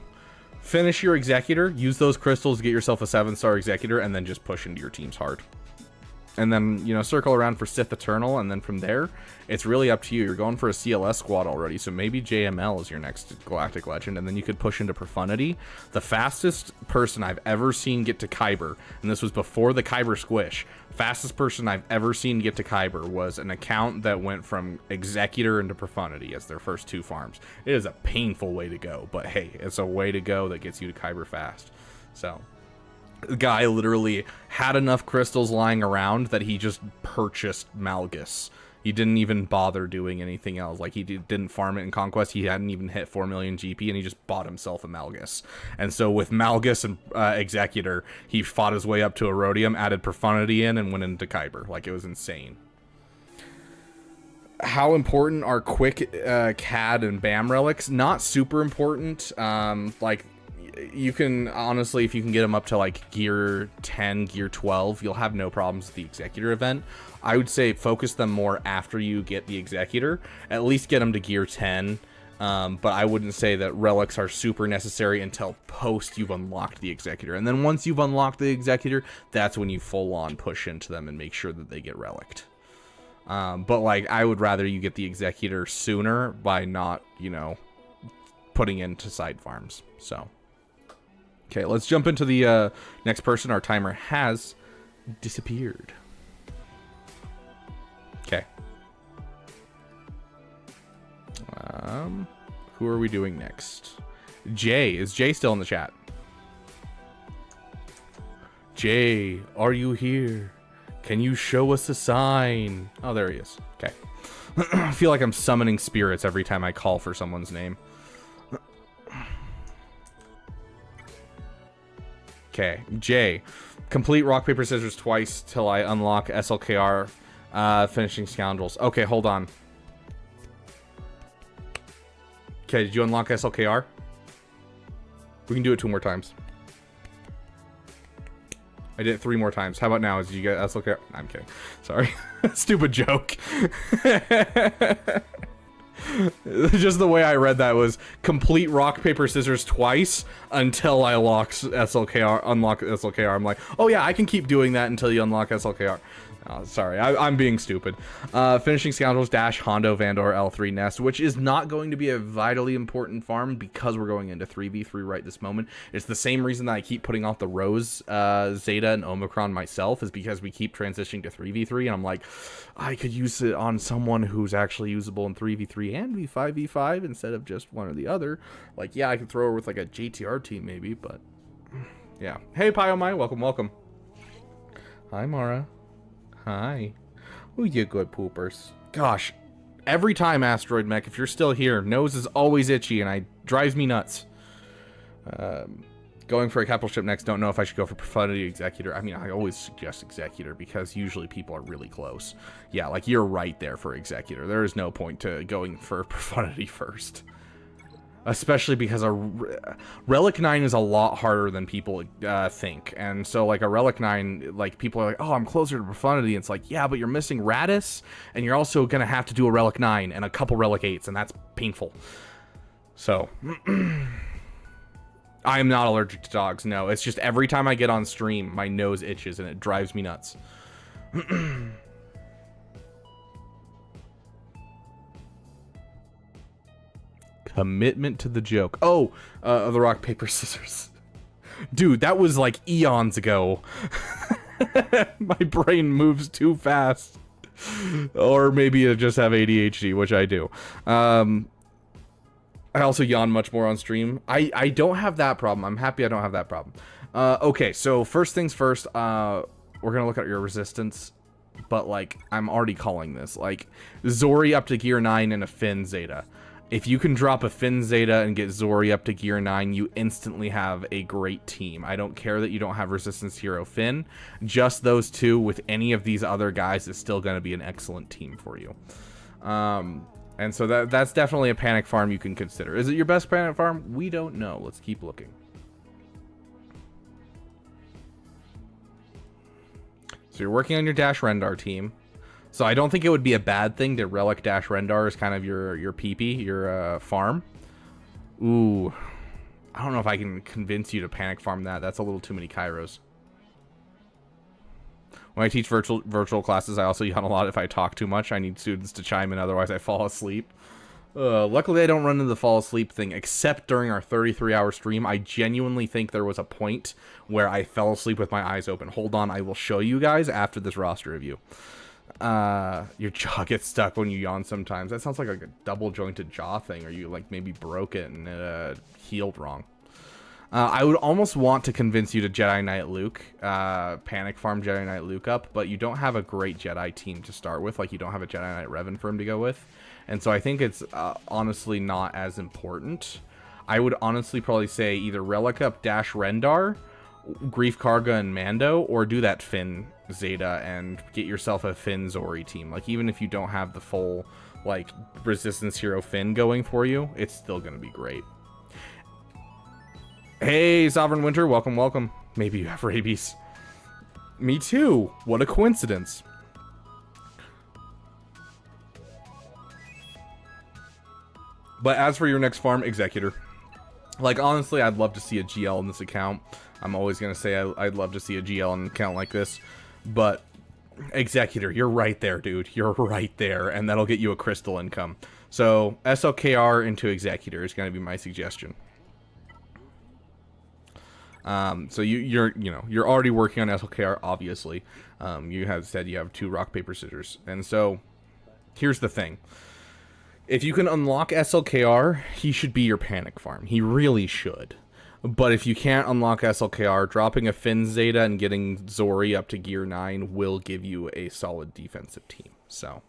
finish your Executor, use those crystals to get yourself a 7-star Executor, and then just push into your teams hard. And then, you know, circle around for Sith Eternal, and then from there, it's really up to you. You're going for a CLS squad already, so maybe JML is your next Galactic Legend, and then you could push into Profundity. The fastest person I've ever seen get to Kyber, and this was before the Kyber squish, fastest person I've ever seen get to Kyber was an account that went from Executor into Profundity as their first 2 farms. It is a painful way to go, but hey, it's a way to go that gets you to Kyber fast. So the guy literally had enough crystals lying around that he just purchased Malgus. He didn't even bother doing anything else. Like, he didn't farm it in Conquest. He hadn't even hit 4 million GP, and he just bought himself a Malgus. And so with Malgus and Executor, he fought his way up to Erodium, added Profundity in, and went into Kyber. Like, it was insane. How important are quick CAD and BAM relics? Not super important. Like, you can, honestly, if you can get them up to, like, Gear 10, Gear 12, you'll have no problems with the Executor event. I would say focus them more after you get the Executor. At least get them to Gear 10. But I wouldn't say that relics are super necessary until post you've unlocked the Executor. And then once you've unlocked the Executor, that's when you full-on push into them and make sure that they get relicked. But like, I would rather you get the Executor sooner by not, you know, putting into side farms. So, okay, let's jump into the next person. Our timer has disappeared. Okay. Who are we doing next? Jay. Is Jay still in the chat? Jay, are you here? Can you show us a sign? Oh, there he is. Okay. I feel like I'm summoning spirits every time I call for someone's name. Okay, Jay. Complete rock, paper, scissors twice till I unlock SLKR finishing scoundrels. Okay, hold on. Okay, did you unlock SLKR? We can do it 2 more times. I did it 3 more times. How about now? Did you get SLKR? I'm kidding. Sorry. Stupid joke. Just the way I read that was complete rock, paper, scissors twice until I unlock SLKR. I'm like, oh yeah, I can keep doing that until you unlock SLKR. Oh, sorry, I'm being stupid. Finishing Scoundrels dash Hondo Vandor L3 Nest, which is not going to be a vitally important farm because we're going into 3v3 right this moment. It's the same reason that I keep putting off the Rose, Zeta, and Omicron myself, is because we keep transitioning to 3v3, and I'm like, I could use it on someone who's actually usable in 3v3 and v5v5 instead of just one or the other. Like, yeah, I could throw her with like a JTR team maybe, but yeah. Hey, Pyomai, welcome. Hi, Mara. Hi. Oh, you good poopers. Gosh, every time, Asteroid Mech, if you're still here, nose is always itchy and it drives me nuts. Going for a capital ship next, don't know if I should go for Profundity Executor. I mean, I always suggest Executor because usually people are really close. Yeah, like you're right there for Executor. There is no point to going for Profundity first. Especially because a Relic 9 is a lot harder than people think. And so, like, a Relic 9, like, people are like, oh, I'm closer to Profundity. It's like, yeah, but you're missing Radis, and you're also going to have to do a Relic 9 and a couple Relic 8s, and that's painful. So, I am not allergic to dogs, no. It's just every time I get on stream, my nose itches, and it drives me nuts. Commitment to the joke. Oh, the rock, paper, scissors. Dude, that was like eons ago. My brain moves too fast. Or maybe I just have ADHD, which I do. I also yawn much more on stream. I don't have that problem. I'm happy I don't have that problem. Okay, so first things first, we're gonna look at your resistance. But, like, I'm already calling this. Like, Zori up to gear 9 and a Finn Zeta. If you can drop a Finn Zeta and get Zori up to gear 9, you instantly have a great team. I don't care that you don't have Resistance Hero Finn. Just those two with any of these other guys is still going to be an excellent team for you. And so that's definitely a panic farm you can consider. Is it your best panic farm? We don't know. Let's keep looking. So you're working on your Dash Rendar team. So I don't think it would be a bad thing to Relic Dash Rendar as kind of your PP, your farm. Ooh. I don't know if I can convince you to panic farm that. That's a little too many Kairos. When I teach virtual classes, I also yawn a lot if I talk too much. I need students to chime in, otherwise I fall asleep. Luckily, I don't run into the fall asleep thing, except during our 33-hour stream. I genuinely think there was a point where I fell asleep with my eyes open. Hold on, I will show you guys after this roster review. Your jaw gets stuck when you yawn sometimes. That sounds like a double jointed jaw thing, or you like maybe broke it and healed wrong. I would almost want to convince you to Jedi Knight Luke, panic farm Jedi Knight Luke up, but you don't have a great Jedi team to start with. Like, you don't have a Jedi Knight Revan for him to go with. And so I think it's honestly not as important. I would honestly probably say either Relic up Dash Rendar, Grief Karga and Mando, or do that Finn Zeta and get yourself a Finn Zori team. Like, even if you don't have the full, like, Resistance Hero Finn going for you, it's still going to be great. Hey, Sovereign Winter, welcome. Maybe you have rabies. Me too. What a coincidence. But as for your next farm, Executor. Like, honestly, I'd love to see a GL in this account. I'm always going to say I'd love to see a GL in an account like this. But Executor, you're right there, dude. You're right there, and that'll get you a crystal income. So SLKR into Executor is going to be my suggestion. So you're already working on SLKR, obviously. You have said you have 2 rock paper scissors, and so here's the thing: if you can unlock SLKR, he should be your panic farm. He really should. But if you can't unlock SLKR, dropping a Finn Zeta and getting Zori up to gear 9 will give you a solid defensive team. So,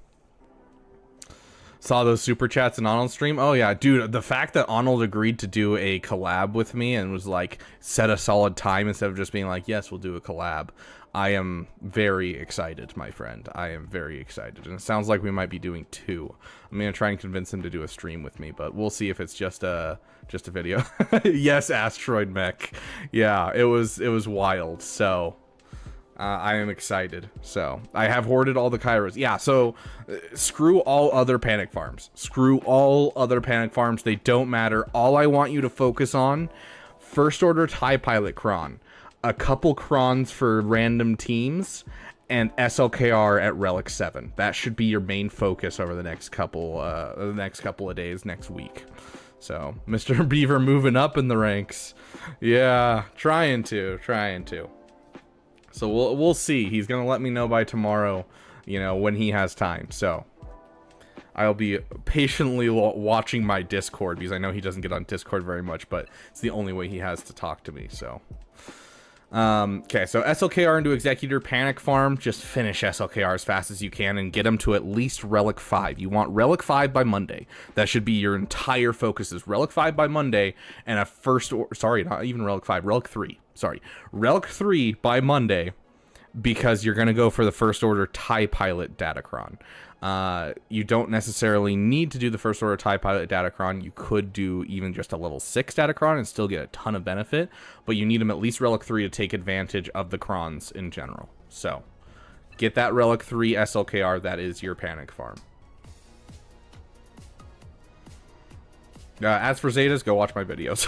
saw those super chats in Arnold's stream. Oh yeah, dude, the fact that Arnold agreed to do a collab with me and was like, set a solid time instead of just being like, yes, we'll do a collab. I am very excited, my friend. I am very excited. And it sounds like we might be doing 2. I'm going to try and convince him to do a stream with me, but we'll see if it's just a video. Yes, Asteroid Mech. Yeah, it was wild. So, I am excited. So, I have hoarded all the Kairos. Yeah, so screw all other panic farms. Screw all other panic farms. They don't matter. All I want you to focus on, First Order TIE Pilot Kron. A couple crons for random teams, and SLKR at Relic 7. That should be your main focus over the next couple of days, next week. So, Mr. Beaver moving up in the ranks. Yeah, trying to. So we'll see. He's gonna let me know by tomorrow, when he has time. So I'll be patiently watching my Discord, because I know he doesn't get on Discord very much, but it's the only way he has to talk to me. So. Okay, so SLKR into Executor, panic farm, just finish SLKR as fast as you can and get him to at least Relic 5. You want Relic 5 by Monday. That should be your entire focus, is Relic 5 by Monday, and a not even Relic 5, Relic 3. Relic 3 by Monday, because you're going to go for the First Order TIE Pilot Datacron. You don't necessarily need to do the First Order TIE Pilot Datacron. You could do even just a level 6 Datacron and still get a ton of benefit, but you need them at least Relic 3 to take advantage of the crons in general. So, get that Relic 3 SLKR, that is your panic farm. As for Zetas, go watch my videos.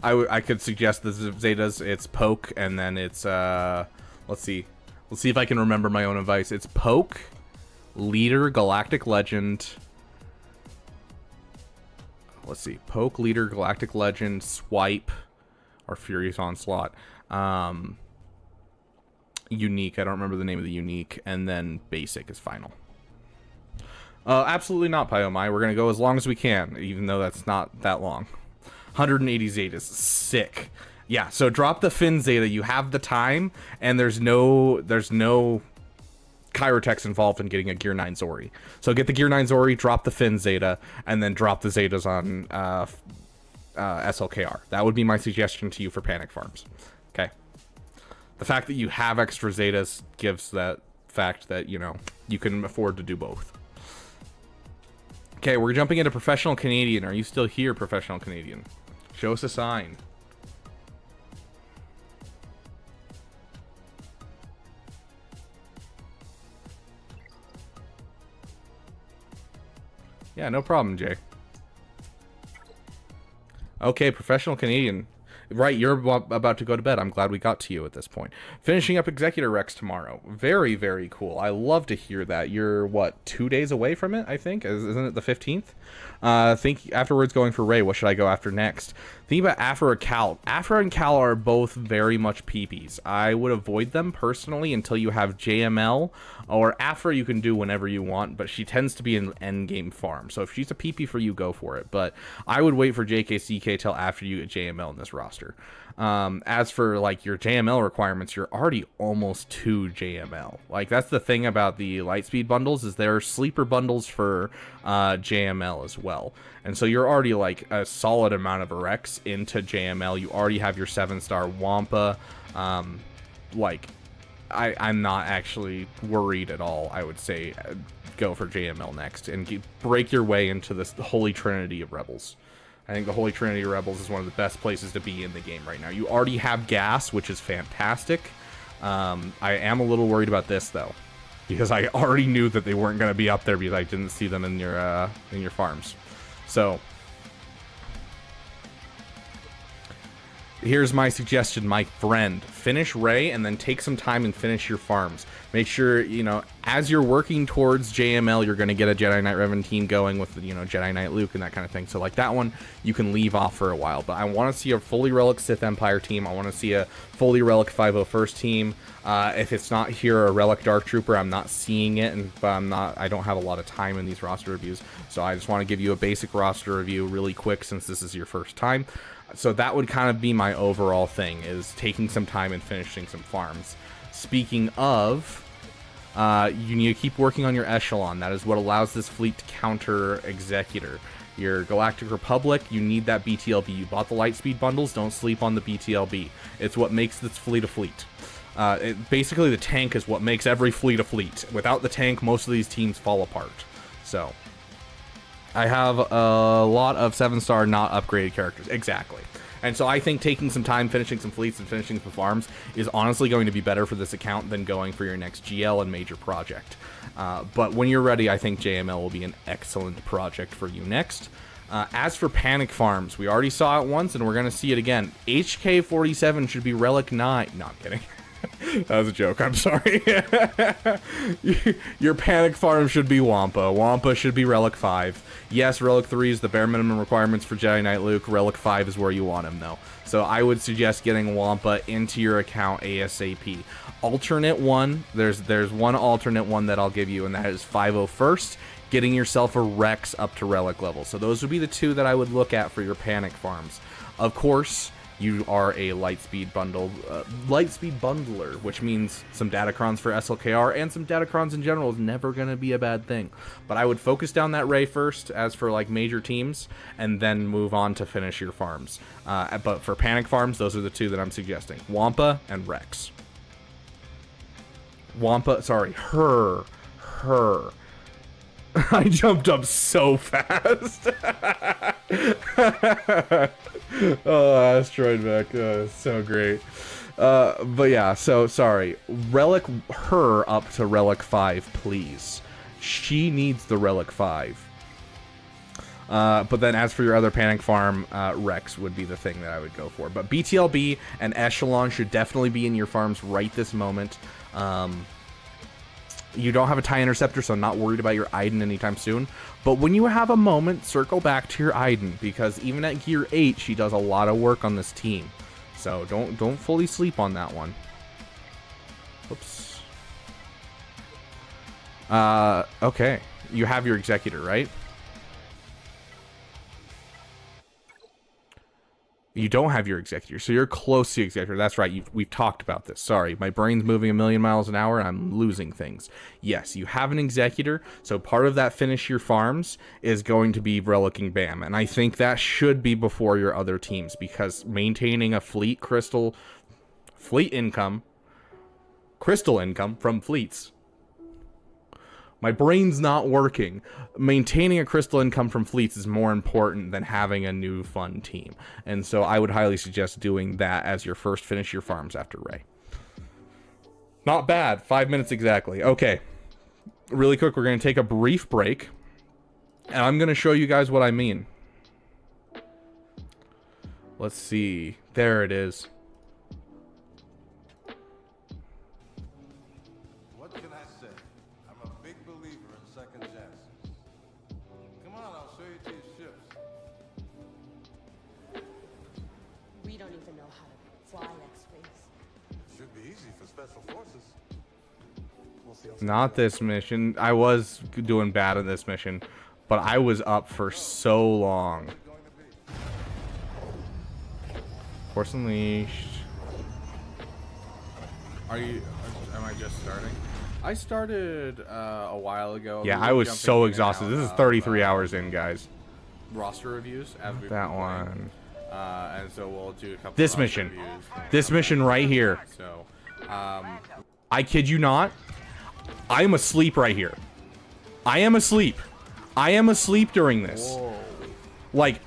I could suggest the Zetas, it's Poke, and then it's, let's see if I can remember my own advice. It's Poke, Leader, Galactic Legend. Let's see. Poke, Leader, Galactic Legend, Swipe, or Furious Onslaught. Unique. I don't remember the name of the unique. And then Basic is final. Absolutely not, Pyomai. We're going to go as long as we can, even though that's not that long. 180 Zetas. Sick. Yeah, so drop the Finn Zeta. You have the time, and there's no Kyrotex involved in getting a Gear 9 Zori. So get the Gear 9 Zori, drop the Finn Zeta, and then drop the Zetas on SLKR. That would be my suggestion to you for panic farms. Okay. The fact that you have extra Zetas gives that fact that, you can afford to do both. Okay, we're jumping into Professional Canadian. Are you still here, Professional Canadian? Show us a sign. Yeah, no problem, Jay. Okay, Professional Canadian. Right, you're about to go to bed. I'm glad we got to you at this point. Finishing up Executor Rex tomorrow. Very, very cool. I love to hear that. You're, 2 days away from it, I think? Isn't it the 15th? Think afterwards going for Ray. What should I go after next? Think about Afra or Cal. Afra and Cal are both very much PPs. I would avoid them personally until you have JML. Or Afra you can do whenever you want, but she tends to be an endgame farm. So if she's a PP for you, go for it. But I would wait for JKCK till after you get JML in this roster. As for your JML requirements, you're already almost to JML. That's the thing about the Lightspeed bundles, is there are sleeper bundles for JML as well. And so you're already a solid amount of Rex into JML. You already have your 7-star Wampa. I'm not actually worried at all. I would say go for JML next and break your way into this holy trinity of rebels. I think the Holy Trinity of Rebels is one of the best places to be in the game right now. You already have gas, which is fantastic. I am a little worried about this, though, because I already knew that they weren't going to be up there because I didn't see them in your farms. So, here's my suggestion, my friend. Finish Ray and then take some time and finish your farms. Make sure, you know, as you're working towards JML, you're going to get a Jedi Knight Revan team going with, you know, Jedi Knight Luke and that kind of thing. So, like, that one, you can leave off for a while. But I want to see a fully Relic Sith Empire team. I want to see a fully Relic 501st team. If it's not here, a Relic Dark Trooper, I'm not seeing it, but I don't have a lot of time in these roster reviews. So I just want to give you a basic roster review really quick since this is your first time. So that would kind of be my overall thing, is taking some time and finishing some farms. Speaking of, you need to keep working on your echelon. That is what allows this fleet to counter Executor. Your Galactic Republic, you need that BTLB. You bought the Lightspeed bundles, don't sleep on the BTLB. It's what makes this fleet a fleet. Basically, the tank is what makes every fleet a fleet. Without the tank, most of these teams fall apart. So, I have a lot of 7-star not upgraded characters. Exactly. And so I think taking some time, finishing some fleets, and finishing some farms is honestly going to be better for this account than going for your next GL and major project. But when you're ready, I think JML will be an excellent project for you next. As for Panic Farms, we already saw it once, and we're going to see it again. HK47 should be Relic 9. No, I'm kidding. That was a joke. I'm sorry. Your Panic Farm should be Wampa. Wampa should be Relic 5. Yes, Relic 3 is the bare minimum requirements for Jedi Knight Luke. Relic 5 is where you want him, though. So I would suggest getting Wampa into your account ASAP. Alternate one, there's one alternate one that I'll give you, and that is 501st. Getting yourself a Rex up to Relic level. So those would be the two that I would look at for your Panic Farms. Of course, you are a Lightspeed bundler, which means some Datacrons for SLKR and some Datacrons in general is never going to be a bad thing. But I would focus down that Ray first, as for like major teams, and then move on to finish your farms. But for Panic Farms, those are the two that I'm suggesting: Wampa and Rex. Wampa, sorry, her. I jumped up so fast. Oh, Asteroid Mech, so great. But yeah, so sorry. Relic her up to Relic 5, please. She needs the Relic 5. But then as for your other Panic Farm, Rex would be the thing that I would go for. But BTLB and Echelon should definitely be in your farms right this moment. You don't have a TIE Interceptor, so I'm not worried about your Iden anytime soon. But when you have a moment, circle back to your Iden, because even at Gear 8, she does a lot of work on this team. So don't fully sleep on that one. Oops. Okay. You have your Executor, right? You don't have your Executor, so you're close to Executor. That's right, we've talked about this. Sorry, my brain's moving a million miles an hour and I'm losing things. Yes, you have an Executor, so part of that finish your farms is going to be relicking BAM, and I think that should be before your other teams, because maintaining a crystal income from fleets. My brain's not working. Maintaining a crystal income from fleets is more important than having a new fun team. And so I would highly suggest doing that as your first finish your farms after Ray. Not bad. 5 minutes exactly. Okay. Really quick, we're going to take a brief break. And I'm going to show you guys what I mean. Let's see. There it is. Not this mission. I was doing bad in this mission, but I was up for so long. Force Unleashed. Am I just starting? I started a while ago. Yeah, I was so exhausted. This is 33 hours in, guys. Roster reviews as we that one. And so we'll do a couple. This mission. Reviews. This mission right here. So, I kid you not. I am asleep right here. I am asleep. I am asleep during this. Whoa. Like,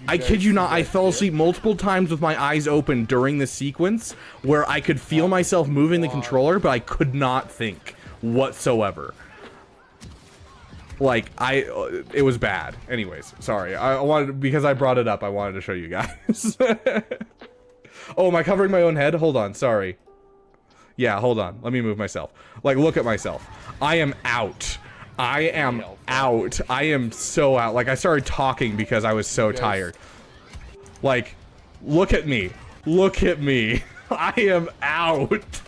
I kid you not, I fell asleep multiple times with my eyes open during this sequence where I could feel myself moving the controller, but I could not think whatsoever. Like, it was bad. Anyways, sorry. Because I brought it up, I wanted to show you guys. Oh, am I covering my own head? Hold on, sorry. Yeah, hold on. Let me move myself. Like, look at myself. I am out. I am out. I am so out. Like, I started talking because I was so tired. Like, look at me. Look at me. I am out.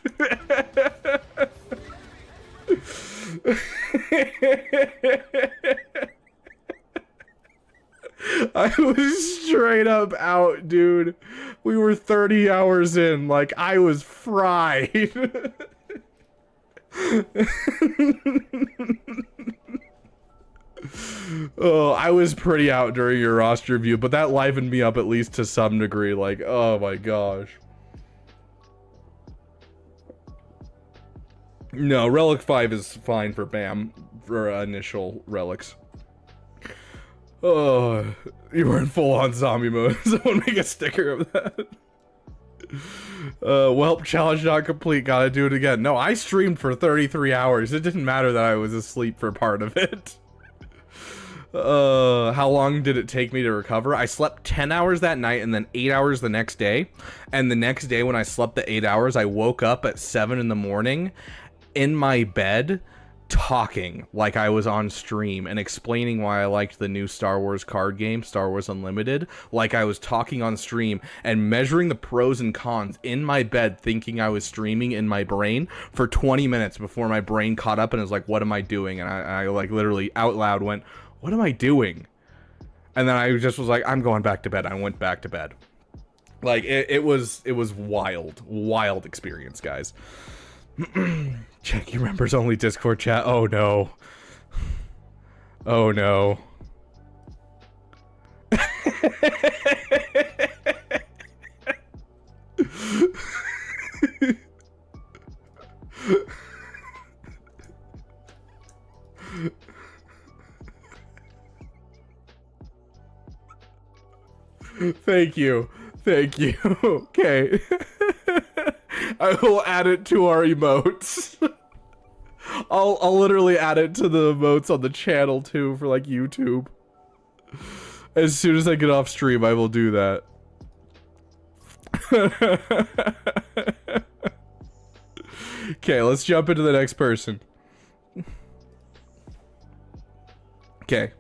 I was straight up out, dude. We were 30 hours in. Like, I was fried. Oh, I was pretty out during your roster review, but that livened me up at least to some degree. Like, oh my gosh. No, Relic 5 is fine for BAM, for initial relics. Oh, you were in full-on zombie mode. Someone make a sticker of that. Welp, challenge not complete, gotta do it again. No, I streamed for 33 hours. It didn't matter that I was asleep for part of it. How long did it take me to recover? I slept 10 hours that night and then 8 hours the next day. And the next day when I slept the 8 hours, I woke up at 7 in the morning in my bed talking like I was on stream and explaining why I liked the new Star Wars card game, Star Wars Unlimited, like I was talking on stream and measuring the pros and cons in my bed, thinking I was streaming in my brain for 20 minutes before my brain caught up and was like, what am I doing? And I like literally out loud went, what am I doing? And then I just was like, I'm going back to bed. I went back to bed. Like it was wild experience, guys. Check your members only Discord chat. Oh no. Oh no. Thank you. Thank you. Okay. I will add it to our emotes. I'll literally add it to the emotes on the channel too for like YouTube. As soon as I get off stream, I will do that. Okay, let's jump into the next person. Okay.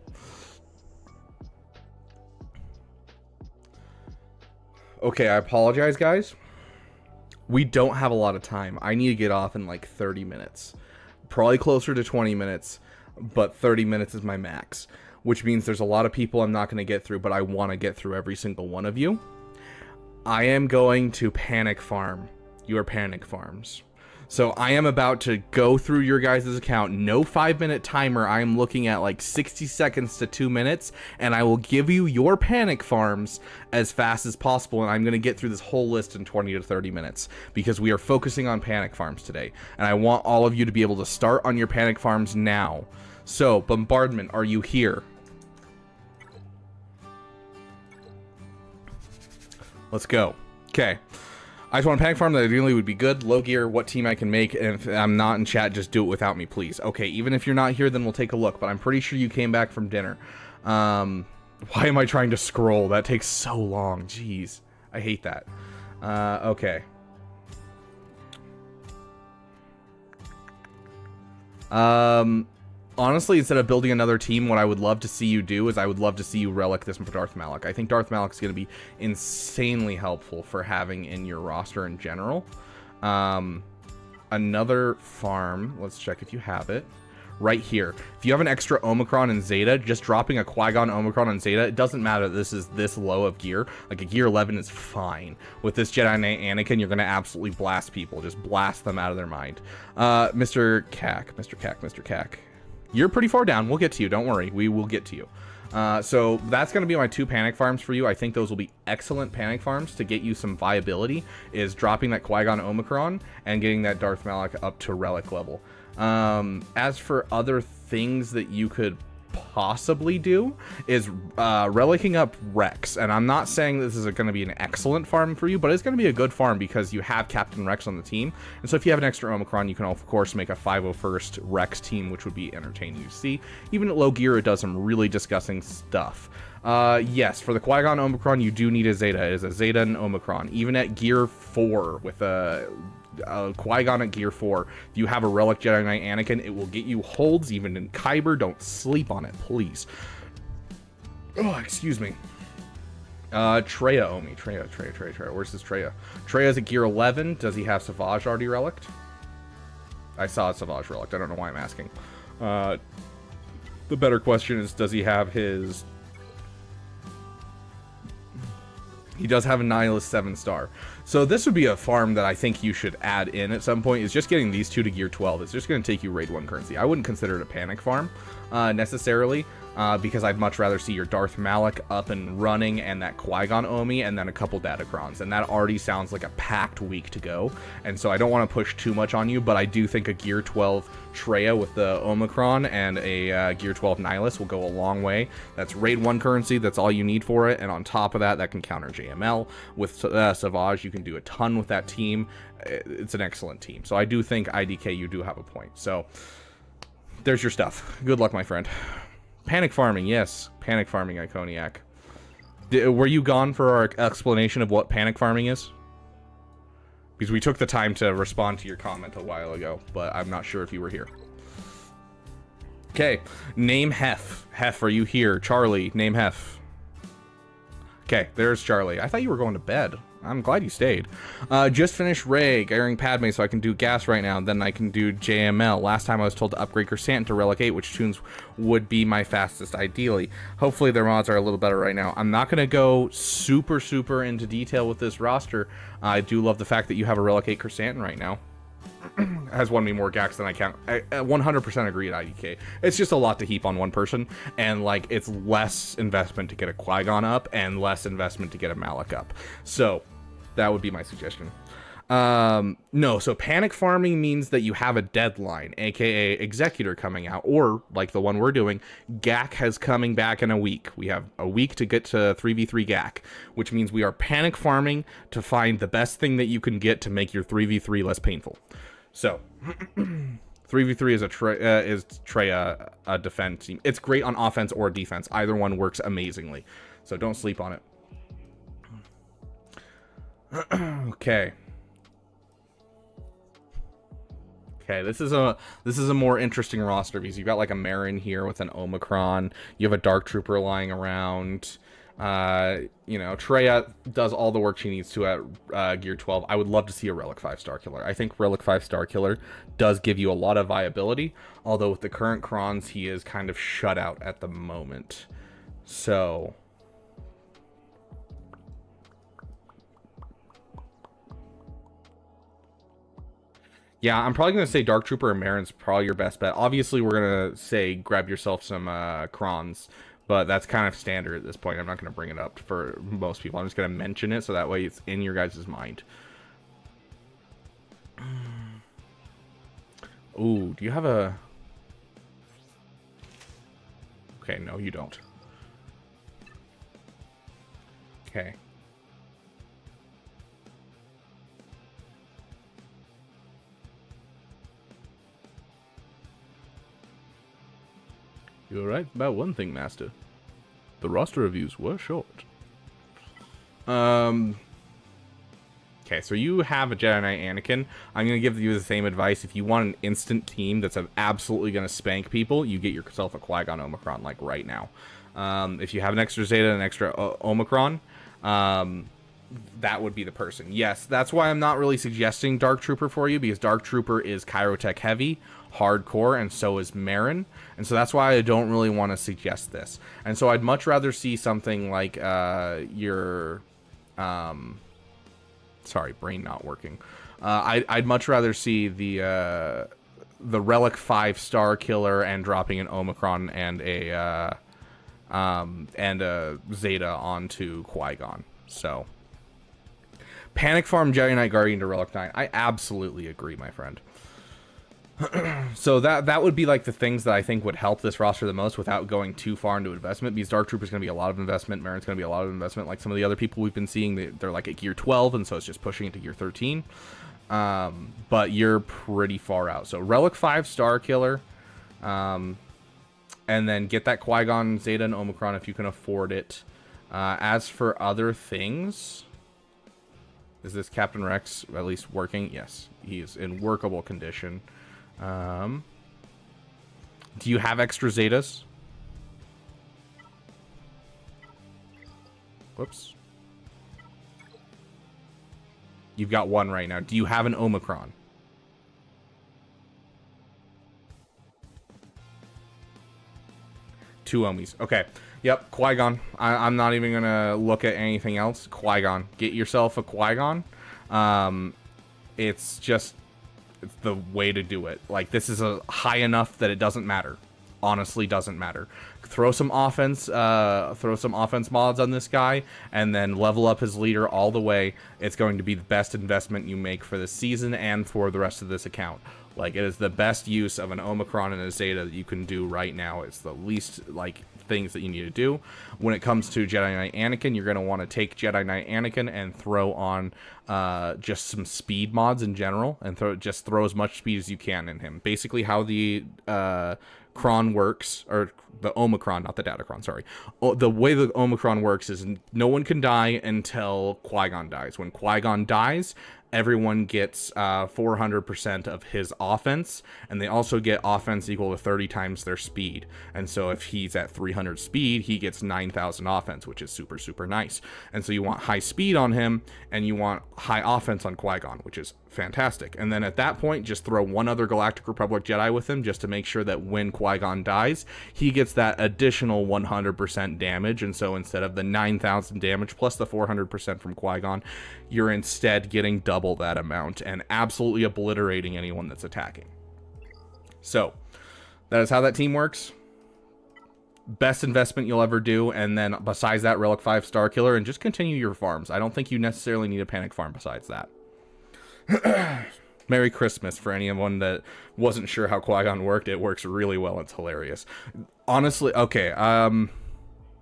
Okay, I apologize, guys. We don't have a lot of time. I need to get off in like 30 minutes. Probably closer to 20 minutes, but 30 minutes is my max. Which means there's a lot of people I'm not going to get through, but I want to get through every single one of you. I am going to panic farm your panic farms. So I am about to go through your guys' account. No 5-minute timer. I am looking at like 60 seconds to 2 minutes, and I will give you your panic farms as fast as possible. And I'm going to get through this whole list in 20 to 30 minutes because we are focusing on panic farms today. And I want all of you to be able to start on your panic farms now. So, Bombardment, are you here? Let's go. Okay. I just want a panic farm that ideally would be good. Low gear, what team I can make, and if I'm not in chat, just do it without me, please. Okay, even if you're not here, then we'll take a look, but I'm pretty sure you came back from dinner. Why am I trying to scroll? That takes so long. Jeez. I hate that. Okay. Honestly, instead of building another team, what I would love to see you do is I would love to see you relic this Darth Malak. I think Darth Malak is going to be insanely helpful for having in your roster in general. Another farm, let's check if you have it. Right here. If you have an extra Omicron and Zeta, just dropping a Qui-Gon, Omicron, and Zeta, it doesn't matter that this is this low of gear. Like a gear 11 is fine. With this Jedi Knight Anakin, you're going to absolutely blast people. Just blast them out of their mind. Mr. Cack. You're pretty far down. We'll get to you. Don't worry. We will get to you. So that's going to be my 2 panic farms for you. I think those will be excellent panic farms to get you some viability, is dropping that Qui-Gon Omicron and getting that Darth Malak up to relic level. As for other things that you could possibly do is relicking up Rex. And I'm not saying this is going to be an excellent farm for you, but it's going to be a good farm because you have Captain Rex on the team. And so if you have an extra Omicron, you can of course make a 501st Rex team, which would be entertaining to see. Even at low gear, it does some really disgusting stuff. Yes, for the Qui-Gon Omicron, you do need a Zeta. It is a Zeta and Omicron. Even at gear 4 with a Qui-Gon at gear 4, if you have a Relic Jedi Knight Anakin, it will get you holds even in Kyber. Don't sleep on it, please. Oh, excuse me. Treya Omi. Treya. Where's this Treya? Treya's at gear 11. Does he have Savage already relicked? I saw a Savage relic. I don't know why I'm asking. The better question is, does he have his... He does have a Nihilist 7-star. So this would be a farm that I think you should add in at some point, is just getting these two to gear 12. It's just going to take you raid 1 currency. I wouldn't consider it a panic farm, necessarily, because I'd much rather see your Darth Malak up and running and that Qui-Gon Omi and then a couple Datacrons. And that already sounds like a packed week to go. And so I don't want to push too much on you, but I do think a gear 12 Treya with the Omicron and a gear 12 Nihilus will go a long way. That's raid 1 currency. That's all you need for it. And on top of that, that can counter JML. With Savage, you can do a ton with that team. It's an excellent team. So I do think IDK, you do have a point. So there's your stuff. Good luck, my friend. Panic farming, yes. Panic farming, Iconiac. Were you gone for our explanation of what panic farming is? Because we took the time to respond to your comment a while ago, but I'm not sure if you were here. Okay, name Hef. Hef, are you here? Charlie, name Hef. Okay, there's Charlie. I thought you were going to bed. I'm glad you stayed. Just finished Reg, airing Padme, so I can do gas right now. Then I can do JML. Last time I was told to upgrade Crescent to Relic 8, which tunes would be my fastest, ideally. Hopefully their mods are a little better right now. I'm not going to go super into detail with this roster. I do love the fact that you have a Relic 8 Crescent right now. Has won me more gax than I can. I 100% agree at IDK. It's just a lot to heap on one person, and like it's less investment to get a Qui-Gon up and less investment to get a Malak up. So that would be my suggestion. No, so panic farming means that you have a deadline, aka Executor coming out, or like the one we're doing, GAC has coming back in a week. We have a week to get to 3v3 GAC, which means we are panic farming to find the best thing that you can get to make your 3v3 less painful. So 3v3 is Treya a defense team. It's great on offense or defense. Either one works amazingly. So don't sleep on it. Okay. Okay, this is a more interesting roster because you've got like a Marin here with an Omicron. You have a Dark Trooper lying around. You know, Treya does all the work she needs to at gear 12. I would love to see a Relic 5 Star Killer. I think Relic 5 Star Killer does give you a lot of viability, although with the current Crons, he is kind of shut out at the moment. So yeah, I'm probably going to say Dark Trooper and Marin's probably your best bet. Obviously, we're going to say grab yourself some Crons, but that's kind of standard at this point. I'm not going to bring it up for most people. I'm just going to mention it so that way it's in your guys' mind. Ooh, do you have a... Okay, no, you don't. Okay. You're right about one thing, Master. The roster reviews were short. Okay, so you have a Jedi Knight Anakin. I'm going to give you the same advice. If you want an instant team that's absolutely going to spank people, you get yourself a Qui-Gon Omicron, like right now. If you have an extra Zeta and an extra Omicron, that would be the person. Yes, that's why I'm not really suggesting Dark Trooper for you, because Dark Trooper is Kyrotech heavy, hardcore, and so is Marin, and so that's why I don't really want to suggest this. And so I'd much rather see something like your sorry, brain not working. I'd much rather see the Relic 5 Star Killer and dropping an Omicron and a Zeta onto Qui-Gon. So Panic Farm Jedi Knight Guardian to Relic 9. I absolutely agree, my friend. So that would be like the things that I think would help this roster the most without going too far into investment, because Dark Trooper's going to be a lot of investment, Marin's going to be a lot of investment. Like some of the other people we've been seeing, they're like at gear 12, and so it's just pushing it to gear 13. But you're pretty far out. So Relic 5 Star Killer, and then get that Qui-Gon, Zeta, and Omicron if you can afford it. As for other things, is this Captain Rex at least working? Yes, he is in workable condition. Do you have extra Zetas? Whoops. You've got one right now. Do you have an Omicron? Two Omis. Okay. Yep, Qui-Gon. I'm not even going to look at anything else. Qui-Gon. Get yourself a Qui-Gon. It's the way to do it. Like, this is a high enough that it doesn't matter. Honestly, doesn't matter. Throw some offense mods on this guy, and then level up his leader all the way. It's going to be the best investment you make for this season and for the rest of this account. Like, it is the best use of an Omicron and a Zeta that you can do right now. It's the least, like, things that you need to do. When it comes to Jedi Knight Anakin, you're going to want to take Jedi Knight Anakin and throw on just some speed mods in general, and throw as much speed as you can in him. Basically, how the Cron works, or the Omicron, not the Datacron, sorry. The way the Omicron works is no one can die until Qui-Gon dies. When Qui-Gon dies, everyone gets 400% of his offense, and they also get offense equal to 30 times their speed. And so if he's at 300 speed, he gets 9,000 offense, which is super, super nice. And so you want high speed on him, and you want high offense on Qui-Gon, which is fantastic. And then at that point, just throw one other Galactic Republic Jedi with him, just to make sure that when Qui-Gon dies, he gets that additional 100% damage. And so instead of the 9,000 damage plus the 400% from Qui-Gon, you're instead getting double that amount and absolutely obliterating anyone that's attacking. So that is how that team works. Best investment you'll ever do. And then besides that, Relic 5 Star Killer, and just continue your farms. I don't think you necessarily need a panic farm besides that. Merry Christmas for anyone that wasn't sure how Qui-Gon worked. It works really well. It's hilarious. Honestly, okay.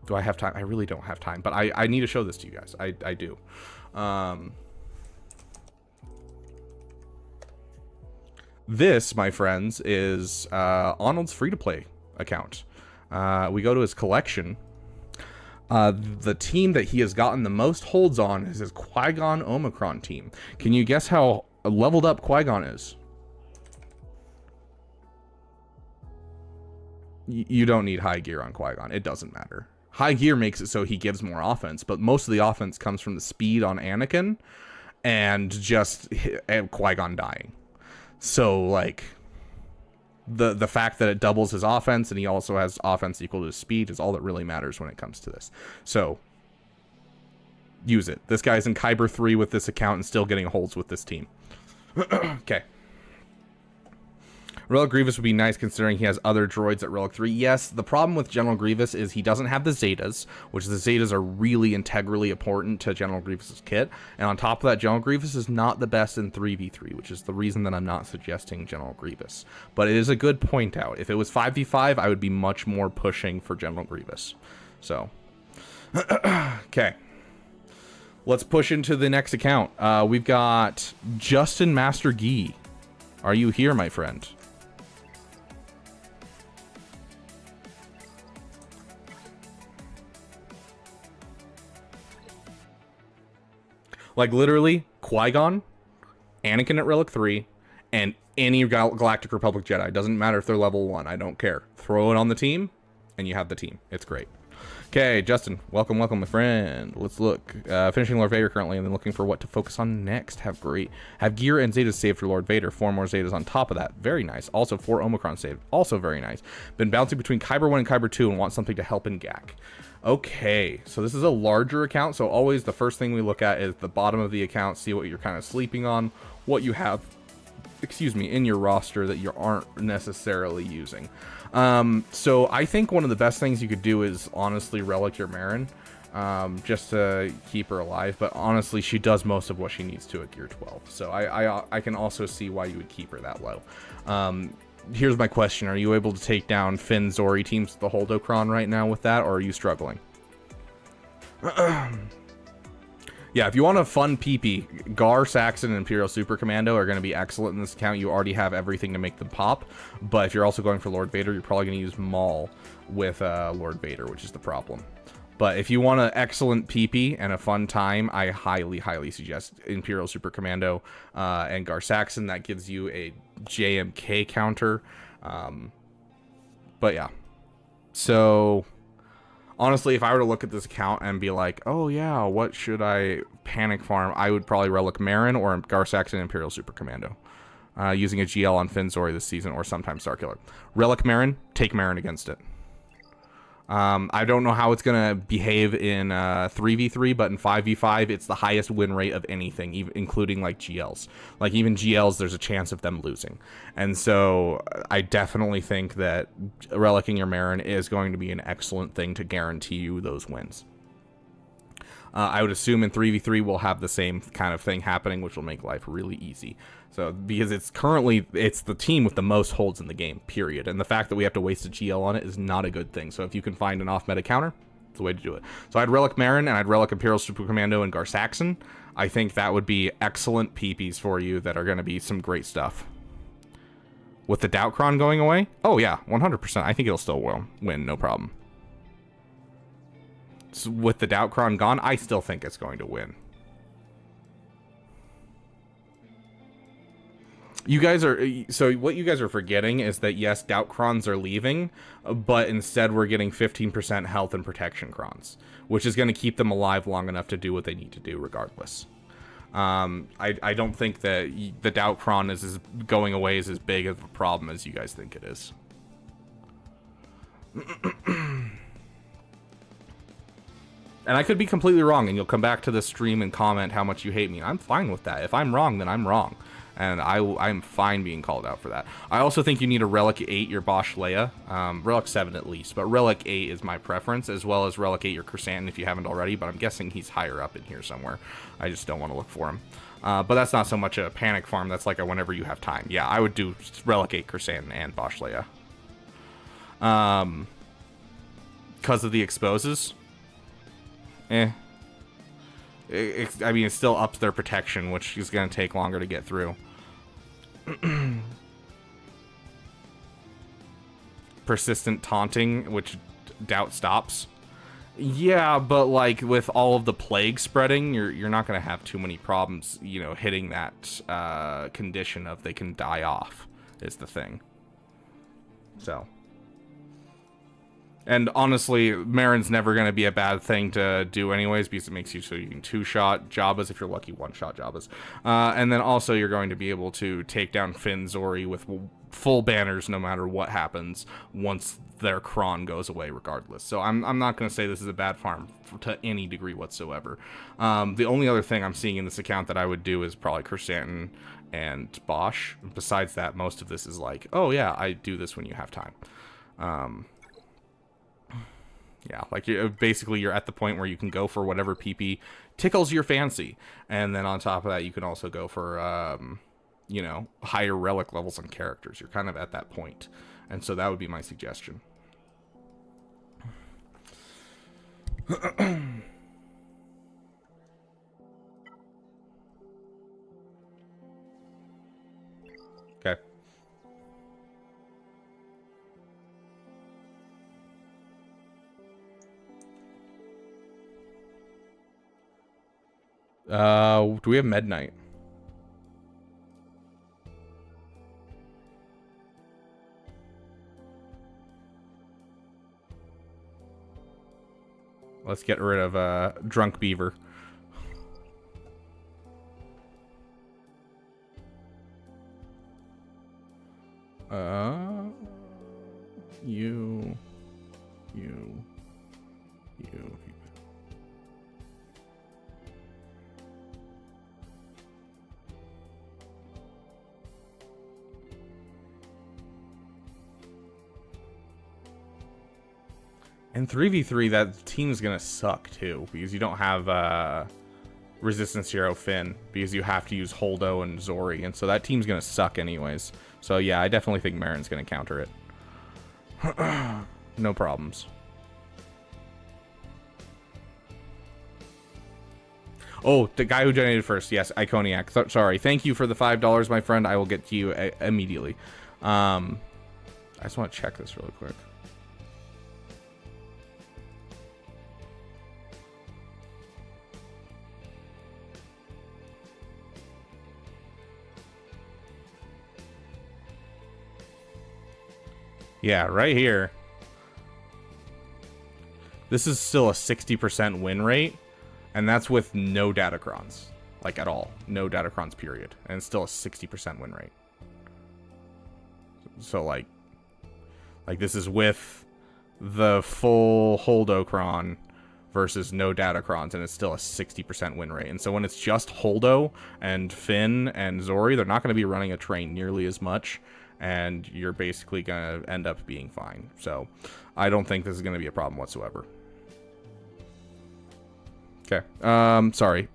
Do I have time? I really don't have time, but I need to show this to you guys. I do. This, my friends, is Arnold's free-to-play account. We go to his collection. The team that he has gotten the most holds on is his Qui-Gon Omicron team. Can you guess how leveled up Qui-Gon is? You don't need high gear on Qui-Gon. It doesn't matter. High gear makes it so he gives more offense, but most of the offense comes from the speed on Anakin and just Qui-Gon dying. So, like, the fact that it doubles his offense and he also has offense equal to his speed is all that really matters when it comes to this. So, use it. This guy's in Kyber 3 with this account and still getting holds with this team. Okay. Relic Grievous would be nice considering he has other droids at Relic 3. Yes, the problem with General Grievous is he doesn't have the Zetas, which the Zetas are really integrally important to General Grievous's kit. And on top of that, General Grievous is not the best in 3v3, which is the reason that I'm not suggesting General Grievous. But it is a good point out. If it was 5v5, I would be much more pushing for General Grievous. So, okay. Let's push into the next account. We've got Justin Master Gee. Are you here, my friend? Like, literally, Qui-Gon, Anakin at Relic 3, and any Galactic Republic Jedi. Doesn't matter if they're level 1. I don't care. Throw it on the team, and you have the team. It's great. Okay, Justin, welcome, my friend. Let's look. Finishing Lord Vader currently, and then looking for what to focus on next. Have gear and Zetas saved for Lord Vader. 4 more Zetas on top of that. Very nice. Also, 4 Omicron saved. Also very nice. Been bouncing between Kyber 1 and Kyber 2 and want something to help in GAC. Okay, so this is a larger account, so always the first thing we look at is the bottom of the account, see what you're kind of sleeping on, what you have excuse me, in your roster that you aren't necessarily using. So I think one of the best things you could do is honestly relic your Marin, just to keep her alive. But honestly, she does most of what she needs to at gear 12. So I can also see why you would keep her that low. Here's my question: are you able to take down Finn Zori teams with the Holdocron right now with that, or are you struggling? Yeah, if you want a fun PP, Gar, Saxon, and Imperial Super Commando are going to be excellent in this account. You already have everything to make them pop. But if you're also going for Lord Vader, you're probably going to use Maul with Lord Vader, which is the problem. But if you want an excellent PP and a fun time, I highly, highly suggest Imperial Super Commando and Gar Saxon. That gives you a JMK counter. But yeah. So honestly, if I were to look at this account and be like, oh yeah, what should I panic farm? I would probably relic Marin or Gar Saxon Imperial Super Commando. Using a GL on Finn Zori this season or sometimes Starkiller. Relic Marin, take Marin against it. I don't know how it's going to behave in 3v3, but in 5v5, it's the highest win rate of anything, even including like GLs. Like even GLs, there's a chance of them losing. And so I definitely think that relicking your Marin is going to be an excellent thing to guarantee you those wins. I would assume in 3v3 we'll have the same kind of thing happening, which will make life really easy. So, because it's the team with the most holds in the game, period. And the fact that we have to waste a GL on it is not a good thing. So if you can find an off-meta counter, it's the way to do it. So I'd relic Marin, and I'd relic Imperial Super Commando and Gar Saxon. I think that would be excellent PPs for you that are going to be some great stuff. With the Doubtcron going away? Oh yeah, 100%. I think it'll still win, no problem. So with the Doubtcron gone, I still think it's going to win. You guys are, so what you guys are forgetting is that yes, Doubt Crons are leaving, but instead we're getting 15% health and protection Crons, which is going to keep them alive long enough to do what they need to do regardless. I don't think that the Doubt Cron is going away is as big of a problem as you guys think it is. And I could be completely wrong, and you'll come back to this stream and comment how much you hate me. I'm fine with that. If I'm wrong, then I'm wrong. And I'm fine being called out for that. I also think you need a Relic 8 your Bosch Leia. Relic 7 at least, but Relic 8 is my preference, as well as Relic 8 your Chrysanthemum if you haven't already, but I'm guessing he's higher up in here somewhere. I just don't want to look for him. But that's not so much a panic farm, that's like a whenever you have time. Yeah, I would do Relic 8 Chrysanthemum and Bosch Leia. Because of the exposes? I mean, it still ups their protection, which is going to take longer to get through. Persistent taunting, which doubt stops. Yeah, but like with all of the plague spreading, you're not going to have too many problems, you know, hitting that condition of they can die off is the thing. So. And honestly, Marin's never going to be a bad thing to do anyways, because it makes you so you can two-shot Jabbas, if you're lucky, one-shot Jabbas. And then also you're going to be able to take down Finn Zori with full banners no matter what happens once their Kron goes away regardless. So I'm not going to say this is a bad farm to any degree whatsoever. The only other thing I'm seeing in this account that I would do is probably Chrysanthemum and Bosch. Besides that, most of this is like, oh yeah, I do this when you have time. Yeah, like basically you're at the point where you can go for whatever PP tickles your fancy. And then on top of that, you can also go for, you know, higher relic levels on characters. You're kind of at that point. And so that would be my suggestion. Okay. Do we have Midnight? Let's get rid of Drunk Beaver. You. In 3v3, that team's gonna suck too, because you don't have Resistance Hero Finn, because you have to use Holdo and Zori, and so that team's gonna suck anyways. So yeah, I definitely think Marin's gonna counter it. No problems. Oh, the guy who donated first. Yes, Iconiac. Sorry. Thank you for the $5, my friend. I will get to you immediately. I just want to check this really quick. Yeah, right here. This is still a 60% win rate, and that's with no Datacrons, like at all. No Datacrons, period. And it's still a 60% win rate. So like this is with the full Holdocron versus no Datacrons, and it's still a 60% win rate. And so when it's just Holdo and Finn and Zori, they're not going to be running a train nearly as much, and you're basically going to end up being fine. So I don't think this is going to be a problem whatsoever. Okay. Sorry.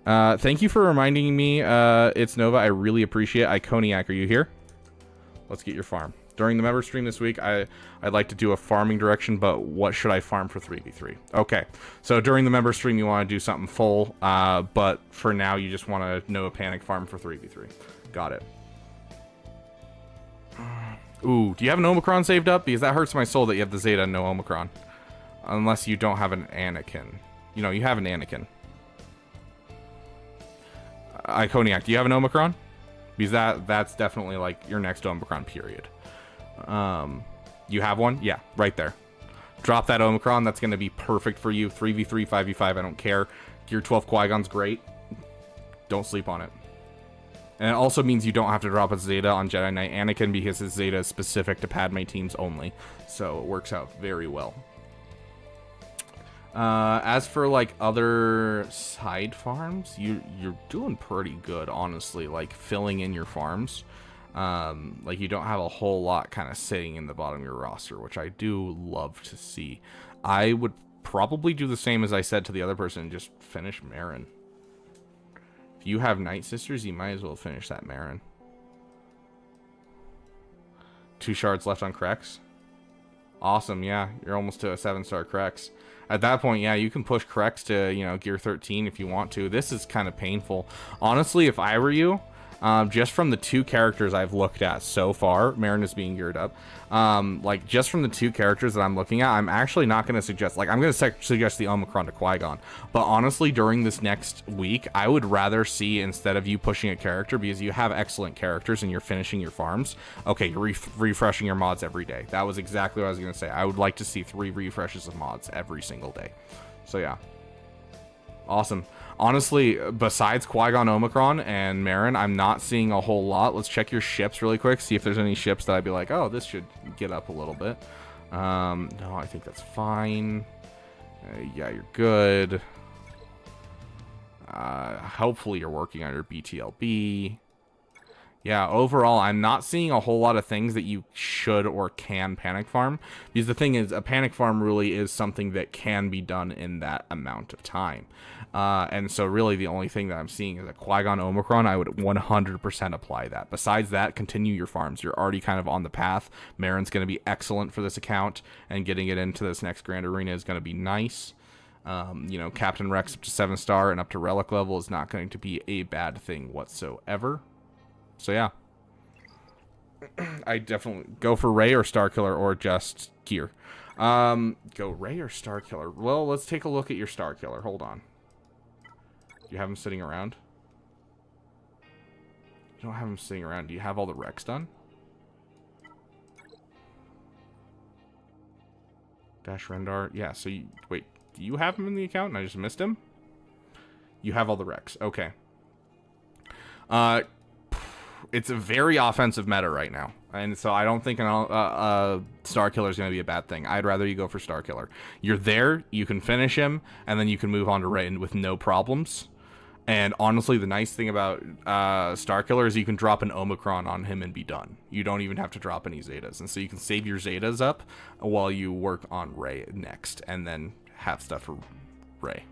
Thank you for reminding me. It's Nova. I really appreciate it. Iconiac, are you here? Let's get your farm. During the member stream this week, I'd like to do a farming direction, but what should I farm for 3v3? Okay. So during the member stream, you want to do something full, but for now, you just want to know a panic farm for 3v3. Got it. Ooh, do you have an Omicron saved up? Because that hurts my soul that you have the Zeta and no Omicron. Unless you don't have an Anakin. You know, you have an Anakin. Iconiac, do you have an Omicron? Because that's definitely like your next Omicron, period. You have one? Yeah, right there. Drop that Omicron. That's going to be perfect for you. 3v3, 5v5, I don't care. Gear 12 Qui-Gon's great. Don't sleep on it. And it also means you don't have to drop a Zeta on Jedi Knight Anakin, because his Zeta is specific to Padme teams only. So it works out very well. As for like other side farms, you're doing pretty good, honestly, like filling in your farms. Like you don't have a whole lot kind of sitting in the bottom of your roster, which I do love to see. I would probably do the same as I said to the other person and just finish Marin. If you have Night Sisters, you might as well finish that Marin. 2 shards left on Krex. Awesome, yeah, you're almost to a 7-star Krex. At that point, yeah, you can push Krex to, you know, gear 13 if you want to. This is kind of painful. Honestly, if I were you, just from the 2 characters I've looked at so far, Marin is being geared up. Like, just from the 2 characters that I'm looking at, I'm actually not going to suggest, like, I'm going to suggest the Omicron to Qui-Gon. But honestly, during this next week, I would rather see, instead of you pushing a character, because you have excellent characters and you're finishing your farms, okay, you're refreshing your mods every day. That was exactly what I was going to say. I would like to see 3 refreshes of mods every single day. So, yeah. Awesome. Honestly, besides Qui-Gon Omicron and Marin, I'm not seeing a whole lot. Let's check your ships really quick, see if there's any ships that I'd be like, oh, this should get up a little bit. No, I think that's fine. Yeah, you're good. Hopefully you're working on your BTLB. Yeah, overall, I'm not seeing a whole lot of things that you should or can panic farm. Because the thing is, a panic farm really is something that can be done in that amount of time. And so really the only thing that I'm seeing is a Qui-Gon Omicron. I would 100% apply that. Besides that, continue your farms. You're already kind of on the path. Marin's going to be excellent for this account, and getting it into this next Grand Arena is going to be nice. You know, Captain Rex up to 7-star and up to Relic level is not going to be a bad thing whatsoever. So yeah, I definitely go for Rey or Starkiller, or just Gear. Go Rey or Starkiller. Well, let's take a look at your Starkiller. Hold on. Do you have him sitting around? You don't have him sitting around. Do you have all the Rex done? Dash Rendar. Yeah, so you, wait, do you have him in the account and I just missed him? You have all the Rex. Okay. It's a very offensive meta right now, and so I don't think Starkiller is going to be a bad thing. I'd rather you go for Starkiller. You're there, you can finish him, and then you can move on to Rey with no problems. And honestly, the nice thing about Starkiller is you can drop an Omicron on him and be done. You don't even have to drop any Zetas. And so you can save your Zetas up while you work on Ray next, and then have stuff for Ray.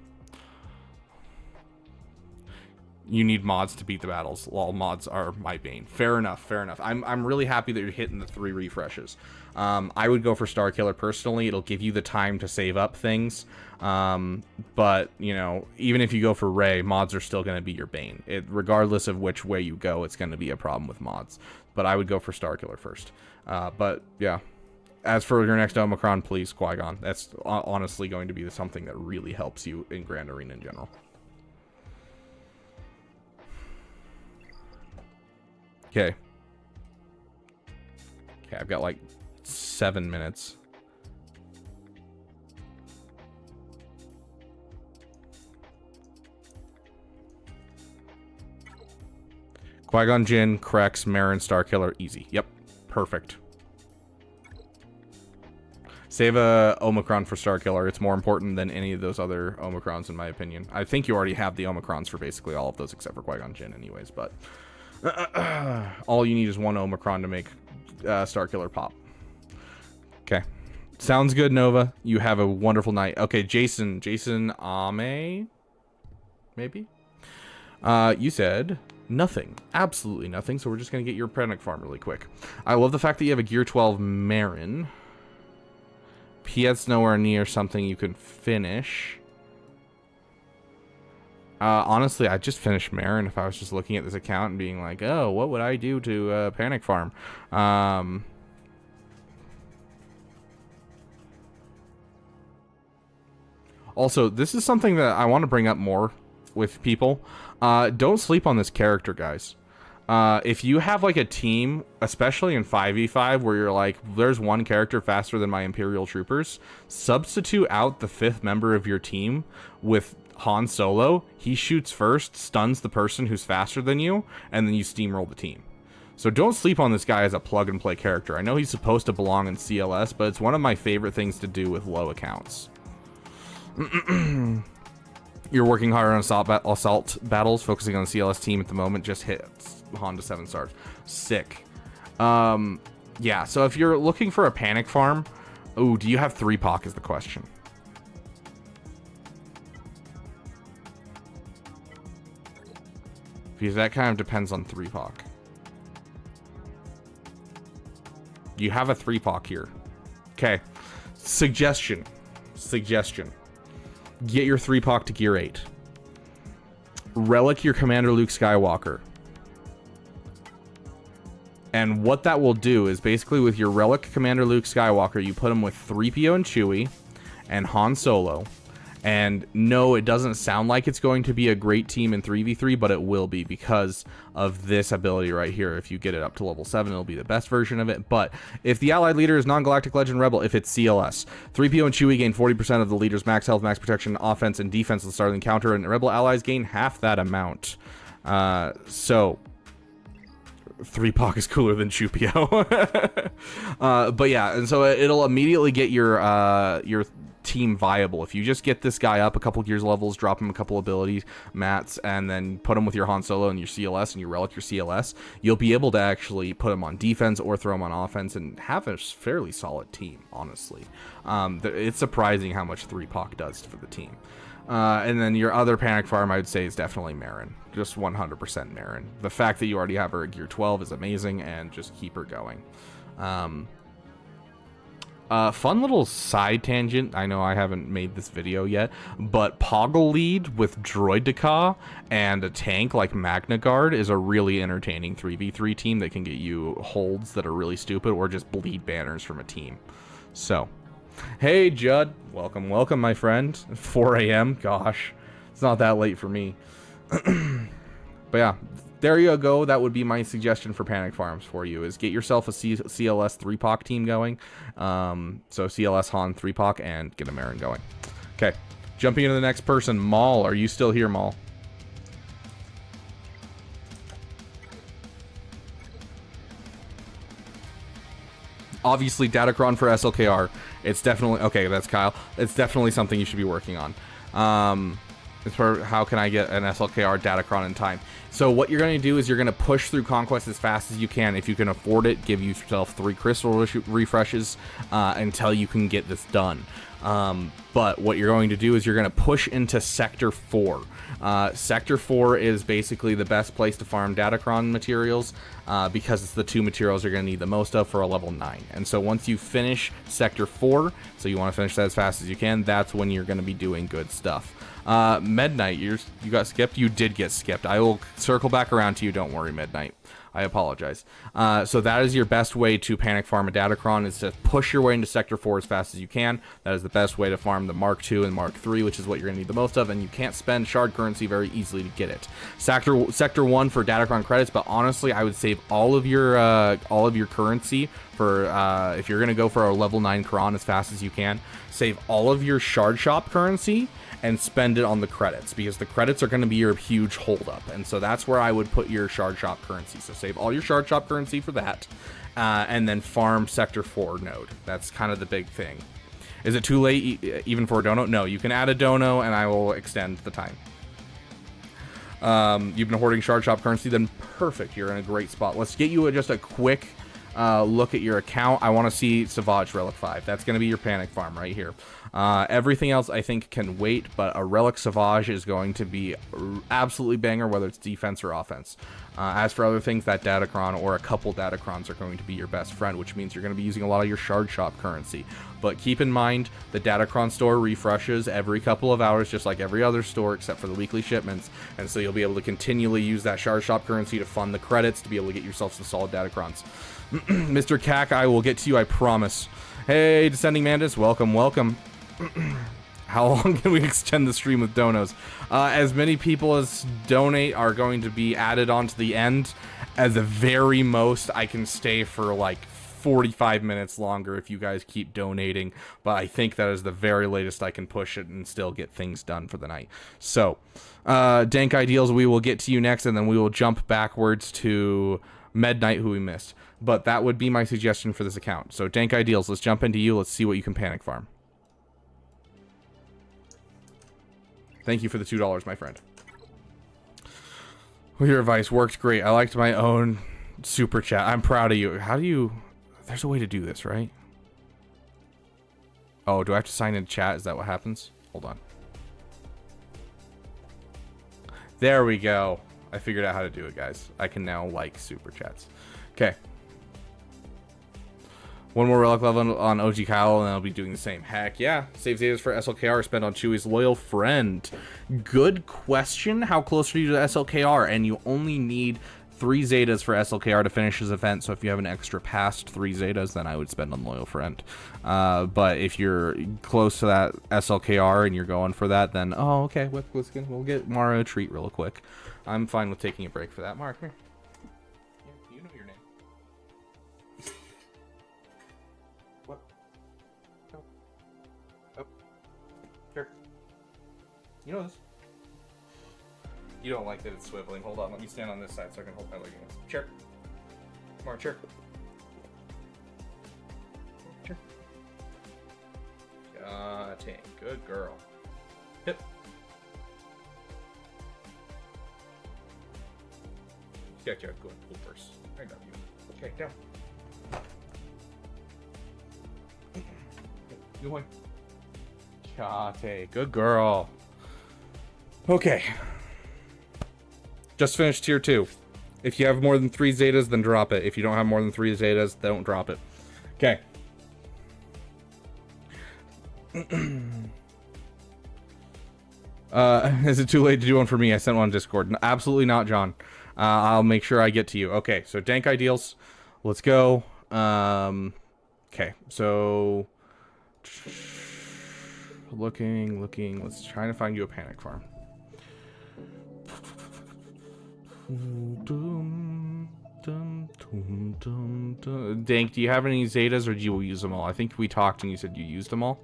You need mods to beat the battles. Well, mods are my bane. Fair enough, fair enough. I'm really happy that you're hitting the 3 refreshes. I would go for Starkiller personally. It'll give you the time to save up things. But, you know, even if you go for Ray, mods are still going to be your bane. Regardless of which way you go, it's going to be a problem with mods. But I would go for Starkiller first. But, yeah. As for your next Omicron, please, Qui-Gon. That's honestly going to be something that really helps you in Grand Arena in general. Okay. Okay, I've got like 7 minutes. Qui-Gon Jinn, Krex, Marin, Starkiller, easy. Yep, perfect. Save a Omicron for Starkiller. It's more important than any of those other Omicrons, in my opinion. I think you already have the Omicrons for basically all of those except for Qui-Gon Jinn anyways, but... all you need is 1 Omicron to make Starkiller pop. Okay. Sounds good, Nova. You have a wonderful night. Okay, Jason Ame? Maybe? You said nothing. Absolutely nothing, so we're just going to get your Panic Farm really quick. I love the fact that you have a Gear 12 Marin. Piet's nowhere near something you can finish. Honestly, I'd just finish Marin if I was just looking at this account and being like, oh, what would I do to Panic Farm? Also, this is something that I want to bring up more with people. Don't sleep on this character, guys. If you have like a team, especially in 5v5, where you're like, there's one character faster than my Imperial Troopers, substitute out the 5th member of your team with Han Solo. He shoots first, stuns the person who's faster than you, and then you steamroll the team. So don't sleep on this guy as a plug-and-play character. I know he's supposed to belong in CLS, but it's one of my favorite things to do with low accounts. You're working hard on assault battles, focusing on the CLS team at the moment. Just hit Han to 7 stars. Sick. Yeah, so if you're looking for a Panic Farm... Oh, do you have 3-Poc is the question. Because that kind of depends on 3-Poc. You have a 3-Poc here. Okay. Suggestion. Get your 3-Poc to Gear 8. Relic your Commander Luke Skywalker. And what that will do is basically with your Relic Commander Luke Skywalker, you put him with 3PO and Chewie and Han Solo. And no, it doesn't sound like it's going to be a great team in 3v3, but it will be because of this ability right here. If you get it up to level 7, it'll be the best version of it. But if the allied leader is non-galactic legend rebel, if it's CLS, 3PO and Chewie gain 40% of the leader's max health, max protection, offense, and defense at the start of the encounter, and rebel allies gain half that amount. So 3-Poc is cooler than Chupio. But yeah, and so it'll immediately get your team viable. If you just get this guy up a couple gears levels, drop him a couple ability mats, and then put him with your Han Solo and your CLS, and you relic your CLS, you'll be able to actually put him on defense or throw him on offense and have a fairly solid team, honestly. It's surprising how much 3-Poc does for the team. And then your other Panic Farm, I would say, is definitely Marin. Just 100% Marin. The fact that you already have her at Gear 12 is amazing, and just keep her going. Fun little side tangent. I know I haven't made this video yet, but Poggle Lead with Droideka and a tank like Magna Guard is a really entertaining 3v3 team that can get you holds that are really stupid or just bleed banners from a team. So, hey Judd, welcome, my friend. 4 a.m. Gosh, it's not that late for me. But yeah, there you go. That would be my suggestion for Panic Farms for you, is get yourself a CLS 3-Poc team going. So CLS Han 3-Poc and get a Marin going. Okay, jumping into the next person. Maul, are you still here, Maul? Obviously, Datacron for SLKR. It's definitely... Okay, that's Kyle. It's definitely something you should be working on. It's for how can I get an SLKR Datacron in time. So what you're going to do is you're going to push through Conquest as fast as you can. If you can afford it, give yourself 3 crystal refreshes until you can get this done. But what you're going to do is you're going to push into Sector 4. Sector 4 is basically the best place to farm Datacron materials because it's the 2 materials you're going to need the most of for a level 9. And so once you finish Sector 4, so you want to finish that as fast as you can, that's when you're going to be doing good stuff. Midnight, you got skipped? You did get skipped. I will circle back around to you, don't worry, Midnight. I apologize. So that is your best way to panic farm a Datacron, is to push your way into Sector 4 as fast as you can. That is the best way to farm the Mark II and Mark III, which is what you're going to need the most of, and you can't spend shard currency very easily to get it. Sector 1 for Datacron credits, but honestly, I would save all of your currency for if you're going to go for a level 9 Quran as fast as you can. Save all of your shard shop currency and spend it on the credits, because the credits are going to be your huge holdup, and so that's where I would put your shard shop currency. So save all your shard shop currency for that, and then farm Sector 4 node. That's kind of the big thing. Is it too late even for a dono? No, you can add a dono and I will extend the time. You've been hoarding shard shop currency, then perfect, you're in a great spot. Let's get you just a quick look at your account. I want to see SWGOH Relic 5. That's going to be your panic farm right here. Everything else I think can wait, but a Relic SWGOH is going to be absolutely banger, whether it's defense or offense. As for other things, that Datacron or a couple Datacrons are going to be your best friend, which means you're going to be using a lot of your shard shop currency. But keep in mind, the Datacron store refreshes every couple of hours, just like every other store, except for the weekly shipments. And so you'll be able to continually use that shard shop currency to fund the credits to be able to get yourself some solid Datacrons. Mr. Cac, I will get to you, I promise. Hey, Descending Mantis, welcome, welcome. How long can we extend the stream with donos? As many people as donate are going to be added onto the end. At the very most, I can stay for like 45 minutes longer if you guys keep donating, but I think that is the very latest I can push it and still get things done for the night. So, Dank Ideals, we will get to you next, and then we will jump backwards to Midnight, who we missed. But that would be my suggestion for this account. So, Dank Ideals, let's jump into you. Let's see what you can panic farm. Thank you for the $2, my friend. Well, your advice worked great. I liked my own super chat. I'm proud of you. How do you... There's a way to do this, right? Oh, do I have to sign in chat? Is that what happens? Hold on. There we go. I figured out how to do it, guys. I can now like super chats. Okay. One more relic level on OG Kyle, and I'll be doing the same. Heck yeah. Save Zetas for SLKR spent on Chewie's loyal friend. Good question. How close are you to SLKR? And you only need 3 Zetas for SLKR to finish his event, so if you have an extra past 3 Zetas, then I would spend on loyal friend. But if you're close to that SLKR and you're going for that, then, oh, okay, we'll get Mara a treat real quick. I'm fine with taking a break for that. Mark, here. Yeah, you know your name. What? Oh. Oh. Sure. You know this. You don't like that it's swiveling. Hold on, let me stand on this side so I can hold my leg against it. Chair. Come on, chair. Chair. Tank. Good girl. Hip. You got your good poopers. I love you. Okay, down. Good boy. Kate. Good girl. Okay. Just finished tier 2. If you have more than 3 Zetas, then drop it. If you don't have more than 3 Zetas, don't drop it. Okay. Is it too late to do one for me? I sent one on Discord. No, absolutely not, John. I'll make sure I get to you. Okay, so Dank Ideals. Let's go. Okay, so... Looking. Let's try to find you a panic farm. Dank, do you have any Zetas, or do you use them all? I think we talked and you said you used them all.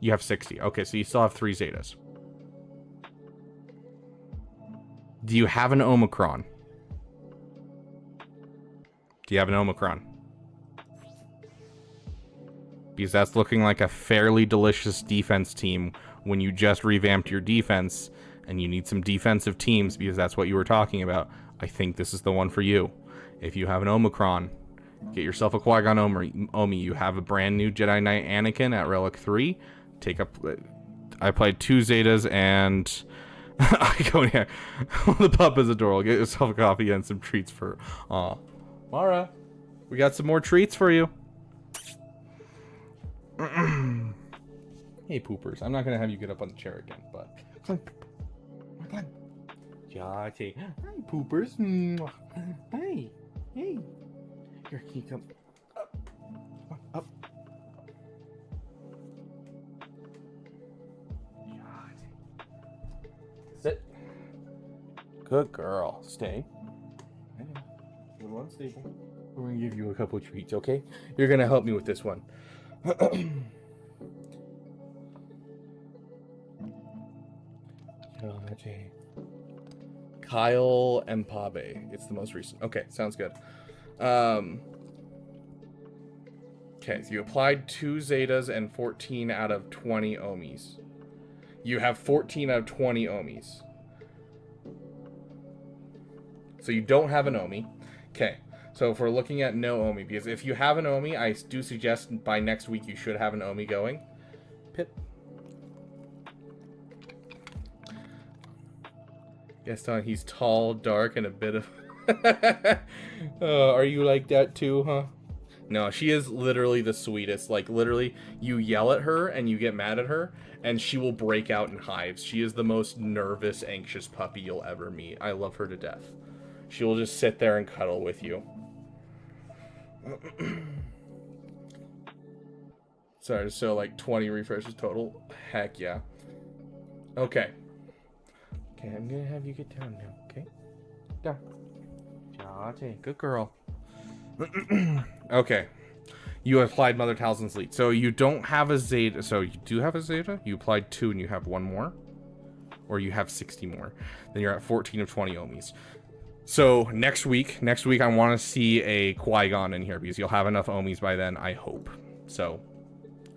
You have 60. Okay, so you still have 3 Zetas. Do you have an Omicron? Do you have an Omicron? because that's looking like a fairly delicious defense team when you just revamped your defense and you need some defensive teams because that's what you were talking about. I think this is the one for you. If you have an Omicron, get yourself a Qui-Gon Omi. You have a brand new Jedi Knight Anakin at Relic 3. I played 2 Zetas and Iconia. The pup is adorable. Get yourself a coffee and some treats for Mara. We got some more treats for you. Hey poopers. I'm not gonna have you get up on the chair again, but hi poopers. Hey. Here, can you come up? Sit. Good girl. Stay. Little unstable. We're gonna give you a couple of treats, okay? You're gonna help me with this one. Kyle Mpabe. It's the most recent. Okay, sounds good. Okay, so you applied 2 Zetas and 14 out of 20 Omis. You have 14 out of 20 Omis. So you don't have an Omi. Okay, so if we're looking at no Omi, because if you have an Omi, I do suggest by next week you should have an Omi going. Pip. Gaston, he's tall, dark, and a bit of... are you like that too, huh? No, she is literally the sweetest. Like, literally, you yell at her and you get mad at her, and she will break out in hives. She is the most nervous, anxious puppy you'll ever meet. I love her to death. She will just sit there and cuddle with you. Sorry, so like 20 refreshes total? Heck yeah. Okay. Okay, I'm gonna have you get down now, okay? Down. Good girl. Okay. You applied Mother Talzin's lead. So you don't have a Zeta. So you do have a Zeta? You applied 2 and you have 1 more? Or you have 60 more. Then you're at 14 of 20 Omis. So next week I want to see a Qui-Gon in here because you'll have enough Omis by then, I hope. So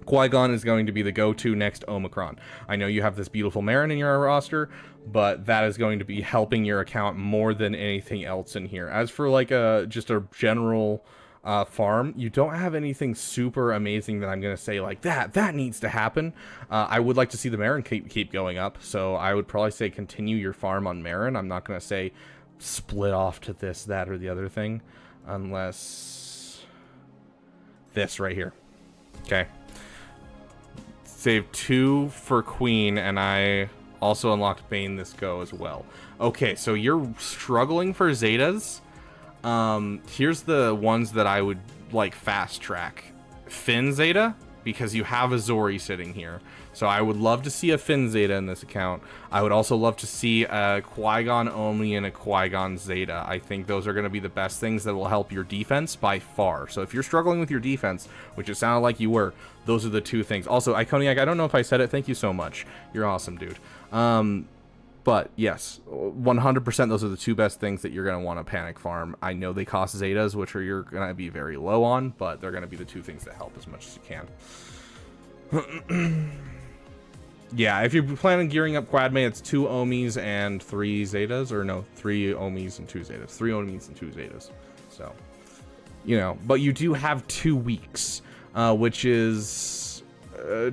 Qui-Gon is going to be the go-to next Omicron. I know you have this beautiful Marin in your roster, but that is going to be helping your account more than anything else in here. As for like just a general farm, you don't have anything super amazing that I'm going to say like that needs to happen. I would like to see the Marin keep going up, so I would probably say continue your farm on Marin. I'm not going to say split off to this, that, or the other thing, unless this right here. Okay. Save 2 for Queen, and I also unlocked Bane this go as well. Okay, so you're struggling for Zetas. Here's the ones that I would like fast track. Finn Zeta, because you have a Zori sitting here. So I would love to see a Finn Zeta in this account. I would also love to see a Qui-Gon Omi and a Qui-Gon Zeta. I think those are going to be the best things that will help your defense by far. So if you're struggling with your defense, which it sounded like you were, those are the 2 things. Also, Iconiac, I don't know if I said it. Thank you so much. You're awesome, dude. But yes, 100% those are the 2 best things that you're going to want to panic farm. I know they cost Zetas, which you're going to be very low on, but they're going to be the 2 things that help as much as you can. Yeah, if you're planning on gearing up Quadmate, it's 2 Omis and 3 Zetas, or no, 3 Omis and 2 Zetas. 3 Omis and 2 Zetas. So, you know, but you do have 2 weeks, which is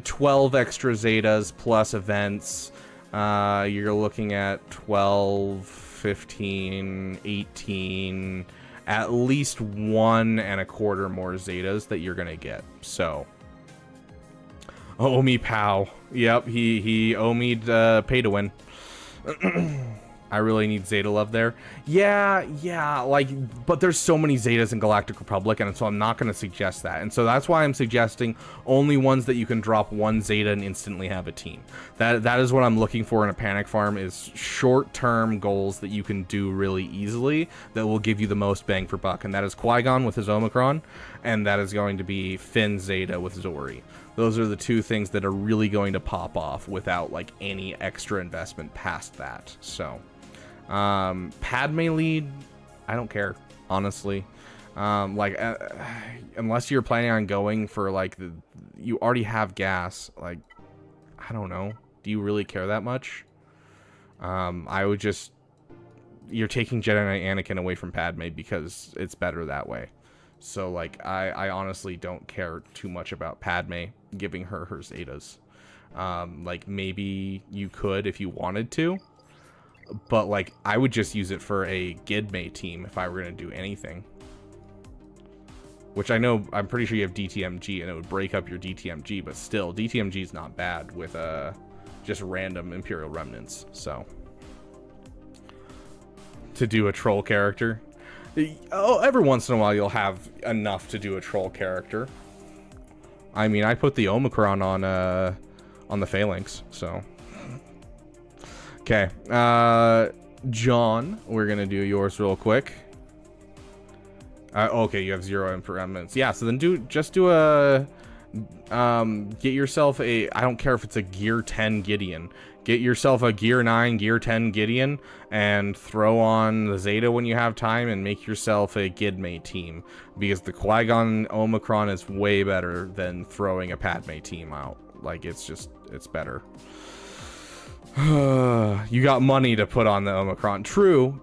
12 extra Zetas plus events. You're looking at 12, 15, 18, at least 1 1/4 more Zetas that you're gonna get. So, Omi Pow. Yep, he Omi'd pay to win. I really need Zeta love there. Yeah, like, but there's so many Zetas in Galactic Republic, and so I'm not going to suggest that. And so that's why I'm suggesting only ones that you can drop 1 Zeta and instantly have a team. That is what I'm looking for in a panic farm, is short-term goals that you can do really easily that will give you the most bang for buck. And that is Qui-Gon with his Omicron, and that is going to be Finn Zeta with Zori. Those are the 2 things that are really going to pop off without like any extra investment past that. So Padme lead, I don't care, honestly. Like, unless you're planning on going for like you already have gas. Like, I don't know. Do you really care that much? I would just, you're taking Jedi Knight Anakin away from Padme because it's better that way. So like, I honestly don't care too much about Padme giving her Zetas. Like maybe you could if you wanted to, but like I would just use it for a Gidme team if I were gonna do anything. Which I know, I'm pretty sure you have DTMG and it would break up your DTMG, but still, DTMG is not bad with just random Imperial remnants. So to do a troll character, every once in a while you'll have enough to do a troll character. I mean, I put the Omicron on the Phalanx, so. Okay, John, we're gonna do yours real quick. Okay, you have 0 impermanence. Yeah, so then just do a get yourself a, I don't care if it's a gear 10 Gideon. Get yourself a gear 9, gear 10 Gideon and throw on the Zeta when you have time and make yourself a Gidme team, because the Qui-Gon Omicron is way better than throwing a Padme team out. Like, it's better. You got money to put on the Omicron. True.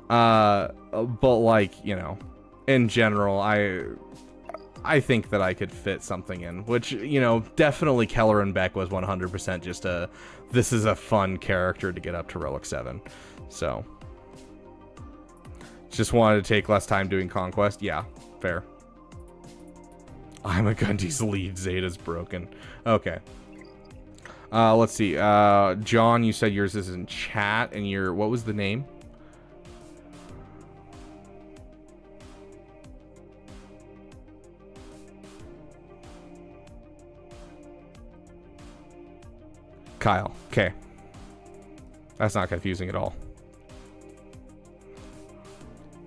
But like, you know, in general, I think that I could fit something in, which, you know, definitely Keller and Beck was 100% just this is a fun character to get up to Relic 7. So just wanted to take less time doing Conquest. Yeah, fair. I'm a Gundy's lead. Zeta's broken. Okay. Let's see. John, you said yours is in chat, and what was the name? Kyle. Okay. That's not confusing at all.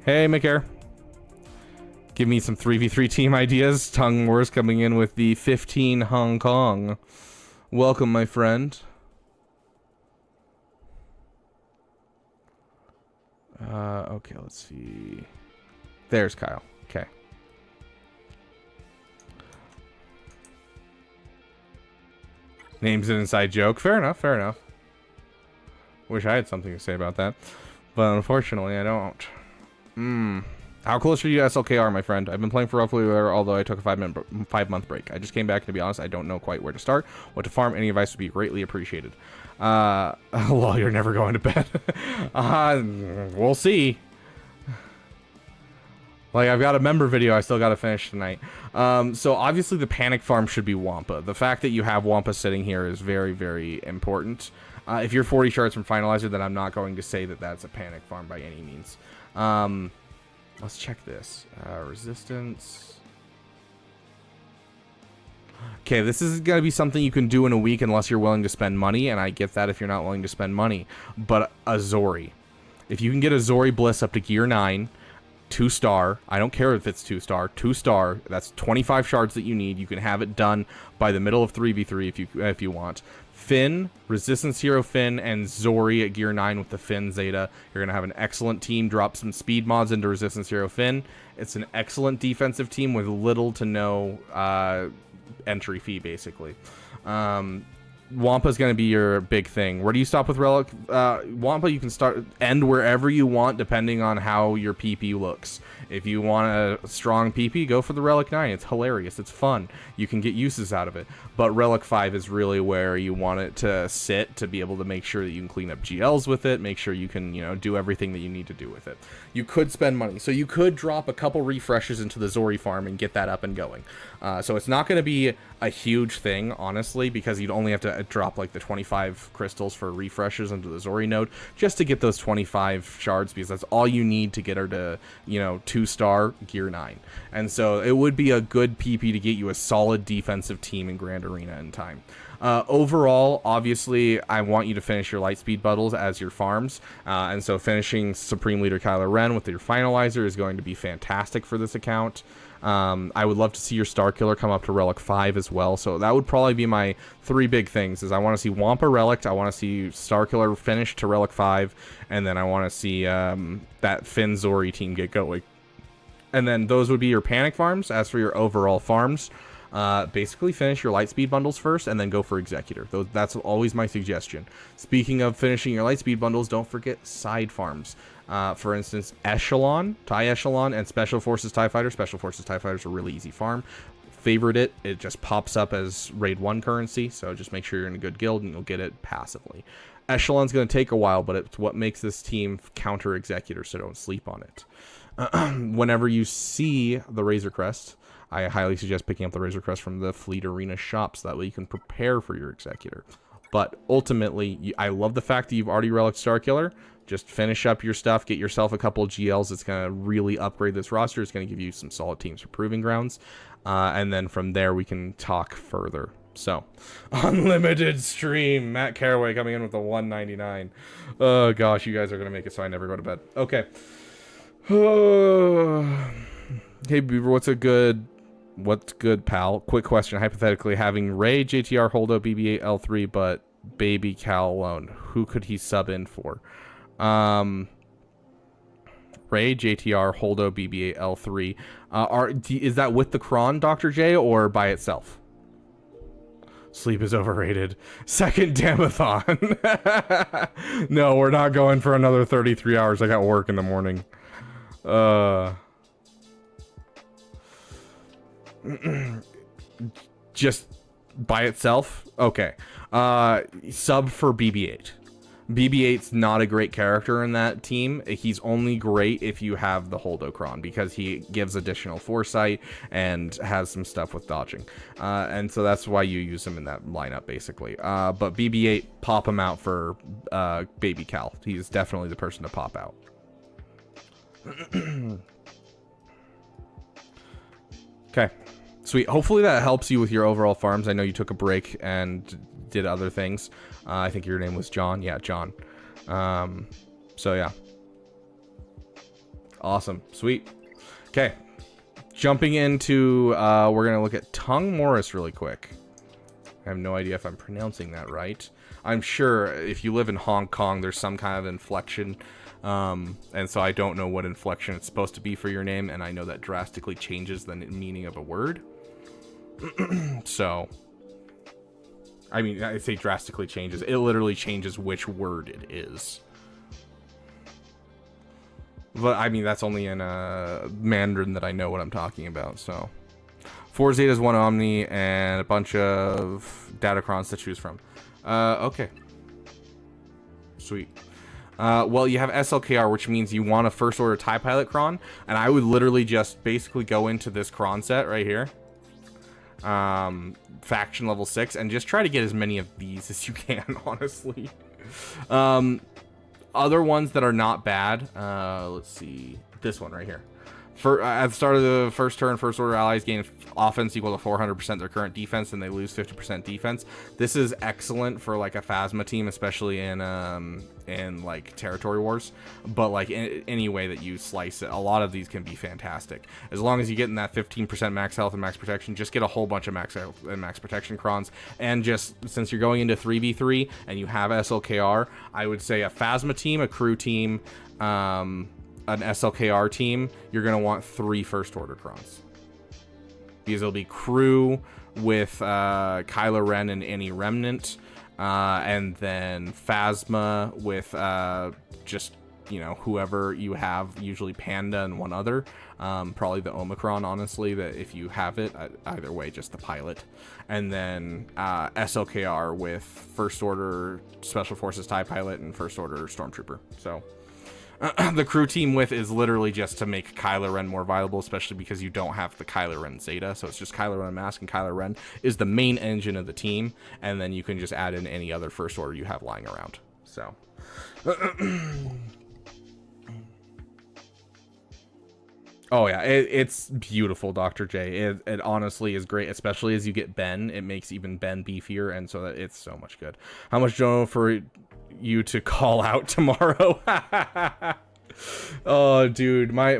Hey, McAir. Give me some 3v3 team ideas. Tongue Wars coming in with the 15 Hong Kong. Welcome, my friend. Okay, let's see. There's Kyle. Okay. Name's an inside joke. Fair enough. Wish I had something to say about that, but unfortunately I don't. How close are you to SLKR, my friend? I've been playing for roughly, although I took a 5-month break. I just came back, and to be honest, I don't know quite where to start. What to farm? Any advice would be greatly appreciated. Well, you're never going to bed. We'll see. Like, I've got a member video I still got to finish tonight. So obviously the panic farm should be Wampa. The fact that you have Wampa sitting here is very, very important. If you're 40 shards from Finalizer, then I'm not going to say that that's a panic farm by any means. Let's check this. Resistance. Okay, this is going to be something you can do in a week unless you're willing to spend money, and I get that if you're not willing to spend money. But a Zori. If you can get a Zori Bliss up to gear 9, 2-star, I don't care if it's 2-star, 2-star, that's 25 shards that you need. You can have it done by the middle of 3v3 if you want. Finn, Resistance Hero Finn, and Zori at gear 9 with the Finn Zeta. You're going to have an excellent team. Drop some speed mods into Resistance Hero Finn. It's an excellent defensive team with little to no entry fee, basically. Wampa's going to be your big thing. Where do you stop with Relic? Wampa, you can end wherever you want, depending on how your PP looks. If you want a strong PP, go for the Relic 9. It's hilarious. It's fun. You can get uses out of it. But Relic 5 is really where you want it to sit, to be able to make sure that you can clean up GLs with it, make sure you can, you know, do everything that you need to do with it. You could spend money. So you could drop a couple refreshes into the Zori farm and get that up and going. So it's not going to be a huge thing, honestly, because you'd only have to drop like the 25 crystals for refreshes into the Zori node just to get those 25 shards, because that's all you need to get her to, you know, 2-star gear 9. And so it would be a good PP to get you a solid defensive team in Grand Arena in time. Overall, obviously, I want you to finish your Lightspeed Battles as your farms, and so finishing Supreme Leader Kylo Ren with your Finalizer is going to be fantastic for this account. I would love to see your Star Killer come up to Relic 5 as well, so that would probably be my 3 big things. Is I want to see Wampa Relic, I want to see Star Killer finish to Relic 5, and then I want to see that Finn Zori team get going. And then those would be your panic farms. As for your overall farms, basically finish your light speed bundles first and then go for executor. That's always my suggestion. Speaking of finishing your light speed bundles, don't forget side farms. For instance, Echelon, TIE Echelon, and Special Forces TIE Fighter. Special Forces TIE Fighter is a really easy farm. Favorite it just pops up as raid 1 currency, so just make sure you're in a good guild and you'll get it passively. Echelon's going to take a while, but it's what makes this team counter executor, so don't sleep on it. Whenever you see the Razor Crest, I highly suggest picking up the Razor Crest from the Fleet Arena shop, so that way you can prepare for your executor. But ultimately, I love the fact that you've already relicked Starkiller. Just finish up your stuff, get yourself a couple of GLs. It's going to really upgrade this roster. It's going to give you some solid teams for proving grounds. And then from there, we can talk further. So, unlimited stream. Matt Caraway coming in with the 199. Oh, gosh, you guys are going to make it so I never go to bed. Okay. Hey, Beaver, what's good, pal? Quick question. Hypothetically, having Ray, JTR, Holdo, BB-8, L3, but Baby Cal alone, who could he sub in for? Ray, JTR, Holdo, BB-8, L3. Is that with the Kron, Dr. J, or by itself? Sleep is overrated. Second Damathon. No, we're not going for another 33 hours. I got work in the morning. Just by itself? Okay. Sub for BB-8. BB-8's not a great character in that team. He's only great if you have the Holdocron, because he gives additional foresight and has some stuff with dodging. And so that's why you use him in that lineup, basically. But BB-8, pop him out for Baby Cal. He's definitely the person to pop out. Okay. Sweet. Hopefully that helps you with your overall farms. I know you took a break and did other things. I think your name was John. Yeah, John. So yeah. Awesome. Sweet. Okay. Jumping into, we're going to look at Tongue Morris really quick. I have no idea if I'm pronouncing that right. I'm sure if you live in Hong Kong, there's some kind of inflection. And so I don't know what inflection it's supposed to be for your name. And I know that drastically changes the meaning of a word. So, I mean, I say drastically changes. It literally changes which word it is. But, I mean, that's only in Mandarin that I know what I'm talking about, so. 4 Zetas, 1 Omni, and a bunch of Datacrons to choose from. Okay. Sweet. Well, you have SLKR, which means you want a First Order TIE Pilot Cron, and I would literally just basically go into this Cron set right here. Faction level 6, and just try to get as many of these as you can, honestly. Other ones that are not bad, let's see, this one right here. At the start of the first turn, First Order allies gain offense equal to 400% their current defense, and they lose 50% defense. This is excellent for like a Phasma team, especially in like territory wars. But like in any way that you slice it, a lot of these can be fantastic. As long as you get in that 15% max health and max protection, just get a whole bunch of max health and max protection crons. And just since you're going into 3v3 and you have SLKR, I would say a Phasma team, a crew team, an SLKR team, you're going to want 3 First Order crons. These will be crew with Kylo Ren and any Remnant, and then Phasma with just, you know, whoever you have, usually Panda and one other. Probably the Omicron, honestly, that if you have it, either way, just the pilot. And then SLKR with First Order Special Forces TIE Pilot and First Order Stormtrooper. So the crew team with is literally just to make Kylo Ren more viable, especially because you don't have the Kylo Ren Zeta. So it's just Kylo Ren Mask, and Kylo Ren is the main engine of the team. And then you can just add in any other First Order you have lying around. So. Oh yeah, it's beautiful, Dr. J. It honestly is great, especially as you get Ben. It makes even Ben beefier, and so that it's so much good. How much do you know for you to call out tomorrow? Oh, dude, my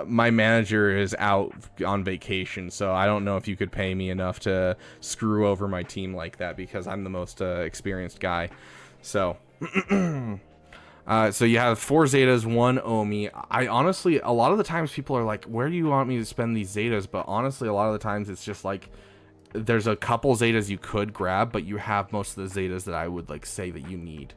manager is out on vacation, so I don't know if you could pay me enough to screw over my team like that, because I'm the most experienced guy. So. So you have 4 Zetas, 1 Omi. I honestly, a lot of the times people are like, where do you want me to spend these Zetas? But honestly, a lot of the times it's just like, there's a couple Zetas you could grab, but you have most of the Zetas that I would like say that you need.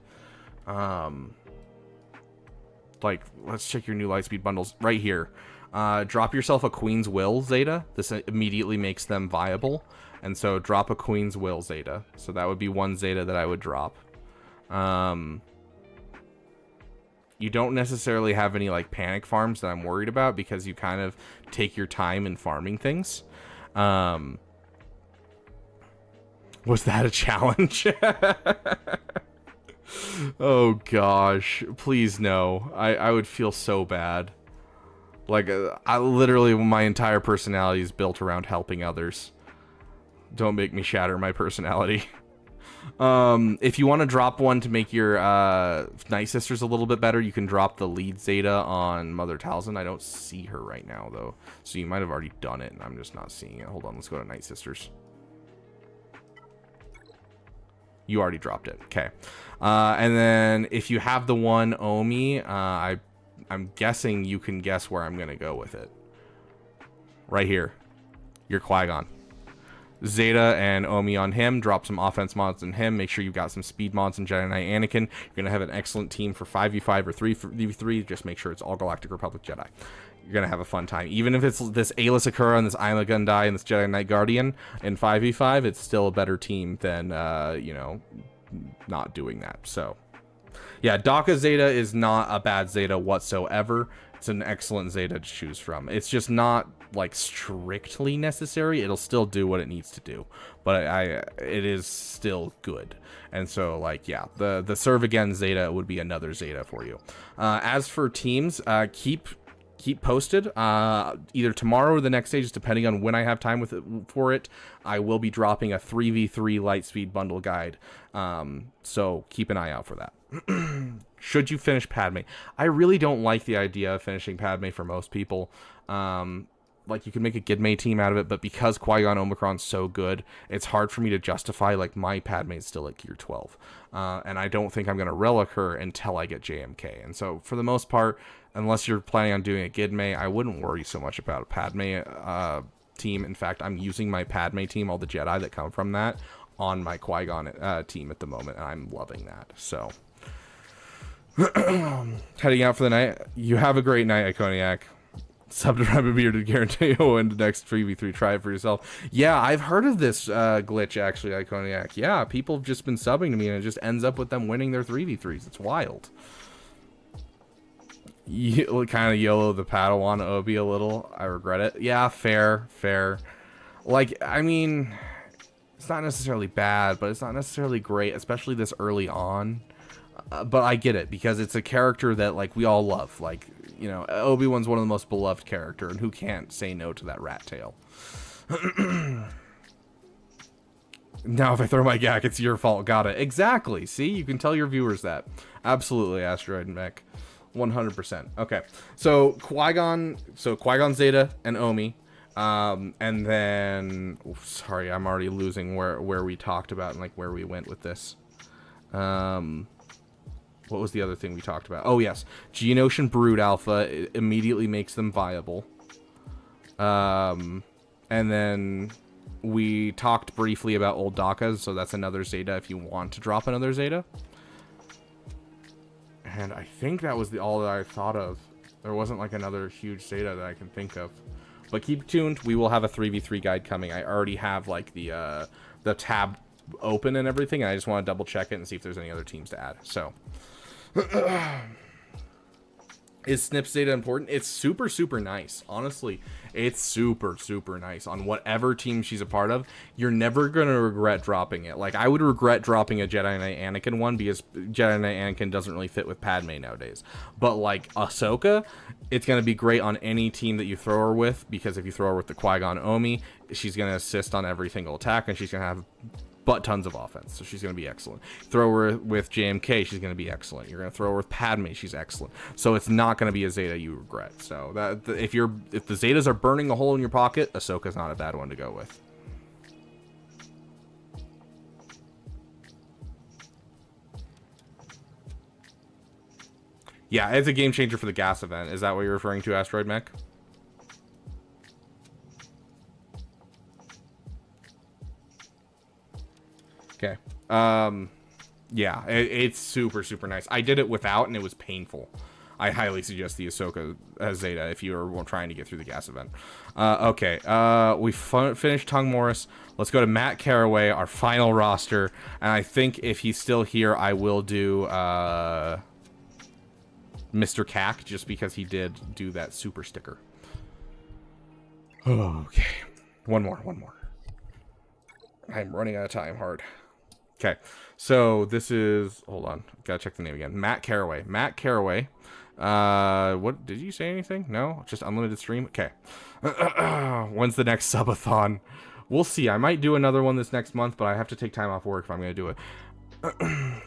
Like, let's check your new Lightspeed bundles right here. Drop yourself a Queen's Will Zeta. This immediately makes them viable. And so drop a Queen's Will Zeta. So that would be 1 Zeta that I would drop. You don't necessarily have any like panic farms that I'm worried about because you kind of take your time in farming things. Was that a challenge? Oh gosh, please no. I would feel so bad. Like I literally, my entire personality is built around helping others. Don't make me shatter my personality. If you want to drop one to make your Night Sisters a little bit better, you can drop the lead Zeta on Mother Talzin. I don't see her right now though, so you might have already done it and I'm just not seeing it. Hold on, let's go to Night Sisters. You already dropped it. Okay. And then if you have the 1 Omi, I'm guessing you can guess where I'm going to go with it. Right here. Your Qui-Gon. Zeta and Omi on him. Drop some offense mods on him. Make sure you've got some speed mods in Jedi Knight Anakin. You're going to have an excellent team for 5v5 or 3v3. Just make sure it's all Galactic Republic Jedi. You're going to have a fun time. Even if it's this Aayla Secura and this Ima Gundai and this Jedi Knight Guardian in 5v5, it's still a better team than, you know, not doing that. So, yeah, Daka Zeta is not a bad Zeta whatsoever. It's an excellent Zeta to choose from. It's just not, like, strictly necessary. It'll still do what it needs to do. But it is still good. And so, like, yeah, the Serve Again Zeta would be another Zeta for you. As for teams, keep posted either tomorrow or the next day, just depending on when I have time for it. I will be dropping a 3v3 Lightspeed bundle guide, so keep an eye out for that. Should you finish Padme? I really don't like the idea of finishing Padme for most people. Like, you can make a Gidme team out of it, but because Qui-Gon Omicron's so good, it's hard for me to justify, like, my Padme is still at Gear 12. And I don't think I'm going to relic her until I get JMK. And so, for the most part, unless you're planning on doing a Gidme, I wouldn't worry so much about a Padme team. In fact, I'm using my Padme team, all the Jedi that come from that, on my Qui-Gon team at the moment, and I'm loving that. So, heading out for the night. You have a great night, Iconiac. Sub to Rabbit Beard to guarantee you'll win the next 3v3. Try it for yourself. Yeah, I've heard of this glitch, actually, Iconiac. Yeah, people have just been subbing to me, and it just ends up with them winning their 3v3s. It's wild. You kind of YOLO the Padawan Obi a little. I regret it. Yeah, fair. Like, I mean, it's not necessarily bad, but it's not necessarily great, especially this early on. But I get it, because it's a character that, like, we all love. Like, you know, Obi-Wan's one of the most beloved character, and who can't say no to that rat tail? Now, if I throw my gack, it's your fault. Got it. Exactly. See? You can tell your viewers that. Absolutely, Asteroid Mech. 100%. Okay. So, Qui-Gon Zeta and Omi. And then... Oh, sorry, I'm already losing where we talked about and, like, where we went with this. What was the other thing we talked about? Oh, yes. Geonosian Brood Alpha immediately makes them viable. And then we talked briefly about old Dakas, so that's another Zeta if you want to drop another Zeta. And I think that was all that I thought of. There wasn't, like, another huge Zeta that I can think of. But keep tuned. We will have a 3v3 guide coming. I already have, like, the tab open and everything, and I just want to double check it and see if there's any other teams to add. So... Is Snip Zeta important? It's super, super nice. Honestly, it's super, super nice. On whatever team she's a part of, you're never going to regret dropping it. Like, I would regret dropping a Jedi Knight Anakin one because Jedi Knight Anakin doesn't really fit with Padme nowadays. But, like, Ahsoka, it's going to be great on any team that you throw her with, because if you throw her with the Qui-Gon Omi, she's going to assist on every single attack, and she's going to have but tons of offense, so she's going to be excellent. Throw her with JMK, she's going to be excellent. You're going to throw her with Padme, she's excellent. So it's not going to be a Zeta you regret. So that if the Zetas are burning a hole in your pocket, Ahsoka's not a bad one to go with. Yeah, it's a game changer for the gas event. Is that what you're referring to, Asteroid Mech? Okay. Yeah, it's super, super nice. I did it without, and it was painful. I highly suggest the Ahsoka Zeta if you are trying to get through the gas event. Okay, we finished Tung Morris. Let's go to Matt Caraway, our final roster. And I think if he's still here, I will do Mr. Cack, just because he did do that super sticker. Okay, one more. I'm running out of time hard. Okay, so this is, hold on, gotta check the name again. Matt Caraway. Matt Caraway. What, did you say anything? No? Just unlimited stream? Okay. When's the next subathon? We'll see. I might do another one this next month, but I have to take time off work if I'm gonna do it.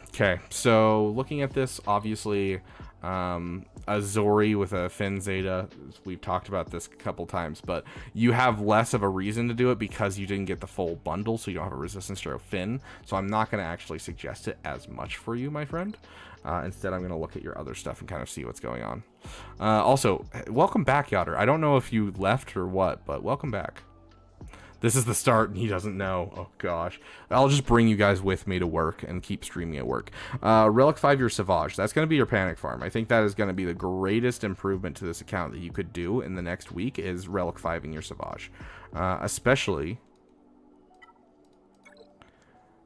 Okay, so looking at this, obviously, a Zori with a Finn Zeta. We've talked about this a couple times, but you have less of a reason to do it because you didn't get the full bundle, so you don't have a Resistance Zero Finn. So I'm not going to actually suggest it as much for you, my friend. Instead, I'm going to look at your other stuff and kind of see what's going on. Also, welcome back, Yotter. I don't know if you left or what, but welcome back. This is the start, and he doesn't know. Oh, gosh. I'll just bring you guys with me to work and keep streaming at work. Relic 5 your Savage. That's going to be your Panic Farm. I think that is going to be the greatest improvement to this account that you could do in the next week is Relic 5ing your Savage. Especially...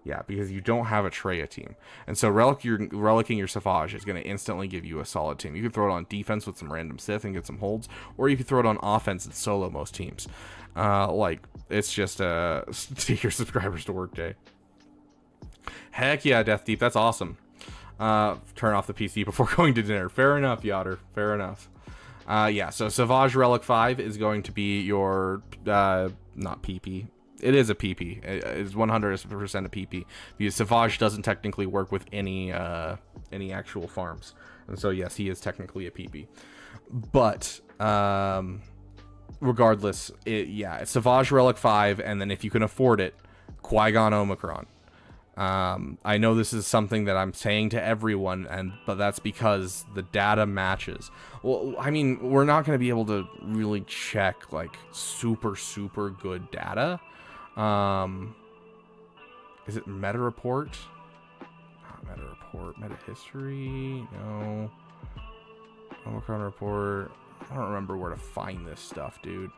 yeah, because you don't have a Treya team. And so relicking your Savage is going to instantly give you a solid team. You can throw it on defense with some random Sith and get some holds, or you can throw it on offense and solo most teams. Like, it's just take your subscribers to work day. Heck yeah, Death Deep, that's awesome. Turn off the PC before going to dinner. Fair enough, Yotter, fair enough. Yeah, so Savage Relic 5 is going to be your, not PP. It is a PP. It's 100% a PP because Savage doesn't technically work with any actual farms, and so yes, he is technically a PP. But regardless, it's Savage Relic 5, and then if you can afford it, Qui-Gon Omicron. I know this is something that I'm saying to everyone, but that's because the data matches. Well, I mean, we're not going to be able to really check like super good data. Is it Meta Report? Not Meta Report. Meta History? No. Omicron Report. I don't remember where to find this stuff, dude.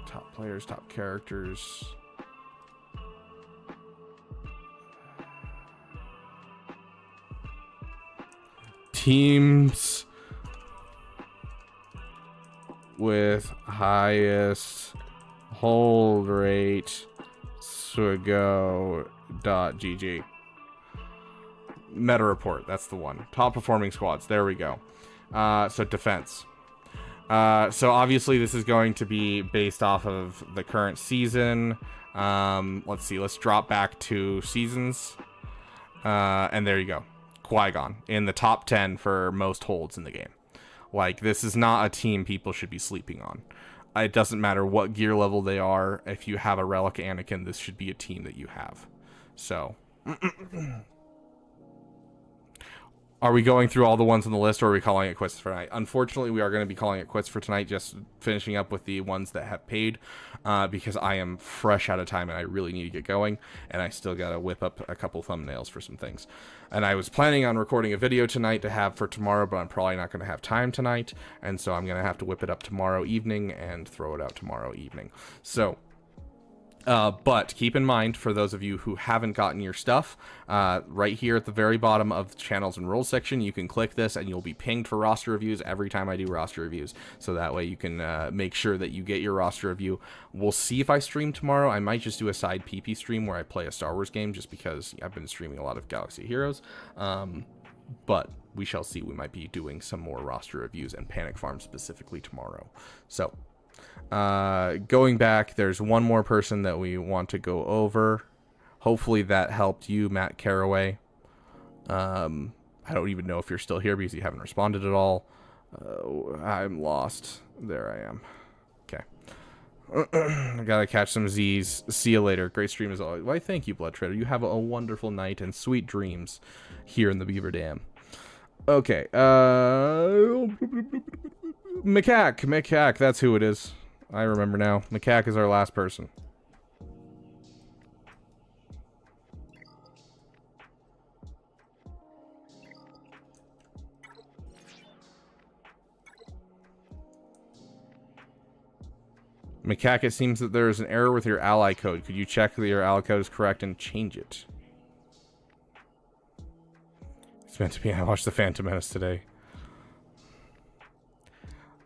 Top players, top characters. Teams with highest hold rate, SWGOH.GG. Meta Report, that's the one. Top performing squads, there we go. So defense. So obviously this is going to be based off of the current season. Let's see, let's drop back 2 seasons. And there you go. Qui-Gon in the top 10 for most holds in the game. Like, this is not a team people should be sleeping on. It doesn't matter what gear level they are. If you have a Relic Anakin, this should be a team that you have. So, are we going through all the ones on the list, or are we calling it quits for tonight? Unfortunately, we are going to be calling it quits for tonight, just finishing up with the ones that have paid, because I am fresh out of time and I really need to get going, and I still got to whip up a couple thumbnails for some things. And I was planning on recording a video tonight to have for tomorrow, but I'm probably not going to have time tonight, and so I'm going to have to whip it up tomorrow evening and throw it out tomorrow evening. So, but keep in mind, for those of you who haven't gotten your stuff, right here at the very bottom of the channels and roles section, you can click this and you'll be pinged for roster reviews every time I do roster reviews. So that way you can make sure that you get your roster review. We'll see if I stream tomorrow. I might just do a side PP stream where I play a Star Wars game, just because I've been streaming a lot of Galaxy Heroes. But we shall see. We might be doing some more roster reviews and Panic Farm specifically tomorrow. So, going back, there's one more person that we want to go over. Hopefully that helped you, Matt Caraway. I don't even know if you're still here because you haven't responded at all. I'm lost. There I am. Okay. I gotta catch some Z's. See you later. Great stream as always. Why, thank you, Blood Trader. You have a wonderful night and sweet dreams here in the Beaver Dam. Okay, Macaque, that's who it is. I remember now. Macaque is our last person. Macaque, it seems that there is an error with your ally code. Could you check that your ally code is correct and change it? It's meant to be. I watched The Phantom Menace today.